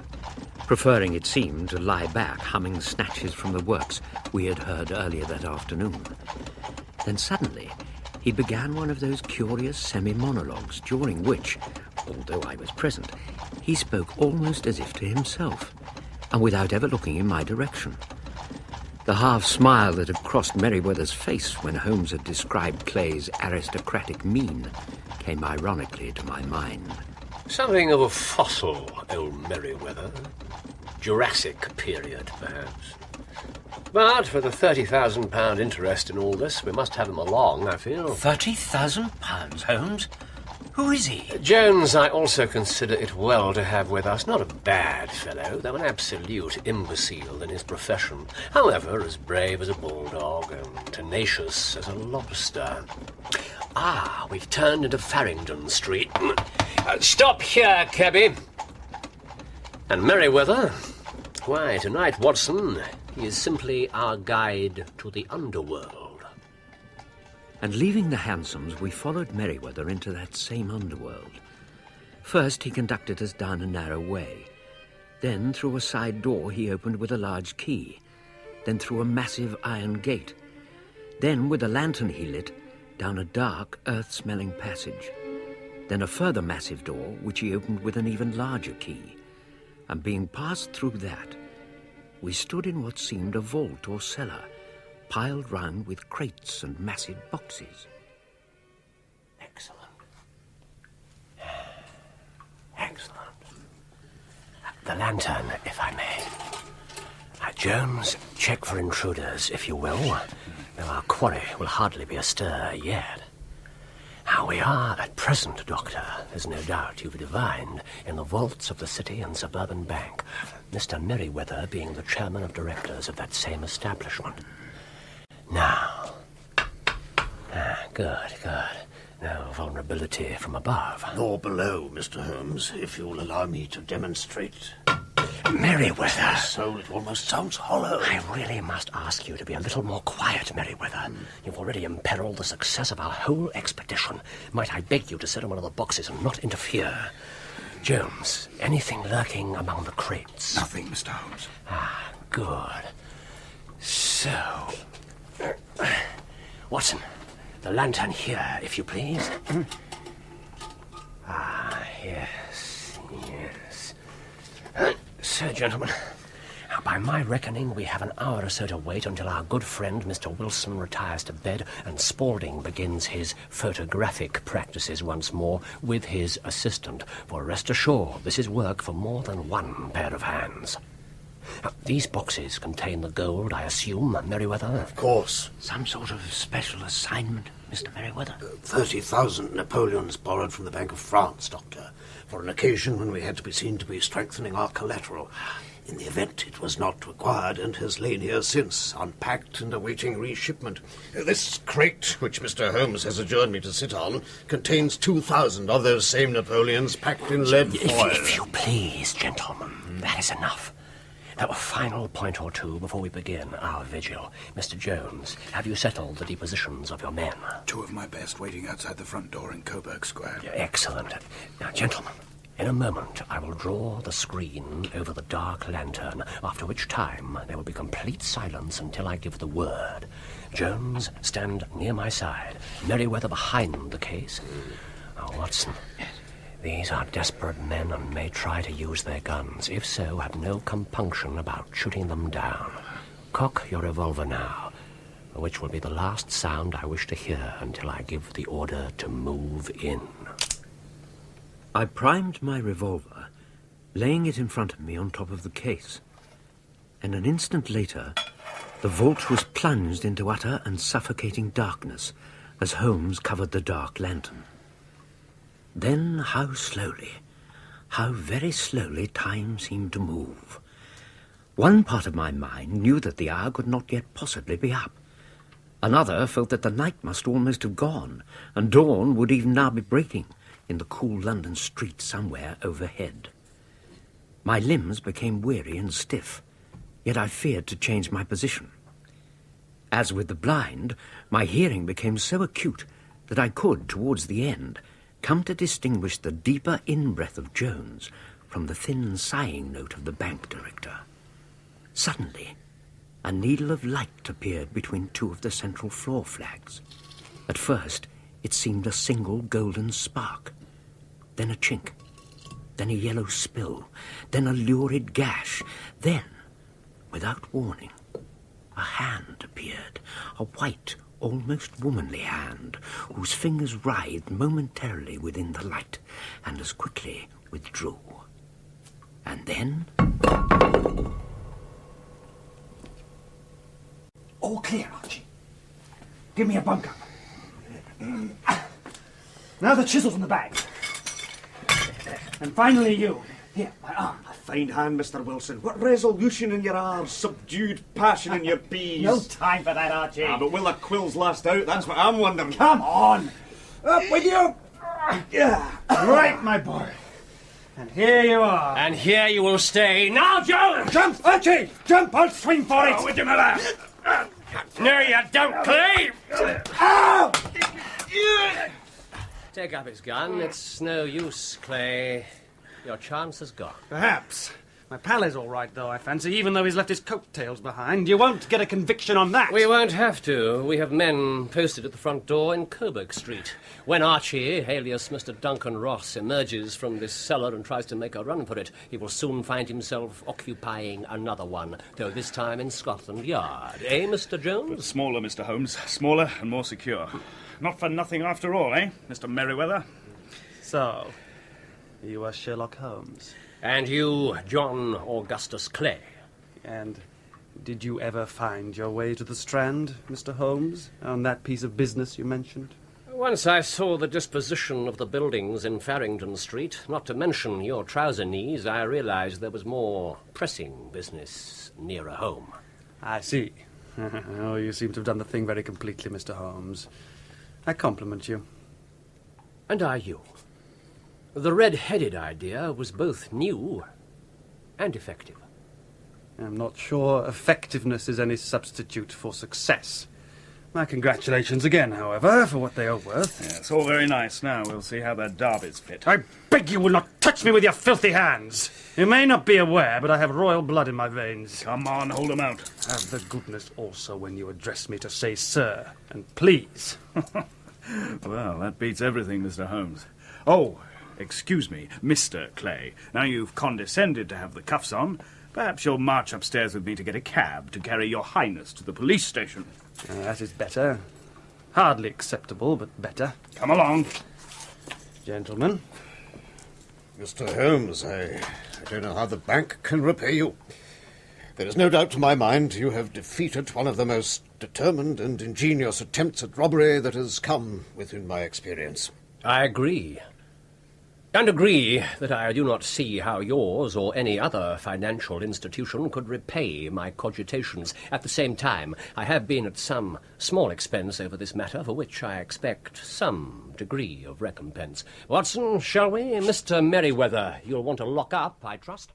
preferring, it seemed, to lie back, humming snatches from the works we had heard earlier that afternoon. Then suddenly, he began one of those curious semi-monologues during which, although I was present, he spoke almost as if to himself, and without ever looking in my direction. The half-smile that had crossed Merryweather's face when Holmes had described Clay's aristocratic mien came ironically to my mind. Something of a fossil, old Merryweather. Jurassic period, perhaps. But for the £30,000 interest in all this, we must have him along, I feel. £30,000, Holmes? Who is he? Jones, I also consider it well to have with us. Not a bad fellow, though an absolute imbecile in his profession. However, as brave as a bulldog and tenacious as a lobster. Ah, we've turned into Farringdon Street. Stop here, cabby. And Merryweather? Why, tonight, Watson, he is simply our guide to the underworld. And leaving the hansoms, we followed Merryweather into that same underworld. First, he conducted us down a narrow way. Then, through a side door he opened with a large key. Then through a massive iron gate. Then, with a lantern he lit, down a dark, earth-smelling passage. Then a further massive door, which he opened with an even larger key. And being passed through that, we stood in what seemed a vault or cellar, piled round with crates and massive boxes. Excellent. Excellent. The lantern, if I may. Jones, check for intruders, if you will. Though our quarry will hardly be astir yet. How we are at present, Doctor, as no doubt you've divined, in the vaults of the City and Suburban Bank, Mr. Merryweather being the chairman of directors of that same establishment. Now. Good. No vulnerability from above. Nor below, Mr. Holmes, if you'll allow me to demonstrate. Merryweather. So it almost sounds hollow. I really must ask you to be a little more quiet, Merryweather. You've already imperiled the success of our whole expedition. Might I beg you to sit in one of the boxes and not interfere? Jones, anything lurking among the crates? Nothing, Mr. Holmes. Good. So... Watson, the lantern here, if you please. Yes. So, gentlemen, by my reckoning, we have an hour or so to wait until our good friend Mr. Wilson retires to bed and Spaulding begins his photographic practices once more with his assistant. For rest assured, this is work for more than one pair of hands. These boxes contain the gold, I assume, Merryweather? Of course. Some sort of special assignment, Mr. Merryweather? 30,000 Napoleons borrowed from the Bank of France, Doctor, for an occasion when we had to be seen to be strengthening our collateral. In the event, it was not required and has lain here since, unpacked and awaiting reshipment. This crate, which Mr. Holmes has adjured me to sit on, contains 2,000 of those same Napoleons packed in lead foil. If you please, gentlemen, that is enough. Now, a final point or two before we begin our vigil. Mr. Jones, have you settled the depositions of your men? 2 of my best waiting outside the front door in Coburg Square. Excellent. Now, gentlemen, in a moment I will draw the screen over the dark lantern, after which time there will be complete silence until I give the word. Jones, stand near my side. Merryweather behind the case. Oh, Watson... These are desperate men and may try to use their guns. If so, have no compunction about shooting them down. Cock your revolver now, which will be the last sound I wish to hear until I give the order to move in. I primed my revolver, laying it in front of me on top of the case. And an instant later, the vault was plunged into utter and suffocating darkness as Holmes covered the dark lantern. Then how very slowly time seemed to move. One part of my mind knew that the hour could not yet possibly be up. Another felt that the night must almost have gone, and dawn would even now be breaking in the cool London street somewhere overhead. My limbs became weary and stiff, yet I feared to change my position. As with the blind, my hearing became so acute that I could, towards the end, come to distinguish the deeper in-breath of Jones from the thin sighing note of the bank director. Suddenly, a needle of light appeared between two of the central floor flags. At first, it seemed a single golden spark, then a chink, then a yellow spill, then a lurid gash, then, without warning, a hand appeared, a white, almost womanly hand, whose fingers writhed momentarily within the light and as quickly withdrew. And then... All clear, Archie. Give me a bunk up. Now the chisel from the bag. And finally you. Here, my arm. A fine hand, Mr. Wilson. What resolution in your arms, subdued passion in your bees. No time for that, Archie. But will the quills last out? That's what I'm wondering. Come on. Up with you. Yeah. Right, my boy. And here you are. And here you will stay. Now, Jones! Jump, Archie! Jump, I'll swing for it! With your mother! No, you don't, Clive! Ow! Take up his gun. It's no use, Clay. Your chance is gone. Perhaps. My pal is all right, though, I fancy, even though he's left his coattails behind. You won't get a conviction on that. We won't have to. We have men posted at the front door in Coburg Street. When Archie, alias Mr. Duncan Ross, emerges from this cellar and tries to make a run for it, he will soon find himself occupying another one, though this time in Scotland Yard. Eh, Mr. Jones? But smaller, Mr. Holmes. Smaller and more secure. Not for nothing after all, eh, Mr. Merriweather? So, you are Sherlock Holmes. And you, John Augustus Clay. And did you ever find your way to the Strand, Mr. Holmes, on that piece of business you mentioned? Once I saw the disposition of the buildings in Farringdon Street, not to mention your trouser knees, I realized there was more pressing business nearer home. I see. Oh, you seem to have done the thing very completely, Mr. Holmes. I compliment you. And are you? The red-headed idea was both new and effective. I'm not sure effectiveness is any substitute for success. My congratulations again, however, for what they are worth. Yeah, it's all very nice. Now we'll see how their derbies fit. I beg you will not touch me with your filthy hands. You may not be aware, but I have royal blood in my veins. Come on, hold them out. Have the goodness also, when you address me, to say sir and please. Well, that beats everything, Mr. Holmes. Oh, excuse me, Mr. Clay. Now you've condescended to have the cuffs on, perhaps you'll march upstairs with me to get a cab to carry your highness to the police station. That is better. Hardly acceptable, but better. Come along. Gentlemen. Mr. Holmes, I don't know how the bank can repay you. There is no doubt to my mind you have defeated one of the most determined and ingenious attempts at robbery that has come within my experience. I agree. And agree that I do not see how yours or any other financial institution could repay my cogitations. At the same time, I have been at some small expense over this matter, for which I expect some degree of recompense. Watson, shall we? Mr. Merriweather, you'll want to lock up, I trust.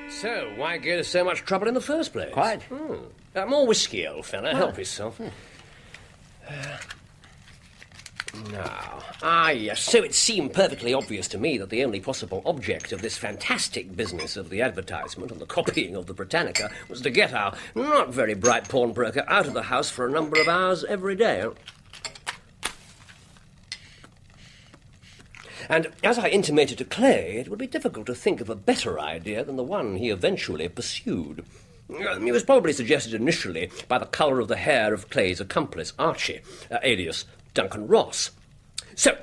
So, why give us so much trouble in the first place? Quite. More whiskey, old fella. Help yourself. Yes. So it seemed perfectly obvious to me that the only possible object of this fantastic business of the advertisement and the copying of the Britannica was to get our not very bright pawnbroker out of the house for a number of hours every day. And as I intimated to Clay, it would be difficult to think of a better idea than the one he eventually pursued. It was probably suggested initially by the colour of the hair of Clay's accomplice, Archie, alias Duncan Ross. So,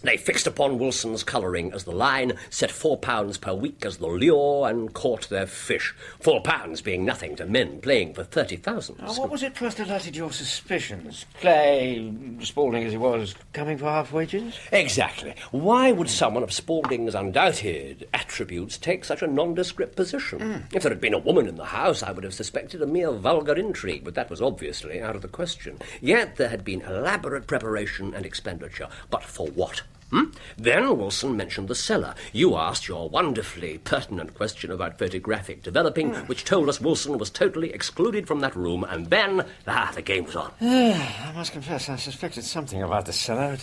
they fixed upon Wilson's colouring as the line, set £4 per week as the lure, and caught their fish. £4 being nothing to men playing for 30,000. What was it first alerted your suspicions? Clay, Spaulding as he was, coming for half wages? Exactly. Why would someone of Spaulding's undoubted attributes take such a nondescript position? If there had been a woman in the house, I would have suspected a mere vulgar intrigue, but that was obviously out of the question. Yet there had been elaborate preparation and expenditure. But for what? Then Wilson mentioned the cellar. You asked your wonderfully pertinent question about photographic developing, which told us Wilson was totally excluded from that room, and then, the game was on. I must confess I suspected something about the cellar.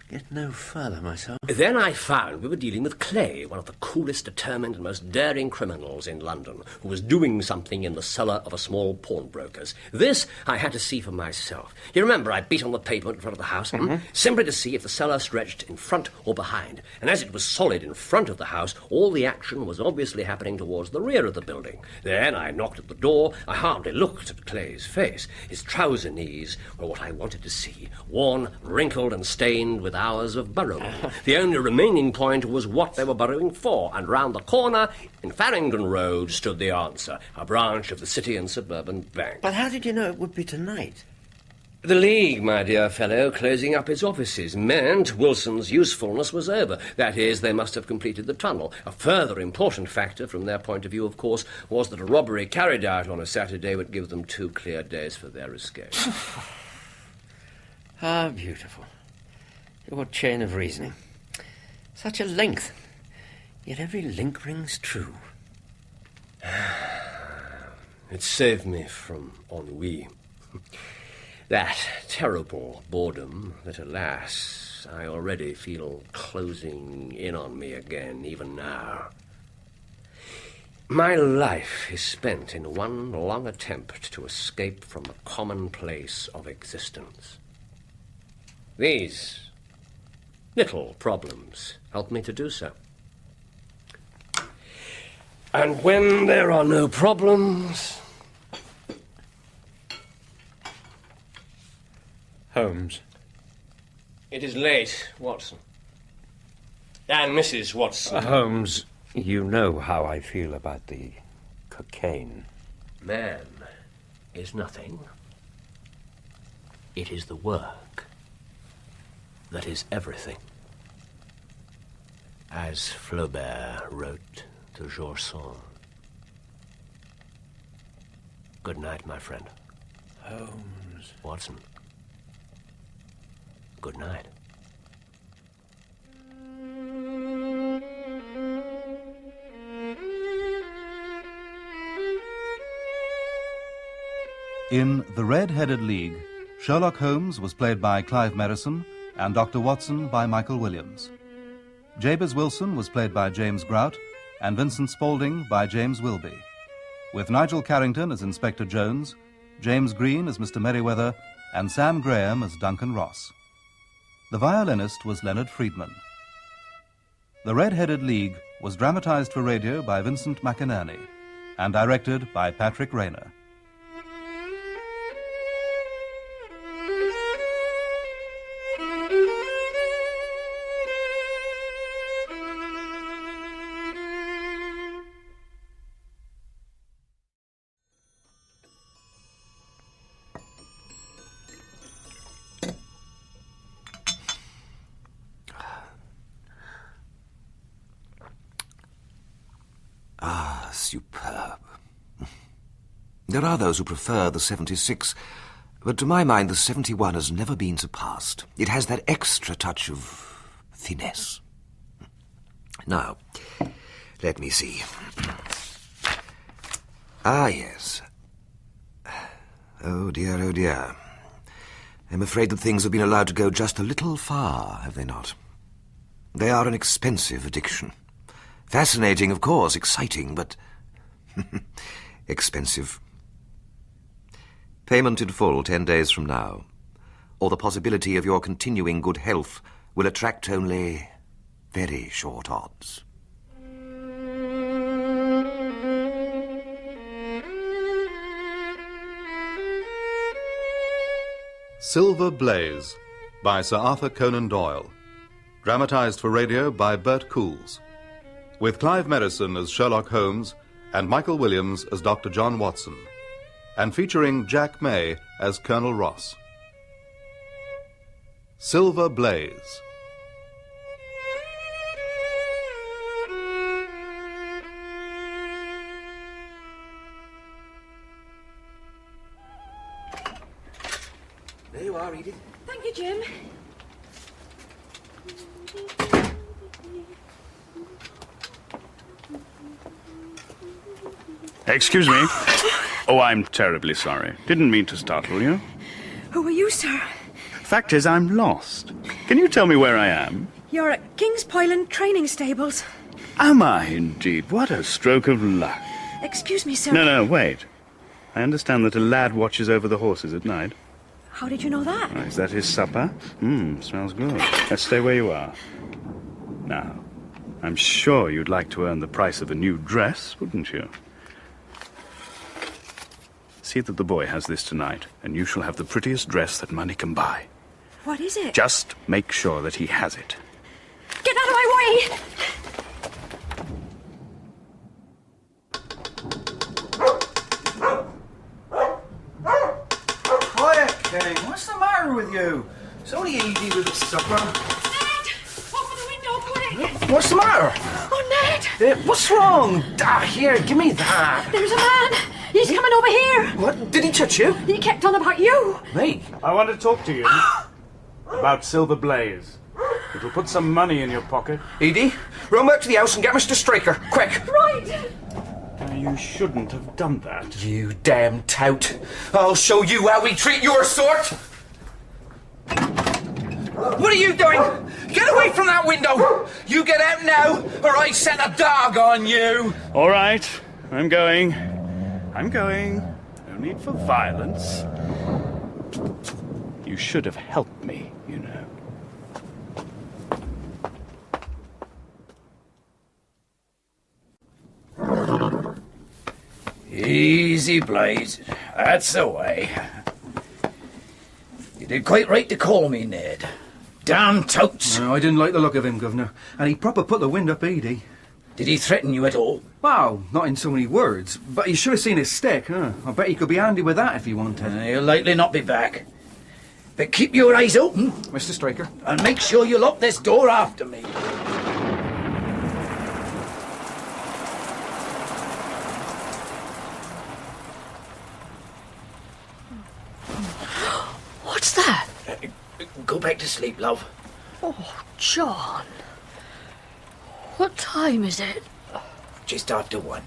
Could get no further myself. Then I found we were dealing with Clay, one of the coolest, determined and most daring criminals in London, who was doing something in the cellar of a small pawnbroker's. This I had to see for myself. You remember I beat on the pavement in front of the house, simply to see if the cellar stretched in front or behind. And as it was solid in front of the house, all the action was obviously happening towards the rear of the building. Then I knocked at the door. I hardly looked at Clay's face. His trouser knees were what I wanted to see, worn, wrinkled and stained with hours of burrowing. The only remaining point was what they were burrowing for, and round the corner, in Farringdon Road, stood the answer, a branch of the City and Suburban Bank. But how did you know it would be tonight? The League, my dear fellow, closing up its offices, meant Wilson's usefulness was over. That is, they must have completed the tunnel. A further important factor from their point of view, of course, was that a robbery carried out on a Saturday would give them 2 clear days for their escape. How beautiful. Your chain of reasoning. Such a length. Yet every link rings true. It saved me from ennui. That terrible boredom that, alas, I already feel closing in on me again, even now. My life is spent in one long attempt to escape from the commonplace of existence. These little problems help me to do so. And when there are no problems... Holmes. It is late, Watson. And Mrs. Watson. Holmes, you know how I feel about the cocaine. Man is nothing. It is the work that is everything. As Flaubert wrote to Georges Sand. Good night, my friend. Holmes. Watson. Good night. In The Red-Headed League, Sherlock Holmes was played by Clive Merrison and Dr. Watson by Michael Williams. Jabez Wilson was played by James Grout and Vincent Spaulding by James Wilby, with Nigel Carrington as Inspector Jones, James Green as Mr. Merriweather, and Sam Graham as Duncan Ross. The violinist was Leonard Friedman. The Red-Headed League was dramatized for radio by Vincent McInerney and directed by Patrick Rayner. Superb. There are those who prefer the 76, but to my mind the 71 has never been surpassed. It has that extra touch of finesse. Now, let me see. Ah, yes. Oh, dear, oh, dear. I'm afraid that things have been allowed to go just a little far, have they not? They are an expensive addiction. Fascinating, of course, exciting, but expensive. Payment in full 10 days from now, or the possibility of your continuing good health will attract only very short odds. Silver Blaze by Sir Arthur Conan Doyle. Dramatised for radio by Bert Coules. With Clive Merrison as Sherlock Holmes and Michael Williams as Dr. John Watson. And featuring Jack May as Colonel Ross. Silver Blaze. There you are, Edith. Thank you, Jim. Excuse me. Oh, I'm terribly sorry. Didn't mean to startle you. Who are you, sir? Fact is, I'm lost. Can you tell me where I am? You're at King's Pyland Training Stables. Am I indeed? What a stroke of luck. Excuse me, sir. No, wait. I understand that a lad watches over the horses at night. How did you know that? Oh, is that his supper? Smells good. Let's stay where you are. Now, I'm sure you'd like to earn the price of a new dress, wouldn't you? See that the boy has this tonight, and you shall have the prettiest dress that money can buy. What is it? Just make sure that he has it. Get out of my way! Quiet, King. What's the matter with you? It's only Edie with the supper. Ned! Open the window, quick! What's the matter? Oh, Ned! What's wrong? Here, give me that. There's a man! He's coming over here! What? Did he touch you? He kept on about you! Me? I want to talk to you about Silver Blaze. It'll put some money in your pocket. Edie, run back to the house and get Mr. Straker, quick! Right! You shouldn't have done that. You damn tout. I'll show you how we treat your sort! What are you doing? Get away from that window! You get out now, or I set a dog on you! All right, I'm going. No need for violence. You should have helped me, you know. Easy, Blaze. That's the way. You did quite right to call me, Ned. Damn totes. No, I didn't like the look of him, Governor. And he proper put the wind up Edie. Did he threaten you at all? Wow, not in so many words. But you should have seen his stick, huh? I bet he could be handy with that if he wanted. He'll likely not be back. But keep your eyes open. Mr. Straker. And make sure you lock this door after me. What's that? Go back to sleep, love. Oh, John. What time is it? Just after 1.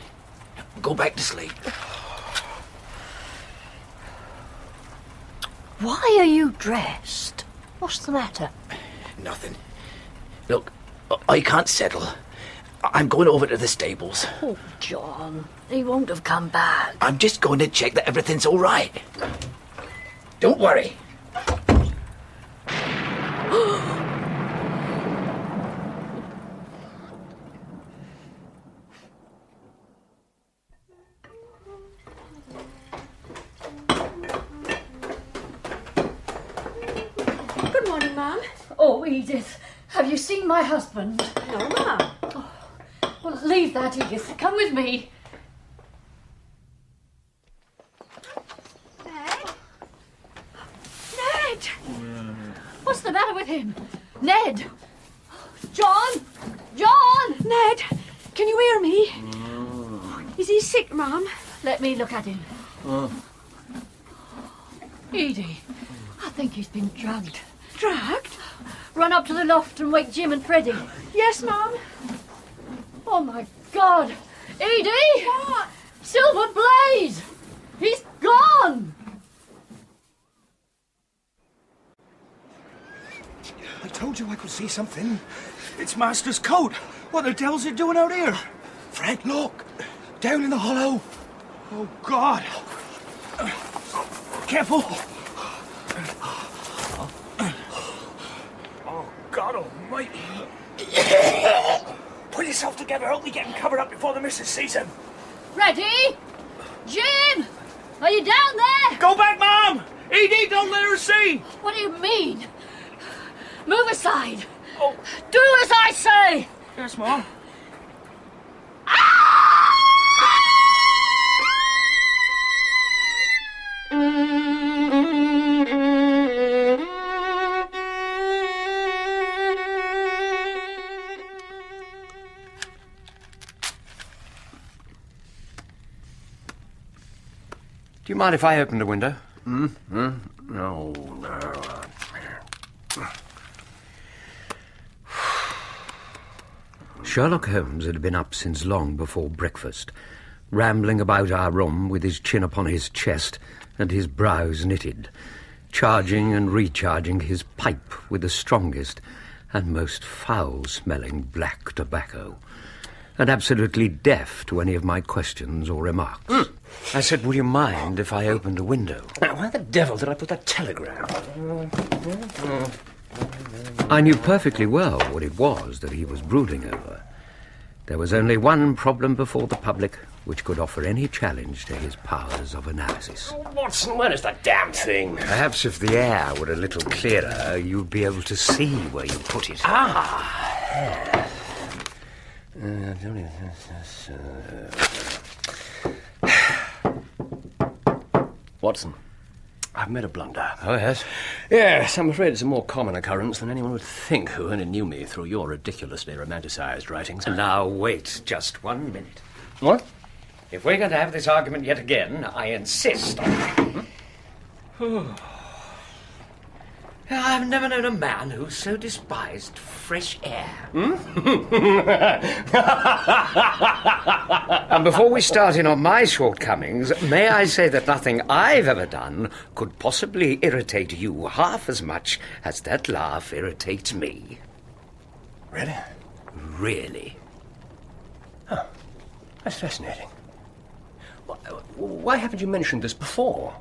Go back to sleep. Why are you dressed? What's the matter? Nothing. Look, I can't settle. I'm going over to the stables. Oh, John. He won't have come back. I'm just going to check that everything's all right. Don't worry. Good morning, ma'am. Oh, Edith, have you seen my husband? No, ma'am. Oh, well, leave that, Edith. Come with me. Ned! What's the matter with him? Ned! John! John! Ned, can you hear me? Is he sick, ma'am? Let me look at him. Edie, I think he's been drugged. Drugged? Run up to the loft and wake Jim and Freddie. Yes, ma'am. Oh, my God! Edie! What? Silver Blaze! He's gone! I told you I could see something. It's Master's coat. What the devil's it doing out here? Fred, look. Down in the hollow. Oh, God. Careful. Oh, God almighty. Pull yourself together. Help me get him covered up before the missus sees him. Freddie! Jim! Are you down there? Go back, Mom! He'd eat on there, see? What do you mean? Move aside. Oh. Do as I say. Yes, Mom. Do you mind if I open the window? No. Sherlock Holmes had been up since long before breakfast, rambling about our room with his chin upon his chest and his brows knitted, charging and recharging his pipe with the strongest and most foul-smelling black tobacco, and absolutely deaf to any of my questions or remarks. I said, would you mind if I opened a window? Now, where the devil did I put that telegram? I knew perfectly well what it was that he was brooding over. There was only one problem before the public which could offer any challenge to his powers of analysis. Oh, Watson, where is that damn thing? Perhaps if the air were a little clearer, you'd be able to see where you put it. Ah! Watson, I've made a blunder. Oh, yes? Yes, I'm afraid it's a more common occurrence than anyone would think who only knew me through your ridiculously romanticised writings. Now, wait just 1 minute. What? If we're going to have this argument yet again, I insist on... I've never known a man who so despised fresh air. And before we start in on my shortcomings, may I say that nothing I've ever done could possibly irritate you half as much as that laugh irritates me. Really? Really. Huh. That's fascinating. Why haven't you mentioned this before?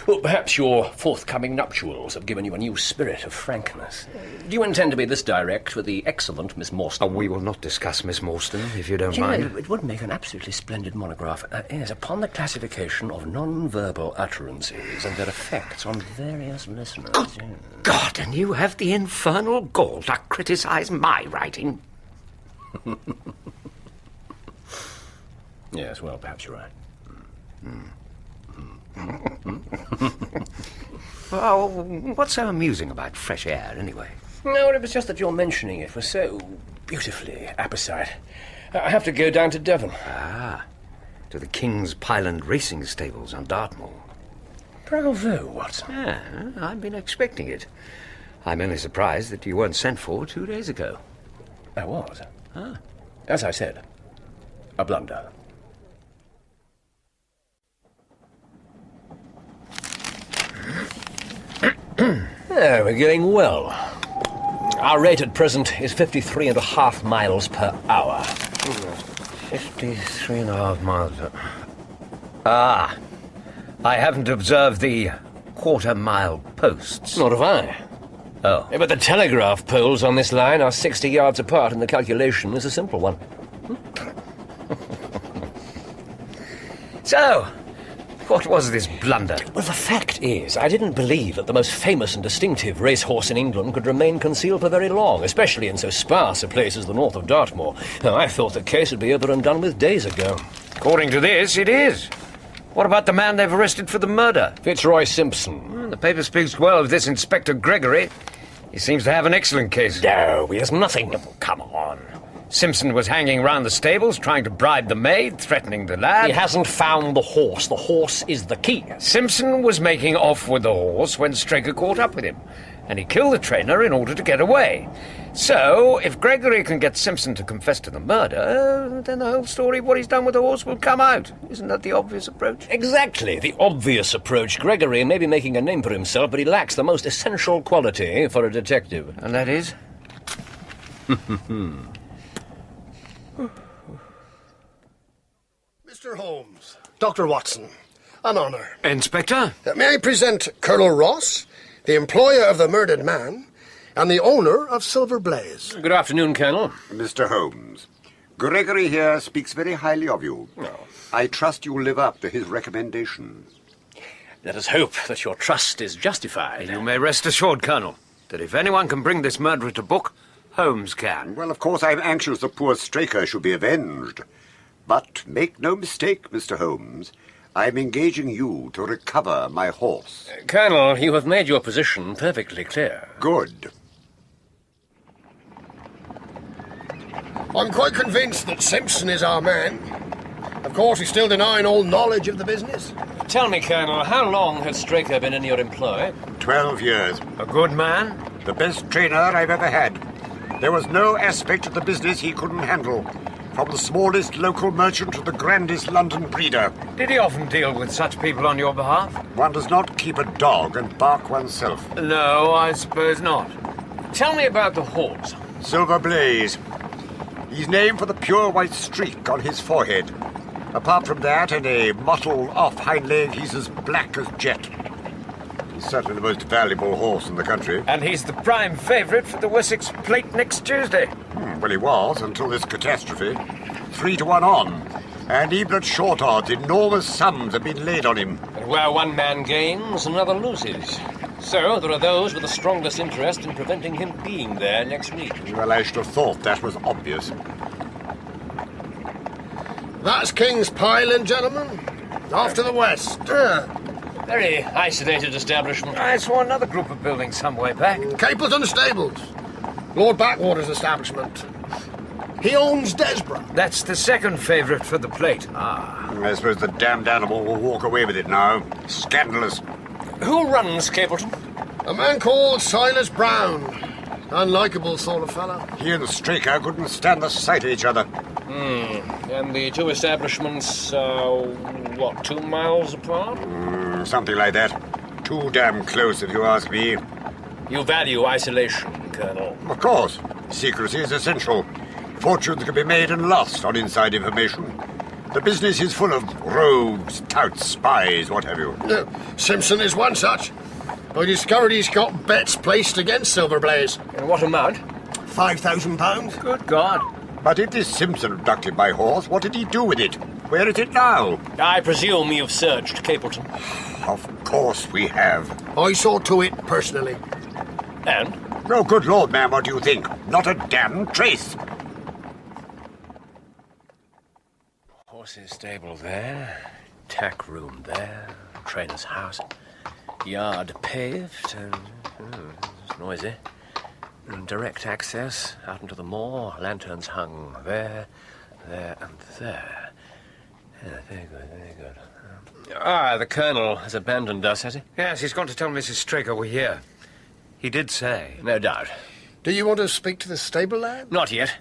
Well, perhaps your forthcoming nuptials have given you a new spirit of frankness. Do you intend to be this direct with the excellent Miss Morstan? Oh, we will not discuss Miss Morstan, if you don't mind. It would make an absolutely splendid monograph. Yes, upon the classification of non-verbal utterances and their effects on various listeners. Good God, and you have the infernal gall to criticise my writing. Yes, well, perhaps you're right. Well, what's so amusing about fresh air, anyway? No, it was just that your mentioning it was so beautifully apposite. I have to go down to Devon. Ah, to the King's Pyland Racing Stables on Dartmoor. Bravo, Watson. Yeah, I've been expecting it. I'm only surprised that you weren't sent for 2 days ago. I was. As I said, a blunder. We're going well. Our rate at present is 53.5 miles per hour. 53.5 miles. Ah, I haven't observed the quarter-mile posts. Nor have I. Oh. But the telegraph poles on this line are 60 yards apart, and the calculation is a simple one. So, what was this blunder? Well, the fact is, I didn't believe that the most famous and distinctive racehorse in England could remain concealed for very long, especially in so sparse a place as the north of Dartmoor. Now, I thought the case would be over and done with days ago. According to this, it is. What about the man they've arrested for the murder? Fitzroy Simpson. The paper speaks well of this Inspector Gregory. He seems to have an excellent case. No, he has nothing. Oh, come on. Simpson was hanging round the stables, trying to bribe the maid, threatening the lad. He hasn't found the horse. The horse is the key. Simpson was making off with the horse when Straker caught up with him, and he killed the trainer in order to get away. So, if Gregory can get Simpson to confess to the murder, then the whole story of what he's done with the horse will come out. Isn't that the obvious approach? Exactly, the obvious approach. Gregory may be making a name for himself, but he lacks the most essential quality for a detective. And that is? Mr. Holmes, Dr. Watson, an honour. Inspector? May I present Colonel Ross, the employer of the murdered man, and the owner of Silver Blaze. Good afternoon, Colonel. Mr. Holmes, Gregory here speaks very highly of you. I trust you will live up to his recommendations. Let us hope that your trust is justified. You may rest assured, Colonel, that if anyone can bring this murderer to book, Holmes can. Well, of course, I'm anxious the poor Straker should be avenged. But make no mistake, Mr. Holmes. I'm engaging you to recover my horse. Colonel, you have made your position perfectly clear. Good. I'm quite convinced that Simpson is our man. Of course, he's still denying all knowledge of the business. Tell me, Colonel, how long has Straker been in your employ? 12 years. A good man? The best trainer I've ever had. There was no aspect of the business he couldn't handle. From the smallest local merchant to the grandest London breeder. Did he often deal with such people on your behalf? One does not keep a dog and bark oneself. No, I suppose not. Tell me about the horse. Silver Blaze. He's named for the pure white streak on his forehead. Apart from that and a mottled off hind leg, he's as black as jet. He's certainly the most valuable horse in the country. And he's the prime favourite for the Wessex Plate next Tuesday. Well, he was, until this catastrophe. 3-1 on. And even at short odds, enormous sums have been laid on him. And where one man gains, another loses. So there are those with the strongest interest in preventing him being there next week. Well, I should have thought that was obvious. That's King's Pyland, gentlemen. Off to the west. Very isolated establishment. I saw another group of buildings some way back. Capleton Stables. Lord Backwater's establishment. He owns Desborough. That's the second favourite for the plate. I suppose the damned animal will walk away with it now. Scandalous. Who runs Capleton? A man called Silas Brown. Unlikable sort of fellow. He and the Straker couldn't stand the sight of each other. And the two establishments are, 2 miles apart? Something like that. Too damn close, if you ask me. You value isolation, Colonel. Of course. Secrecy is essential. Fortunes can be made and lost on inside information. The business is full of rogues, touts, spies, what have you. Simpson is one such. I discovered he's got bets placed against Silver Blaze. And what amount? £5,000. Good God. But if this Simpson abducted my horse, what did he do with it? Where is it now? I presume you've searched Capleton. Of course we have. I saw to it personally. And? No, good Lord, ma'am, what do you think? Not a damn trace. Horses stable there, tack room there, trainer's house, yard paved, and it's noisy. And direct access out into the moor, lanterns hung there, there, and there. Yeah, very good, very good. The Colonel has abandoned us, has he? Yes, he's gone to tell Mrs. Straker we're here. He did say. No doubt. Do you want to speak to the stable lad? Not yet.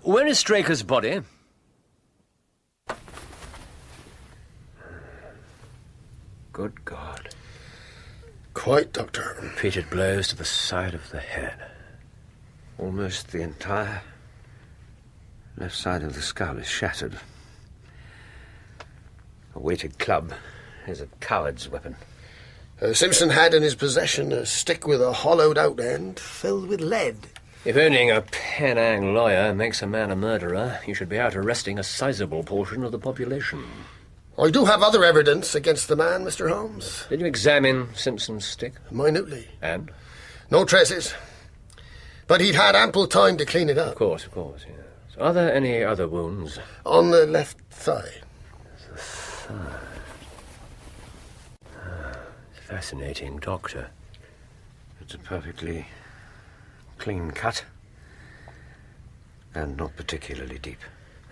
Where is Straker's body? Good God. Quite, Doctor. Repeated blows to the side of the head. Almost the entire left side of the skull is shattered. A weighted club is a coward's weapon. Simpson had in his possession a stick with a hollowed-out end filled with lead. If owning a Penang lawyer makes a man a murderer, you should be out arresting a sizable portion of the population. I do have other evidence against the man, Mr. Holmes. Did you examine Simpson's stick? Minutely. And? No traces. But he'd had ample time to clean it up. Of course, yes. Are there any other wounds? On the left thigh. The thigh. Fascinating, Doctor. It's a perfectly clean cut. And not particularly deep.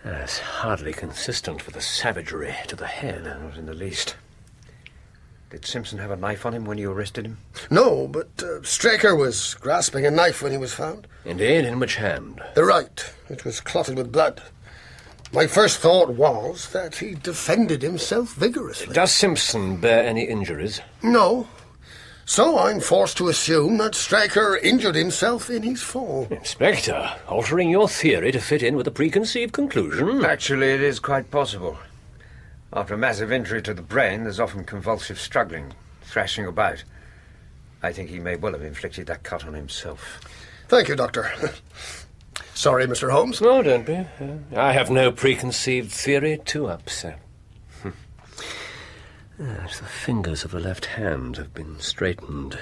That's hardly consistent with the savagery to the head. No, not in the least. Did Simpson have a knife on him when you arrested him? No, but Straker was grasping a knife when he was found. Indeed, in which hand? The right, which was clotted with blood. My first thought was that he defended himself vigorously. Does Simpson bear any injuries? No. So I'm forced to assume that Straker injured himself in his fall. Inspector, altering your theory to fit in with a preconceived conclusion? Actually, it is quite possible. After a massive injury to the brain, there's often convulsive struggling, thrashing about. I think he may well have inflicted that cut on himself. Thank you, Doctor. Sorry, Mr. Holmes. No, don't be. I have no preconceived theory to upset. Yes, the fingers of the left hand have been straightened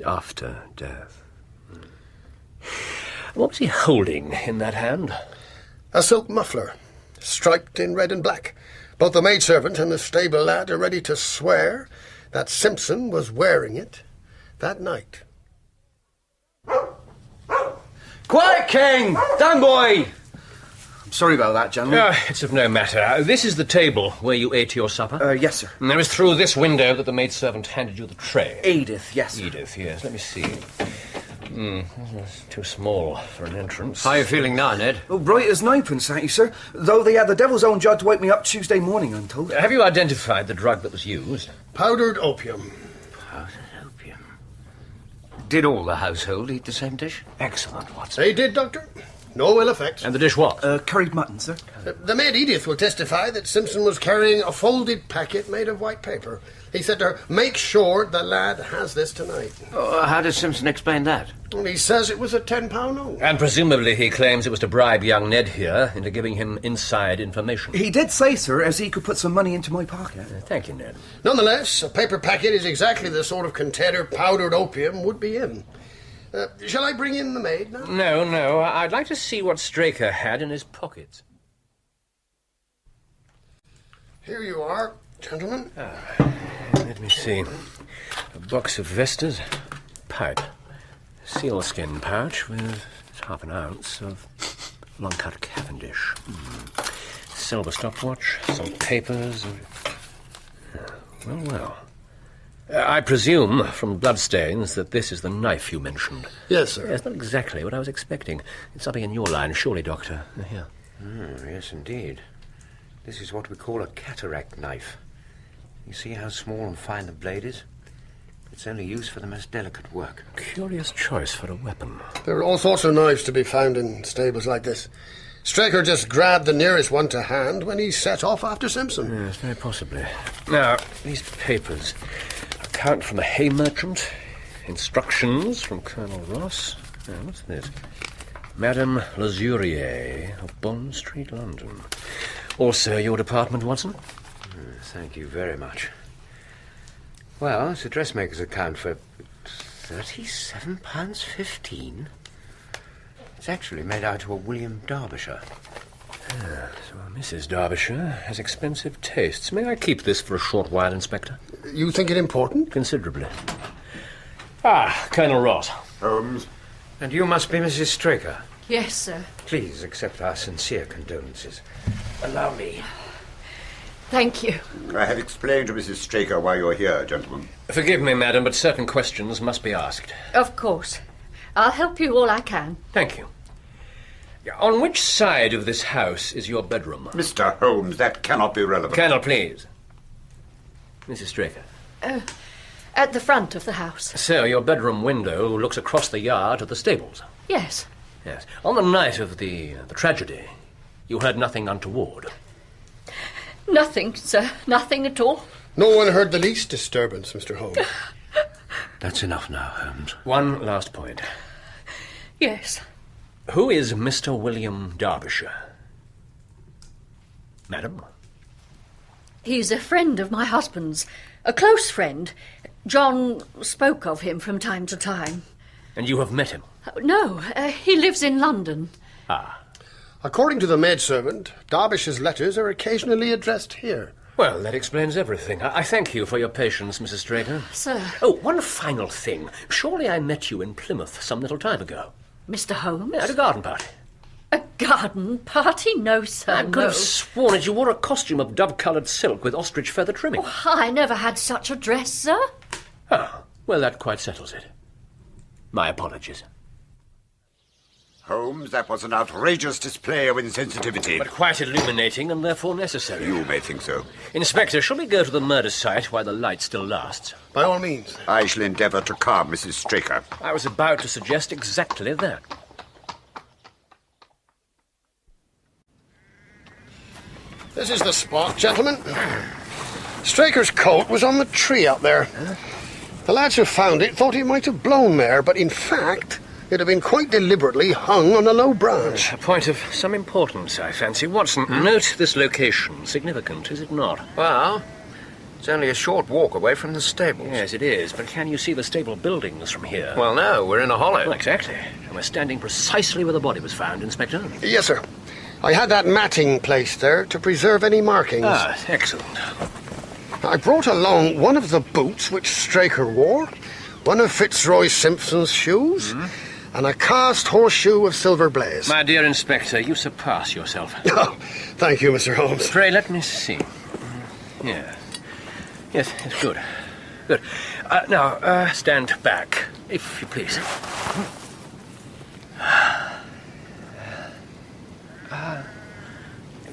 after death. What was he holding in that hand? A silk muffler, striped in red and black. Both the maidservant and the stable lad are ready to swear that Simpson was wearing it that night. Quiet, King! Down, boy! I'm sorry about that, gentlemen. It's of no matter. This is the table where you ate your supper? Yes, sir. And it was through this window that the maidservant handed you the tray? Edith, yes, sir. Edith, yes. Let me see. It's too small for an entrance. How are you feeling now, Ned? Oh, bright as ninepence, thank you, sir. Though they had the devil's own job to wake me up Tuesday morning, I'm told. Have you identified the drug that was used? Powdered opium. Powdered opium. Did all the household eat the same dish? Excellent, Watson. They did, Doctor. No ill effects. And the dish what? Curried mutton, sir. The maid Edith will testify that Simpson was carrying a folded packet made of white paper. He said to her, make sure the lad has this tonight. How did Simpson explain that? And he says it was a £10 note. And presumably he claims it was to bribe young Ned here into giving him inside information. He did say, sir, as he could put some money into my pocket. Thank you, Ned. Nonetheless, a paper packet is exactly the sort of container powdered opium would be in. Shall I bring in the maid now? No. I'd like to see what Straker had in his pockets. Here you are, gentlemen. Let me see. A box of Vestas, pipe, sealskin pouch with half an ounce of long-cut Cavendish, silver stopwatch, some papers. Well. I presume from bloodstains that this is the knife you mentioned. Yes, sir. Yes, not exactly what I was expecting. It's something in your line, surely, Doctor. Here. Yes, indeed. This is what we call a cataract knife. You see how small and fine the blade is? It's only used for the most delicate work. Curious choice for a weapon. There are all sorts of knives to be found in stables like this. Straker just grabbed the nearest one to hand when he set off after Simpson. Yes, very possibly. Now, these papers. Account from a hay merchant. Instructions from Colonel Ross. Now, what's this? Madame Lazurier of Bond Street, London. Also your department, Watson? Thank you very much. Well, it's a dressmaker's account for £37.15. It's actually made out to a William Derbyshire. So Mrs. Derbyshire has expensive tastes. May I keep this for a short while, Inspector? You think it important? Considerably. Colonel Ross. Holmes. And you must be Mrs. Straker. Yes, sir. Please accept our sincere condolences. Allow me. Thank you. I have explained to Mrs. Straker why you're here, gentlemen. Forgive me, madam, but certain questions must be asked. Of course. I'll help you all I can. Thank you. On which side of this house is your bedroom? Mr. Holmes, that cannot be relevant. Colonel, please. Mrs. Straker. At the front of the house. So your bedroom window looks across the yard to the stables? Yes. Yes. On the night of the tragedy, you heard nothing untoward? Nothing, sir. Nothing at all. No one heard the least disturbance, Mr. Holmes. That's enough now, Holmes. One last point. Yes. Who is Mr. William Derbyshire? Madam? He's a friend of my husband's. A close friend. John spoke of him from time to time. And you have met him? No, he lives in London. According to the maidservant, Derbyshire's letters are occasionally addressed here. Well, that explains everything. I thank you for your patience, Mrs. Straker. Sir. Oh, one final thing. Surely I met you in Plymouth some little time ago. Mr. Holmes? At a garden party. A garden party? No, sir, I could have sworn that you wore a costume of dove-coloured silk with ostrich feather trimming. Oh, I never had such a dress, sir. Well, that quite settles it. My apologies. Holmes, that was an outrageous display of insensitivity. But quite illuminating and therefore necessary. You may think so. Inspector, shall we go to the murder site while the light still lasts? By all means. I shall endeavour to calm Mrs. Straker. I was about to suggest exactly that. This is the spot, gentlemen. Straker's coat was on the tree up there. The lads who found it thought he might have blown there, but in fact, it had been quite deliberately hung on a low branch. A point of some importance, I fancy. Watson, note this location. Significant, is it not? Well, It's only a short walk away from the stables. Yes, it is, but can you see the stable buildings from here? Well, no, we're in a hollow. Well, exactly. And we're standing precisely where the body was found, Inspector. Yes, sir. I had that matting placed there to preserve any markings. Ah, excellent. I brought along one of the boots which Straker wore, one of Fitzroy Simpson's shoes, and a cast horseshoe of Silver Blaze. My dear Inspector, you surpass yourself. Oh, thank you, Mr. Holmes. Pray, let me see. Yeah. Yes, it's good. Good. Now, stand back, if you please.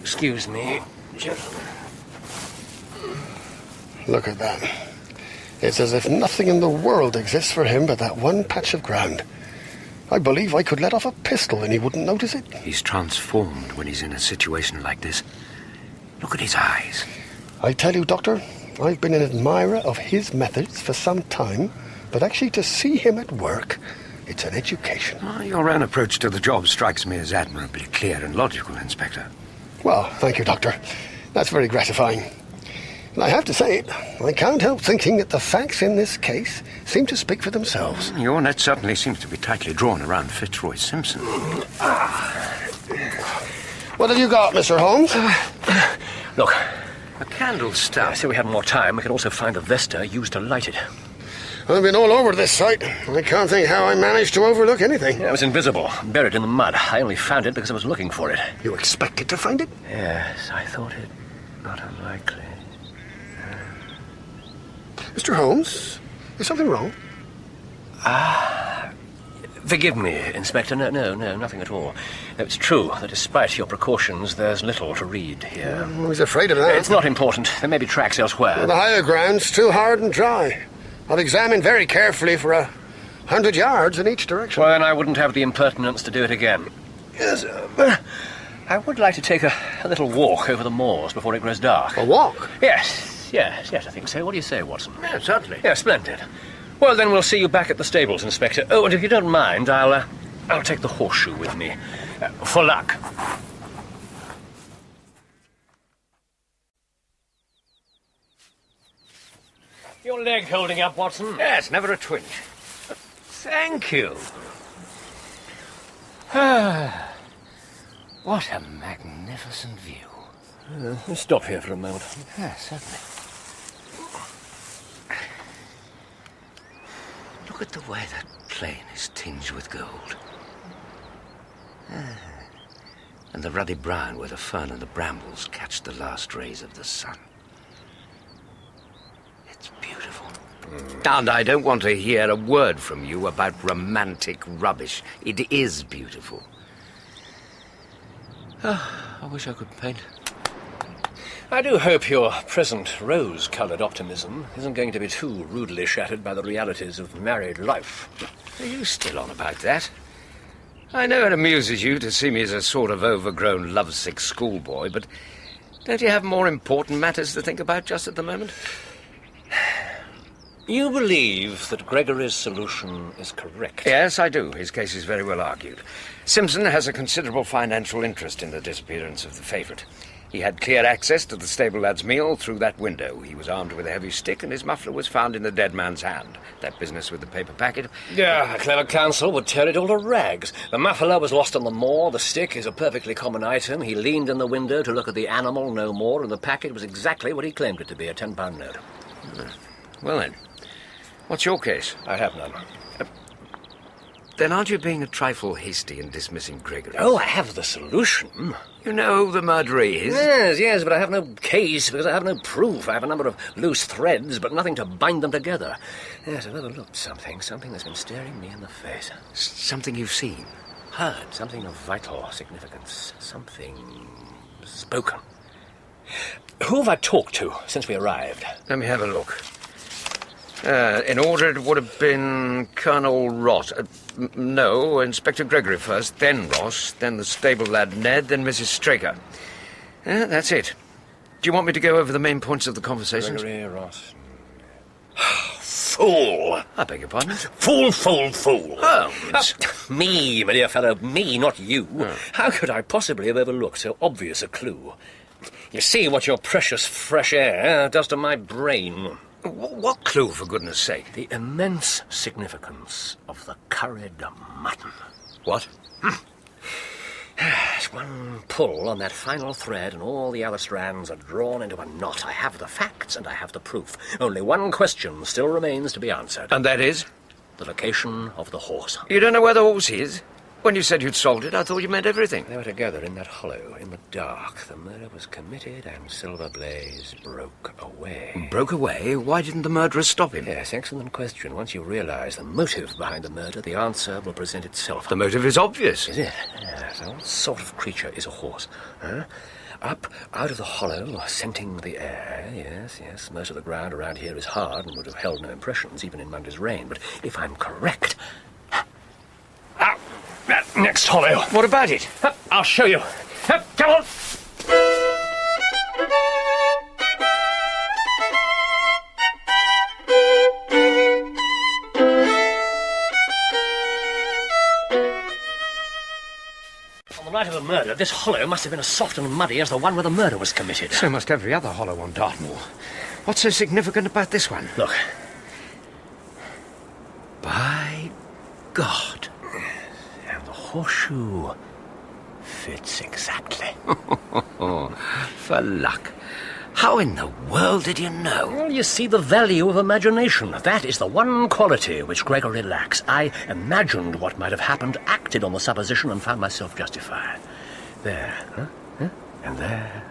Excuse me, gentlemen. Look at that. It's as if nothing in the world exists for him but that one patch of ground. I believe I could let off a pistol and he wouldn't notice it. He's transformed when he's in a situation like this. Look at his eyes. I tell you, Doctor, I've been an admirer of his methods for some time, but actually to see him at work, it's an education. Your own approach to the job strikes me as admirably clear and logical, Inspector. Well, thank you, Doctor. That's very gratifying. And I have to say it, I can't help thinking that the facts in this case seem to speak for themselves. Your net certainly seems to be tightly drawn around Fitzroy Simpson. What have you got, Mr. Holmes? Look. A candle stub. So we have more time. We can also find the Vesta used to light it. I've been all over this site. I can't think how I managed to overlook anything. Yeah, it was invisible, buried in the mud. I only found it because I was looking for it. You expected to find it? Yes, I thought it not unlikely. Mr. Holmes, is something wrong? Forgive me, Inspector. No, nothing at all. It's true that despite your precautions, there's little to read here. I was afraid of that. It's not important. There may be tracks elsewhere. Well, the higher ground's too hard and dry. I've examined very carefully for 100 yards in each direction. Well, then I wouldn't have the impertinence to do it again. Yes, I would like to take a little walk over the moors before it grows dark. A walk? Yes, I think so. What do you say, Watson? Yeah, certainly. Yeah, splendid. Well, then we'll see you back at the stables, Inspector. Oh, and if you don't mind, I'll take the horseshoe with me. For luck. Your leg holding up, Watson? Yes, never a twinge. Thank you. What a magnificent view. Let's stop here for a moment. Yes, certainly. Look at the way that plain is tinged with gold. And the ruddy brown where the fern and the brambles catch the last rays of the sun. It's beautiful. And I don't want to hear a word from you about romantic rubbish. It is beautiful. I wish I could paint. I do hope your present rose-coloured optimism isn't going to be too rudely shattered by the realities of married life. Are you still on about that? I know it amuses you to see me as a sort of overgrown, lovesick schoolboy, but don't you have more important matters to think about just at the moment? You believe that Gregory's solution is correct? Yes, I do. His case is very well argued. Simpson has a considerable financial interest in the disappearance of the favourite. He had clear access to the stable lad's meal through that window. He was armed with a heavy stick, and his muffler was found in the dead man's hand. That business with the paper packet... Yeah, a clever counsel would tear it all to rags. The muffler was lost on the moor, the stick is a perfectly common item. He leaned in the window to look at the animal no more, and the packet was exactly what he claimed it to be, a £10 note. Well then, what's your case? I have none. Then aren't you being a trifle hasty in dismissing Gregory? Oh, I have the solution. You know who the murderer is? Yes, but I have no case because I have no proof. I have a number of loose threads, but nothing to bind them together. Yes, I've overlooked something that's been staring me in the face. Something you've seen? Heard. Something of vital significance. Something spoken. Who have I talked to since we arrived? Let me have a look. In order, it would have been Colonel Ross. No, Inspector Gregory first, then Ross, then the stable lad Ned, then Mrs. Straker. That's it. Do you want me to go over the main points of the conversation? Gregory, Ross... Fool! I beg your pardon? Fool! Holmes! Me, my dear fellow, me, not you. How could I possibly have overlooked so obvious a clue? You see what your precious fresh air does to my brain. What clue, for goodness sake? The immense significance of the curried mutton. What? It's one pull on that final thread and all the other strands are drawn into a knot. I have the facts and I have the proof. Only one question still remains to be answered. And that is? The location of the horse. You don't know where the horse is? When you said you'd solved it, I thought you meant everything. They were together in that hollow, in the dark. The murder was committed and Silver Blaze broke away. Broke away? Why didn't the murderer stop him? Yes, excellent question. Once you realise the motive behind the murder, the answer will present itself. The motive is obvious. Is it? Yes. What sort of creature is a horse? Huh? Up out of the hollow, scenting the air. Yes. Most of the ground around here is hard and would have held no impressions, even in Monday's rain. But if I'm correct... That next hollow. What about it? I'll show you. Come on! On the night of the murder, this hollow must have been as soft and muddy as the one where the murder was committed. So must every other hollow on Dartmoor. What's so significant about this one? Look. By God. And the horseshoe fits exactly. For luck. How in the world did you know? Well, you see the value of imagination. That is the one quality which Gregory lacks. I imagined what might have happened, acted on the supposition, and found myself justified. There, huh? And there.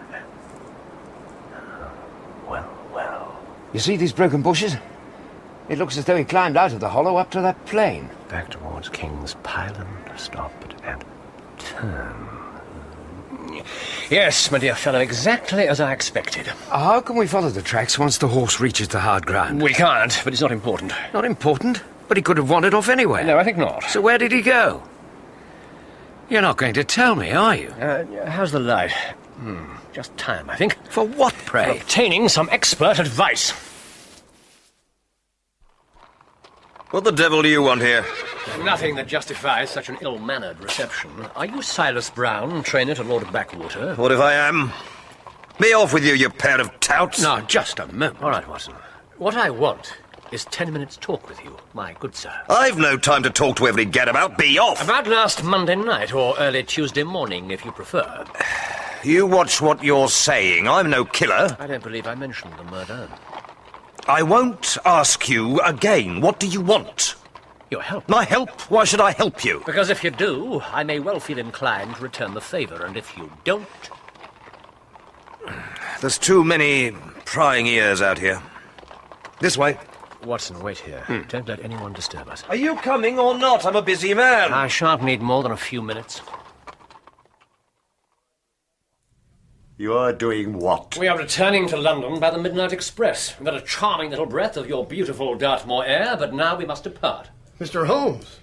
Well. You see these broken bushes? It looks as though he climbed out of the hollow up to that plain. Back towards King's Pyland, stopped and turned. Yes, my dear fellow, exactly as I expected. How can we follow the tracks once the horse reaches the hard ground? We can't, but it's not important. Not important? But he could have wandered off anywhere. No, I think not. So where did he go? You're not going to tell me, are you? How's the light? Just time, I think. For what, pray? For obtaining some expert advice. What the devil do you want here? Nothing that justifies such an ill-mannered reception. Are you Silas Brown, trainer to Lord Backwater? What if I am? Be off with you, you pair of touts! Now, just a moment. All right, Watson. What I want is 10 minutes' talk with you, my good sir. I've no time to talk to every gadabout. Be off! About last Monday night, or early Tuesday morning, if you prefer. You watch what you're saying. I'm no killer. I don't believe I mentioned the murder. I won't ask you again. What do you want? Your help. My help? Why should I help you? Because if you do, I may well feel inclined to return the favour, and if you don't... There's too many prying ears out here. This way. Watson, wait here. Don't let anyone disturb us. Are you coming or not? I'm a busy man. I shan't need more than a few minutes. You're doing what? We are returning to London by the midnight express. We've got a charming little breath of your beautiful Dartmoor air, but now we must depart. Mr. Holmes.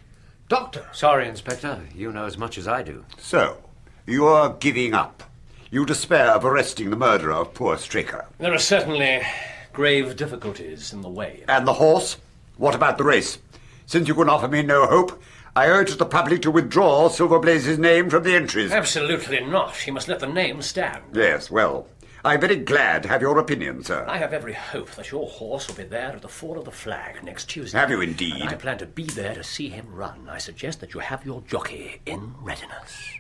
Doctor. Sorry, Inspector. You know as much as I do. So, you're giving up. You despair of arresting the murderer of poor Straker. There are certainly grave difficulties in the way. And the horse? What about the race? Since you can offer me no hope, I urge the public to withdraw Silver Blaze's name from the entries. Absolutely not. He must let the name stand. Yes, well, I'm very glad to have your opinion, sir. I have every hope that your horse will be there at the fall of the flag next Tuesday. Have you indeed? And I plan to be there to see him run. I suggest that you have your jockey in readiness.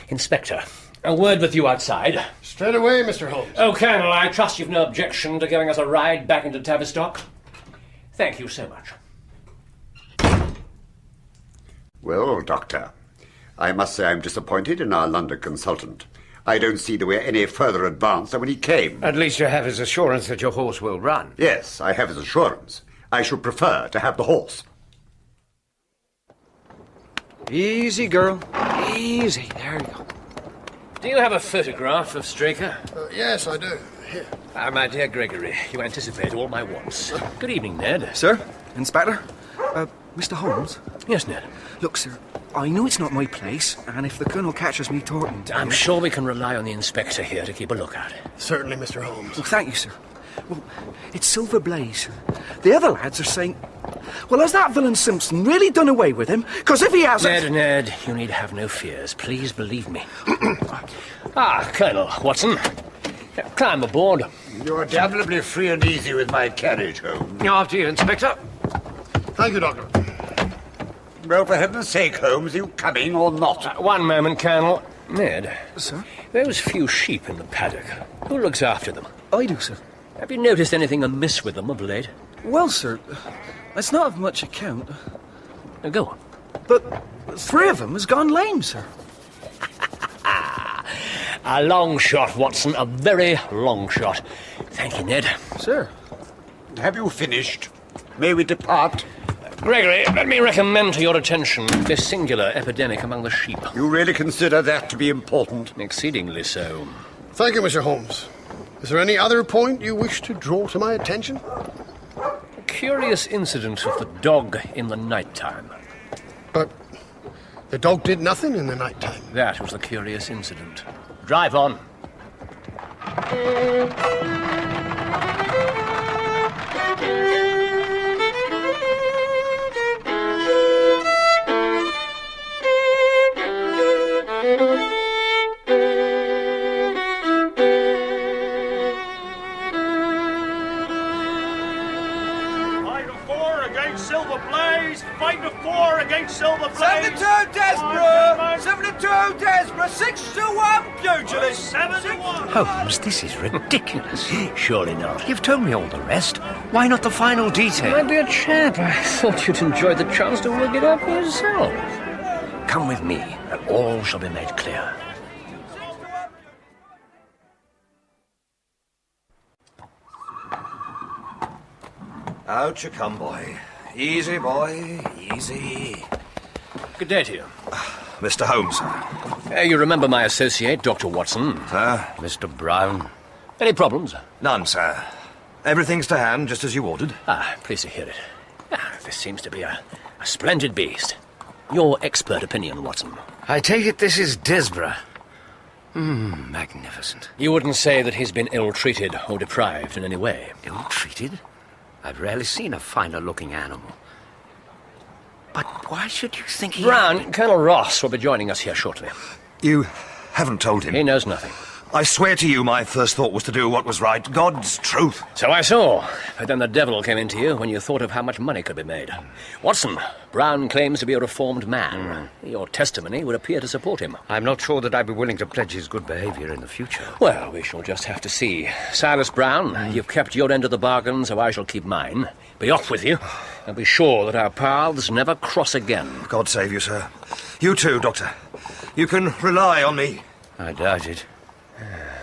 Inspector, a word with you outside. Straight away, Mr. Holmes. Oh, Colonel, I trust you've no objection to giving us a ride back into Tavistock. Thank you so much. Well, Doctor, I must say I'm disappointed in our London consultant. I don't see that we're any further advanced than when he came. At least you have his assurance that your horse will run. Yes, I have his assurance. I should prefer to have the horse. Easy, girl. Easy. There you go. Do you have a photograph of Straker? Yes, I do. Here. My dear Gregory, you anticipate all my wants. Good evening, Ned. Sir? Inspector? Mr. Holmes? Yes, Ned. Look, sir, I know it's not my place, and if the Colonel catches me talking to I'm sure we can rely on the Inspector here to keep a lookout. Certainly, Mr. Holmes. Well, thank you, sir. Well, it's Silver Blaze. The other lads are saying... Well, has that villain Simpson really done away with him? Because if he hasn't... Ned, you need have no fears. Please believe me. Colonel Watson. Climb aboard. You're damnably free and easy with my carriage, Holmes. After you, Inspector. Thank you, Doctor. Well, for heaven's sake, Holmes, are you coming or not? One moment, Colonel. Ned. Sir? Those few sheep in the paddock. Who looks after them? I do, sir. Have you noticed anything amiss with them of late? Well, sir, it's not of much account. Now go on. But 3 of them has gone lame, sir. A long shot, Watson. A very long shot. Thank you, Ned. Sir. Have you finished? May we depart? Gregory, let me recommend to your attention this singular epidemic among the sheep. You really consider that to be important? Exceedingly so. Thank you, Mr. Holmes. Is there any other point you wish to draw to my attention? A curious incident of the dog in the night-time. But the dog did nothing in the night-time. That was the curious incident. Drive on. Silver Blaze! 5 to 4 against Silver Blaze! 72 Desborough! 72 Desborough! 6 to 1 pugilist! 7 to 1! Holmes, this is ridiculous. Surely not. You've told me all the rest. Why not the final detail? My dear chap, I thought you'd enjoy the chance to work it out for yourself. Come with me, and all shall be made clear. Out you come, boy. Easy, boy. Easy. Good day to you. Mr. Holmes, sir. You remember my associate, Dr. Watson? Sir? Mr. Brown. Any problems? None, sir. Everything's to hand, just as you ordered. Pleased to hear it. This seems to be a splendid beast. Your expert opinion, Watson. I take it this is Desborough. Magnificent. You wouldn't say that he's been ill-treated or deprived in any way? Ill-treated? I've rarely seen a finer-looking animal. But why should you think he... Brown, Colonel Ross will be joining us here shortly. You haven't told him? He knows nothing. I swear to you my first thought was to do what was right. God's truth. So I saw. But then the devil came into you when you thought of how much money could be made. Watson, Brown claims to be a reformed man. Your testimony would appear to support him. I'm not sure that I'd be willing to pledge his good behaviour in the future. Well, we shall just have to see. Silas Brown, you've kept your end of the bargain, so I shall keep mine. Be off with you, and be sure that our paths never cross again. God save you, sir. You too, Doctor. You can rely on me. I doubt it.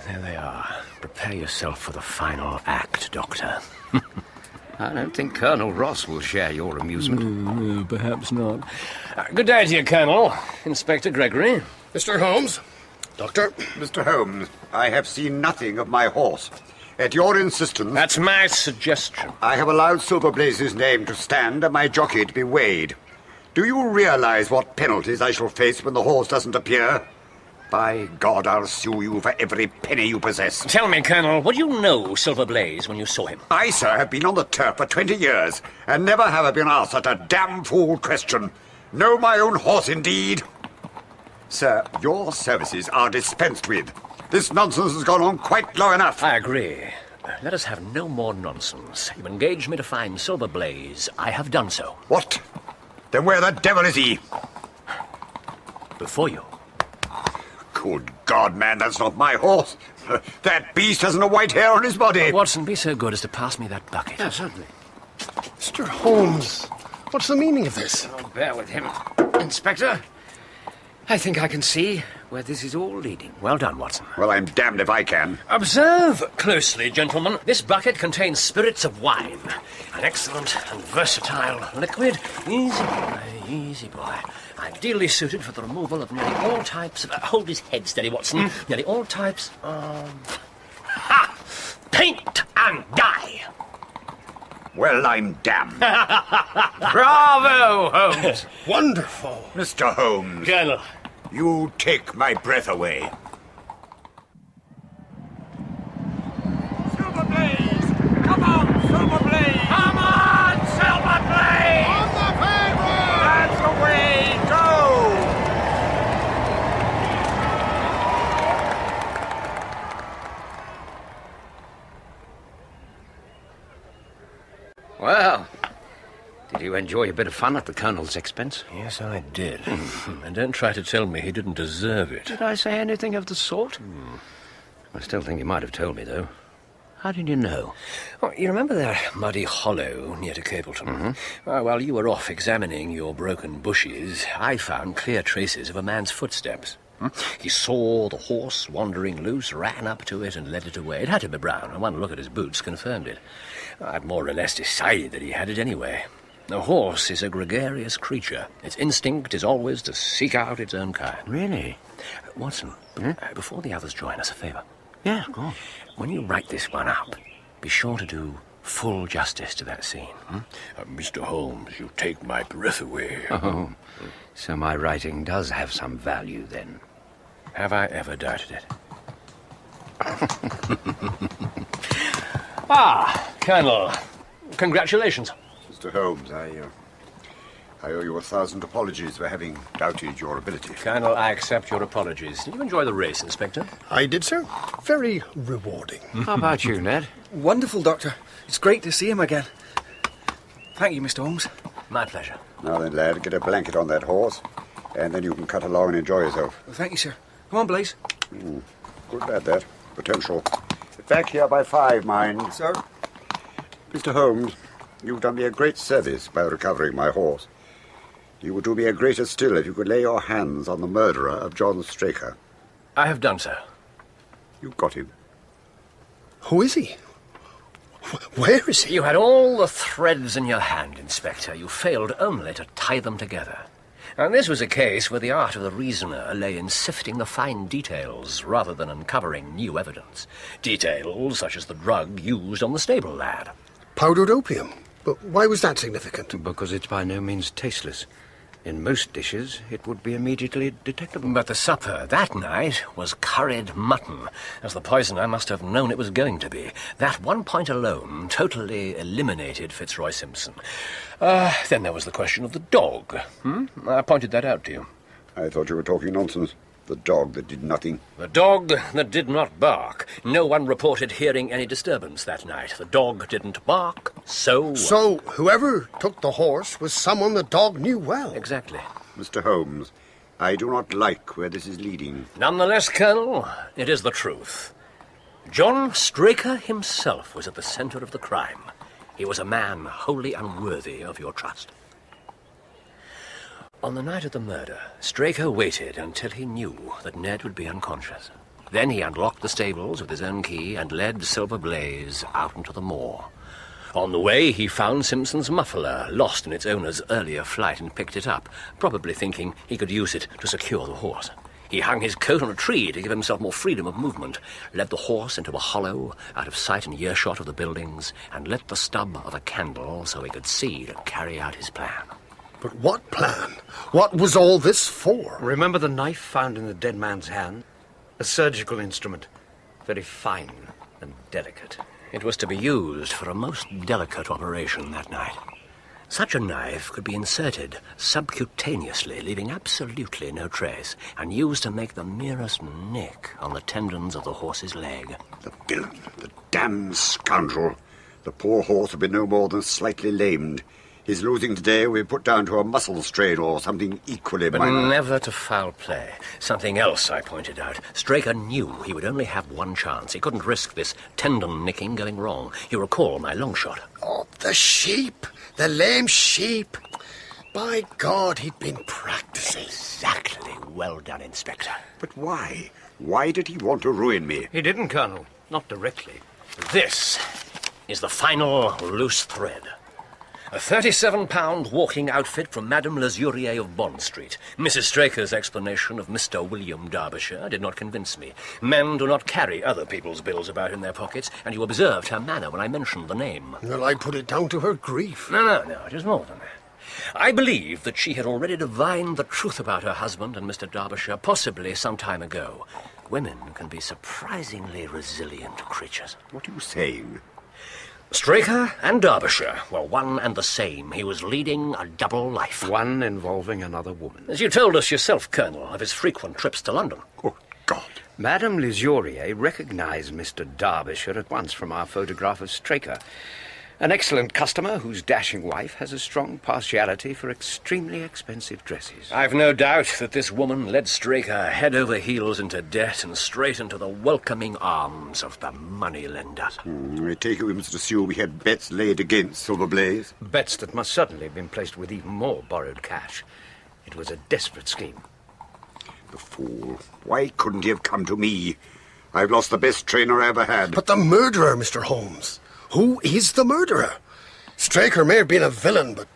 There they are. Prepare yourself for the final act, Doctor. I don't think Colonel Ross will share your amusement. No, perhaps not. Good day to you, Colonel. Inspector Gregory. Mr. Holmes. Doctor. Mr. Holmes, I have seen nothing of my horse. At your insistence... That's my suggestion. I have allowed Silver Blaze's name to stand and my jockey to be weighed. Do you realize what penalties I shall face when the horse doesn't appear? By God, I'll sue you for every penny you possess. Tell me, Colonel, would you know Silver Blaze when you saw him? I, sir, have been on the turf for 20 years, and never have I been asked such a damn fool question. Know my own horse, indeed? Sir, your services are dispensed with. This nonsense has gone on quite long enough. I agree. Let us have no more nonsense. You engaged me to find Silver Blaze. I have done so. What? Then where the devil is he? Before you. Good God, man, that's not my horse. That beast hasn't a white hair on his body. Watson, be so good as to pass me that bucket. Yeah, certainly. Mr. Holmes, what's the meaning of this? Oh, bear with him. Inspector, I think I can see where this is all leading. Well done, Watson. Well, I'm damned if I can. Observe closely, gentlemen. This bucket contains spirits of wine. An excellent and versatile liquid. Easy boy. Ideally suited for the removal of nearly all types of... hold his head steady, Watson. Nearly all types of... paint and dye. Well, I'm damned. Bravo, Holmes. Wonderful. Mr. Holmes. Colonel. You take my breath away. Silver Blaze! Come on, Silver Blaze! Come on, Silver Blaze! enjoy a bit of fun at the Colonel's expense? Yes, I did. And don't try to tell me he didn't deserve it. Did I say anything of the sort? I still think you might have told me, though. How did you know? Oh, you remember that muddy hollow near to Capleton? While you were off examining your broken bushes, I found clear traces of a man's footsteps. He saw the horse wandering loose, ran up to it and led it away. It had to be brown, and one look at his boots confirmed it. I'd more or less decided that he had it anyway. A horse is a gregarious creature. Its instinct is always to seek out its own kind. Really? Watson, before the others join us, a favour. Yeah, go on. When you write this one up, be sure to do full justice to that scene. Mr. Holmes, you take my breath away. Oh, so my writing does have some value, then. Have I ever doubted it? Colonel, congratulations. Mr. Holmes, I owe you 1,000 apologies for having doubted your ability. Colonel, I accept your apologies. Did you enjoy the race, Inspector? I did, sir. Very rewarding. How about you, Ned? Wonderful, Doctor. It's great to see him again. Thank you, Mr. Holmes. My pleasure. Now then, lad, get a blanket on that horse, and then you can cut along and enjoy yourself. Well, thank you, sir. Come on, Blaze. Good lad, that. Potential. Back here by 5, mind. Sir? Mr. Holmes, you've done me a great service by recovering my horse. You would do me a greater still if you could lay your hands on the murderer of John Straker. I have done so. You've got him. Who is he? Where is he? You had all the threads in your hand, Inspector. You failed only to tie them together. And this was a case where the art of the reasoner lay in sifting the fine details rather than uncovering new evidence. Details such as the drug used on the stable lad. Powdered opium? But why was that significant? Because it's by no means tasteless. In most dishes, it would be immediately detectable. But the supper that night was curried mutton, as the poisoner must have known it was going to be. That one point alone totally eliminated Fitzroy Simpson. Then there was the question of the dog. I pointed that out to you. I thought you were talking nonsense. The dog that did nothing. The dog that did not bark. No one reported hearing any disturbance that night. The dog didn't bark, so... So, whoever took the horse was someone the dog knew well. Exactly. Mr. Holmes, I do not like where this is leading. Nonetheless, Colonel, it is the truth. John Straker himself was at the centre of the crime. He was a man wholly unworthy of your trust. On the night of the murder, Straker waited until he knew that Ned would be unconscious. Then he unlocked the stables with his own key and led Silver Blaze out into the moor. On the way, he found Simpson's muffler, lost in its owner's earlier flight, and picked it up, probably thinking he could use it to secure the horse. He hung his coat on a tree to give himself more freedom of movement, led the horse into a hollow, out of sight and earshot of the buildings, and lit the stub of a candle so he could see to carry out his plan. But what plan? What was all this for? Remember the knife found in the dead man's hand? A surgical instrument. Very fine and delicate. It was to be used for a most delicate operation that night. Such a knife could be inserted subcutaneously, leaving absolutely no trace, and used to make the merest nick on the tendons of the horse's leg. The villain, the damned scoundrel. The poor horse had been no more than slightly lamed. His losing today will be put down to a muscle strain or something equally But minor. never to foul play. Something else I pointed out. Straker knew he would only have one chance. He couldn't risk this tendon nicking going wrong. You recall my long shot. Oh, the sheep! The lame sheep! By God, he'd been practicing. Exactly. Well done, Inspector. But why? Why did he want to ruin me? He didn't, Colonel. Not directly. This is the final loose thread. A 37-pound walking outfit from Madame Lesurier of Bond Street. Mrs. Straker's explanation of Mr. William Derbyshire did not convince me. Men do not carry other people's bills about in their pockets, and you observed her manner when I mentioned the name. Well, I put it down to her grief. No, it was more than that. I believe that she had already divined the truth about her husband and Mr. Derbyshire, possibly some time ago. Women can be surprisingly resilient creatures. What are you saying? Straker and Derbyshire were one and the same. He was leading a double life. One involving another woman. As you told us yourself, Colonel, of his frequent trips to London. Oh, God. Madame Lesurier recognized Mr. Derbyshire at once from our photograph of Straker. An excellent customer whose dashing wife has a strong partiality for extremely expensive dresses. I've no doubt that this woman led Straker head over heels into debt and straight into the welcoming arms of the moneylender. I take it we must assume we had bets laid against Silver Blaze. Bets that must certainly have been placed with even more borrowed cash. It was a desperate scheme. The fool. Why couldn't he have come to me? I've lost the best trainer I ever had. But the murderer, Mr. Holmes. Who is the murderer? Straker may have been a villain, but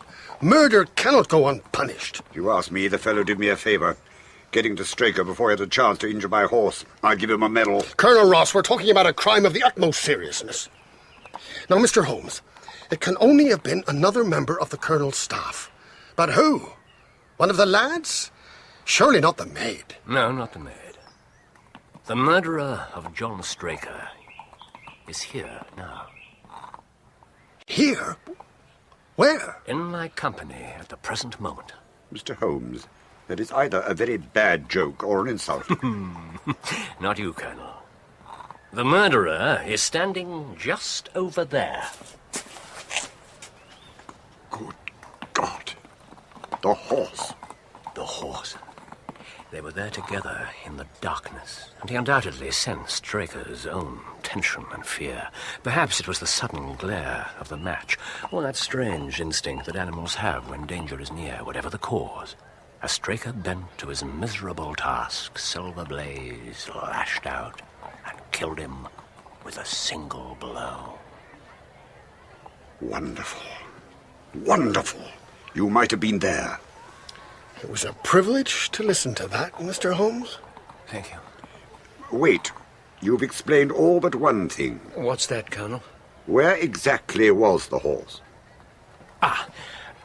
murder cannot go unpunished. If you ask me, the fellow did me a favour. Getting to Straker before he had a chance to injure my horse. I'll give him a medal. Colonel Ross, we're talking about a crime of the utmost seriousness. Now, Mr. Holmes, it can only have been another member of the Colonel's staff. But who? One of the lads? Surely not the maid. No, not the maid. The murderer of John Straker is here now. Here? Where? In my company at the present moment. Mr. Holmes, that is either a very bad joke or an insult. Not you, Colonel. The murderer is standing just over there. Good God. The horse. The horse. They were there together in the darkness, and he undoubtedly sensed Straker's own tension and fear. Perhaps it was the sudden glare of the match, or that strange instinct that animals have when danger is near, whatever the cause. As Straker bent to his miserable task, Silver Blaze lashed out and killed him with a single blow. Wonderful. Wonderful. You might have been there. It was a privilege to listen to that, Mr. Holmes. Thank you. Wait. You've explained all but one thing. What's that, Colonel? Where exactly was the horse?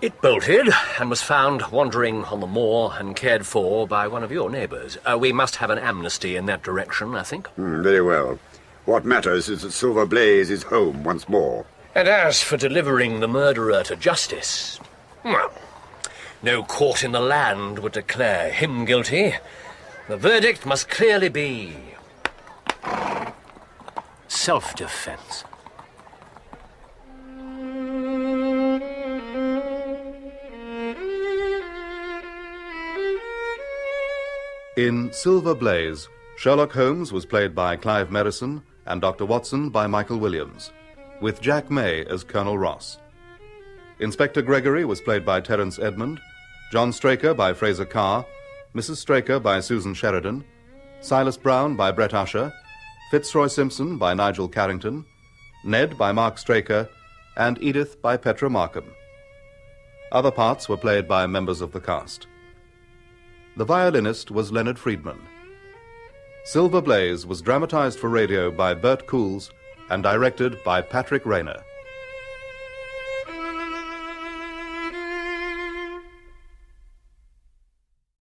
It bolted and was found wandering on the moor and cared for by one of your neighbours. We must have an amnesty in that direction, I think. Very well. What matters is that Silver Blaze is home once more. And as for delivering the murderer to justice, well, no court in the land would declare him guilty. The verdict must clearly be self-defense. In Silver Blaze, Sherlock Holmes was played by Clive Merrison and Dr. Watson by Michael Williams, with Jack May as Colonel Ross. Inspector Gregory was played by Terence Edmund, John Straker by Fraser Carr, Mrs. Straker by Susan Sheridan, Silas Brown by Brett Usher, Fitzroy Simpson by Nigel Carrington, Ned by Mark Straker, and Edith by Petra Markham. Other parts were played by members of the cast. The violinist was Leonard Friedman. Silver Blaze was dramatized for radio by Bert Coules and directed by Patrick Rayner.